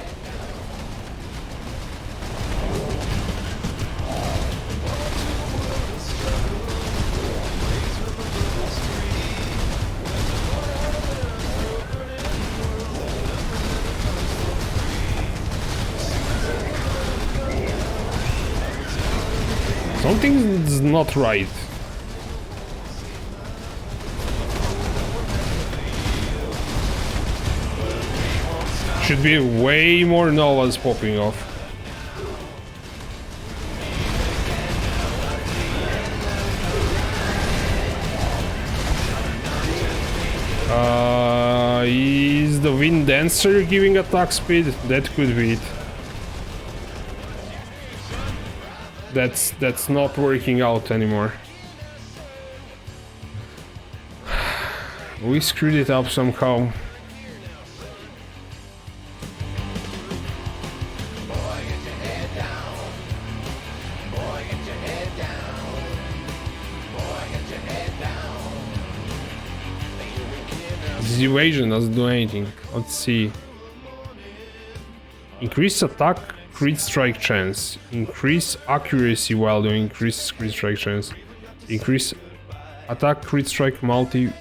Something's not right. Should be way more novas popping off. Is the Wind Dancer giving attack speed? That could be it. That's not working out anymore. We screwed it up somehow. This evasion doesn't do anything. Let's see. Increase attack, crit strike chance. Increase accuracy while doing increase crit strike chance. Increase attack, crit strike, multi.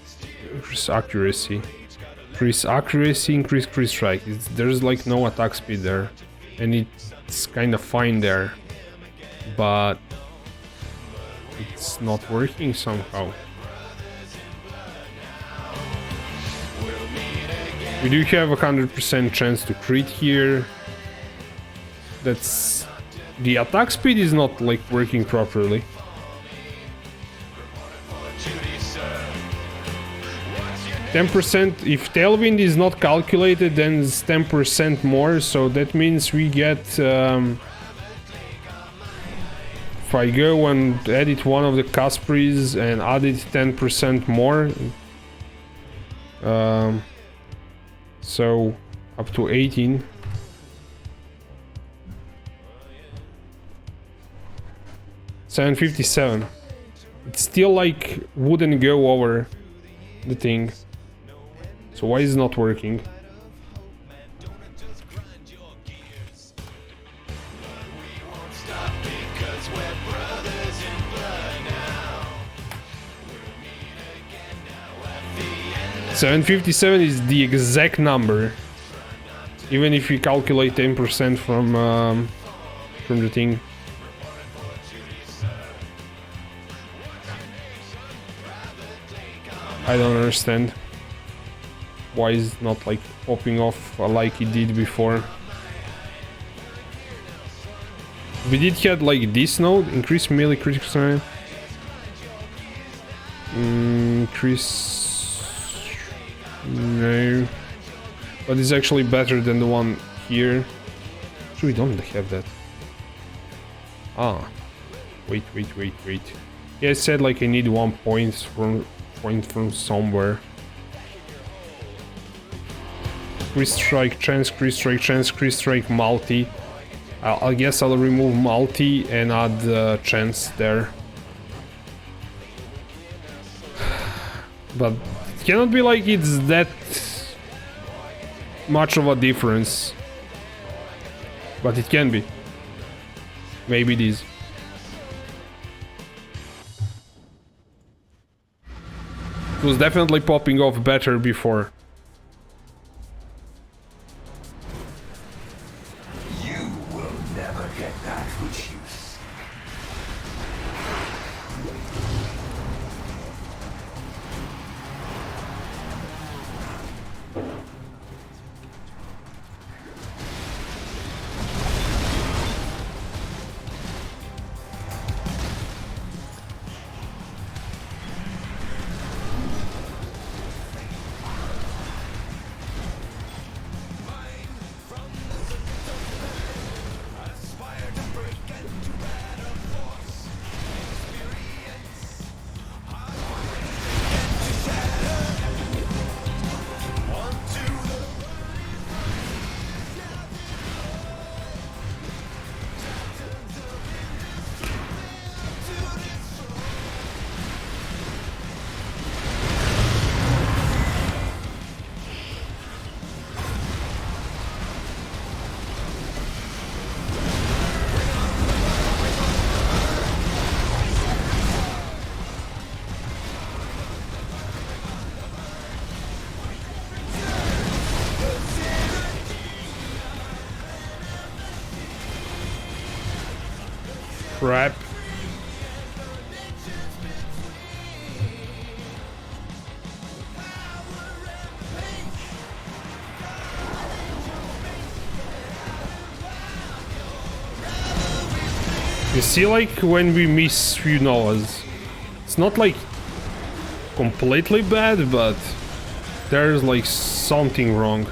Increase accuracy. Increase accuracy, increase crit strike. There's like no attack speed there. And it's kind of fine there. But it's not working somehow. We do have a 100% chance to crit here. That's... The attack speed is not like working properly. %. If Tailwind is not calculated, then it's 10% more, so that means we get... if I go and edit one of the Caspries and add it 10% more... so up to 18. $757. It still like wouldn't go over the thing. So why is it not working? $757 is the exact number, even if we calculate 10% from the thing. I don't understand why it's not like popping off like it did before. We did have like this node, increase melee critical strength, increase. No, but it's actually better than the one here. So we don't have that. Ah, wait. Yeah, I said like I need 1 point from somewhere. Crit strike chance, crit strike chance, crit strike multi. I guess I'll remove multi and add chance there. But it cannot be like it's that much of a difference. But it can be. Maybe it is. It was definitely popping off better before. You will never get that which you seek. Crap. You see, like, when we miss few Novas, it's not like completely bad, but there's like something wrong.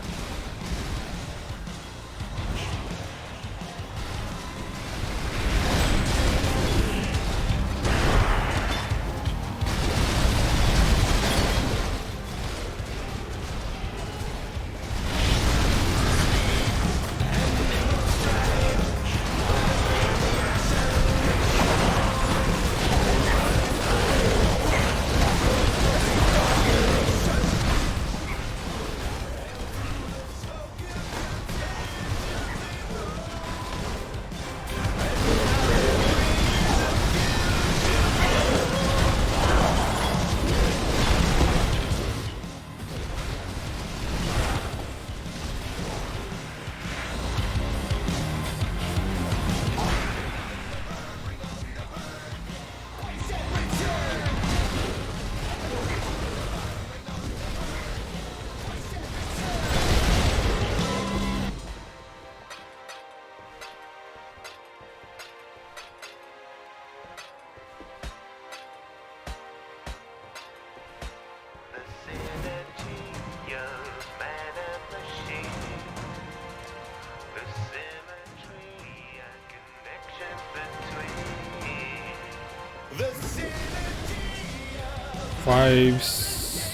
Plus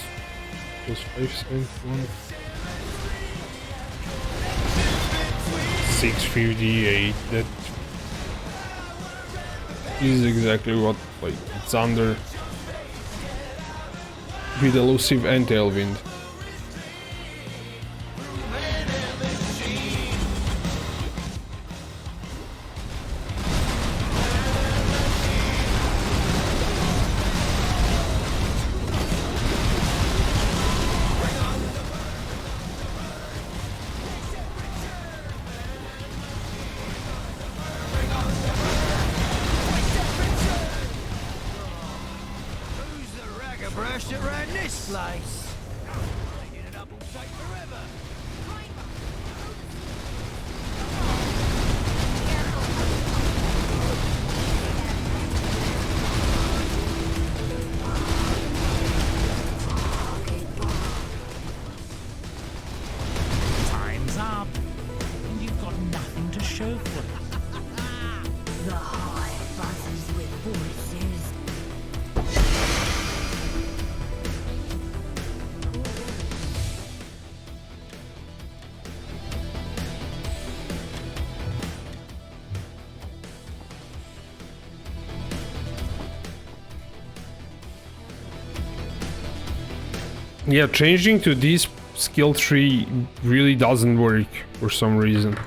5 cents, 658. That is exactly what, like, it's under with elusive and tailwind. Brushed it around this place. Taking it up will take forever. Time's up. And you've got nothing to show for it. The hive buzzes with voices. Yeah, changing to this skill tree really doesn't work for some reason.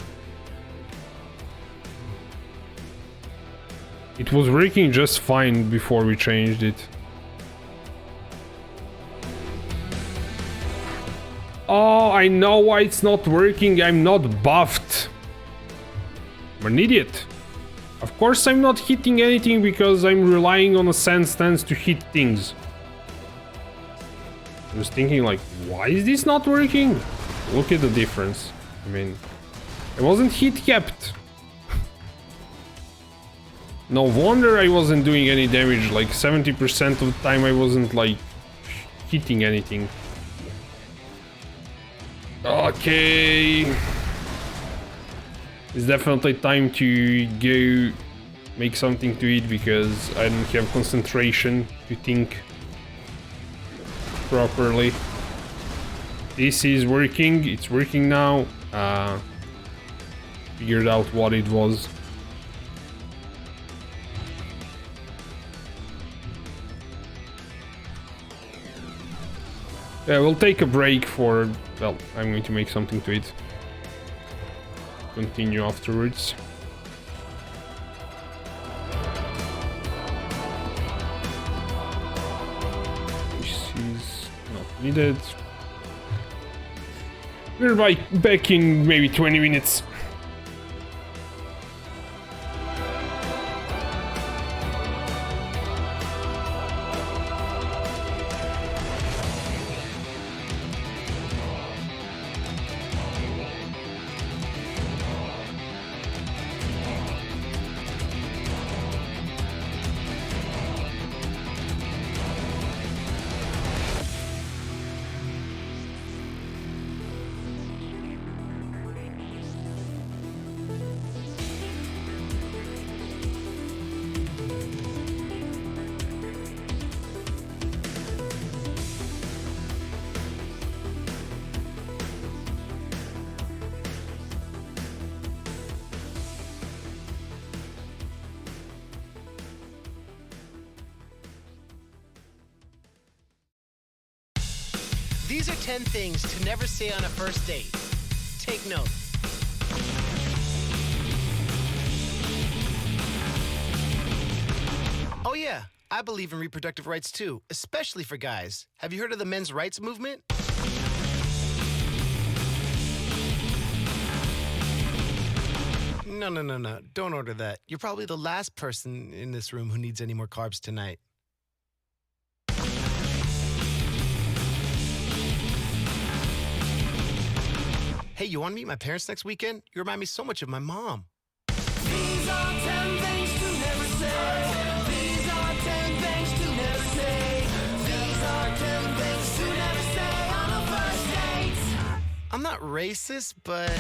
It was working just fine before we changed it. Oh, I know why it's not working. I'm not buffed. I'm an idiot. Of course I'm not hitting anything because I'm relying on a sand stance to hit things. I was thinking, like, why is this not working? Look at the difference. I mean, I wasn't hit kept. No wonder I wasn't doing any damage. Like 70% of the time I wasn't, like, hitting anything. Okay. It's definitely time to go make something to eat because I don't have concentration to think properly. This is working. It's working now. Figured out what it was. Yeah, we'll take a break for... Well, I'm going to make something to eat. Continue afterwards. Needed. We're back in maybe 20 minutes. These are 10 things to never say on a first date. Take note. Oh yeah, I believe in reproductive rights too, especially for guys. Have you heard of the men's rights movement? No. Don't order that. You're probably the last person in this room who needs any more carbs tonight. Hey, you want to meet my parents next weekend? You remind me so much of my mom. These are 10 things to never say. These are 10 things to never say. These are 10 things to never say on a first date. I'm not racist, but...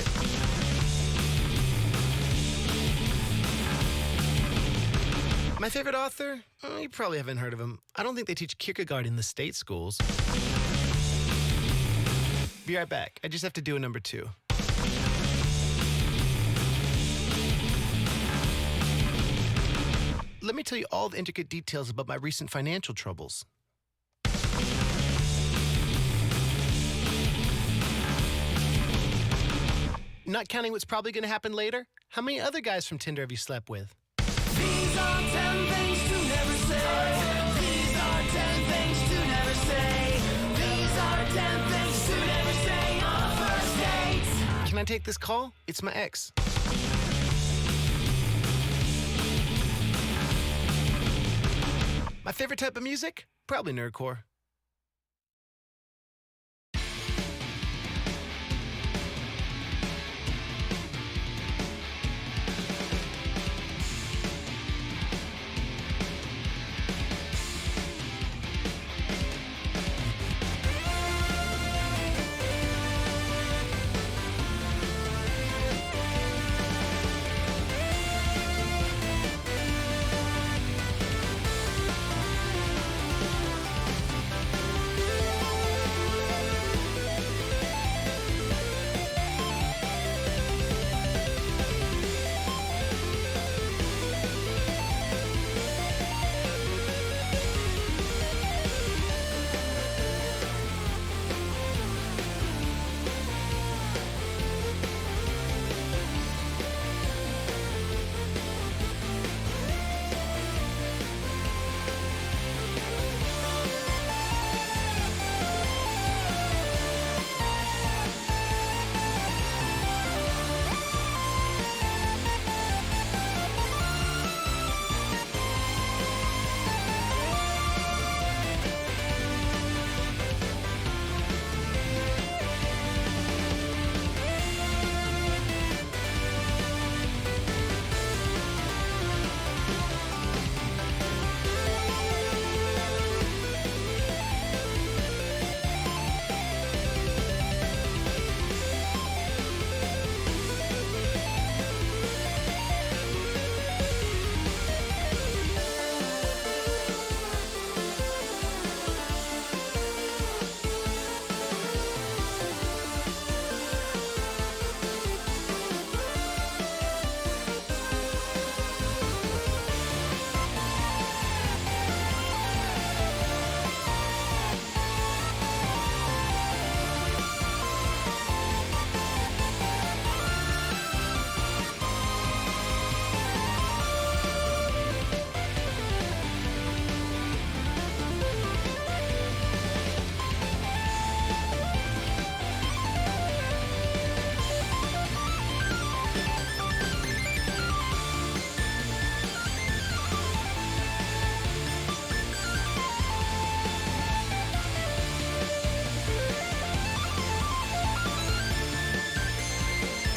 My favorite author? You probably haven't heard of him. I don't think they teach Kierkegaard in the state schools. Be right back. I just have to do a number 2. Let me tell you all the intricate details about my recent financial troubles. Not counting what's probably going to happen later, how many other guys from Tinder have you slept with? These are 10 things to never say. These are 10 things to never say. These are 10 things to never say on a first date. Can I take this call? It's my ex. My favorite type of music? Probably nerdcore.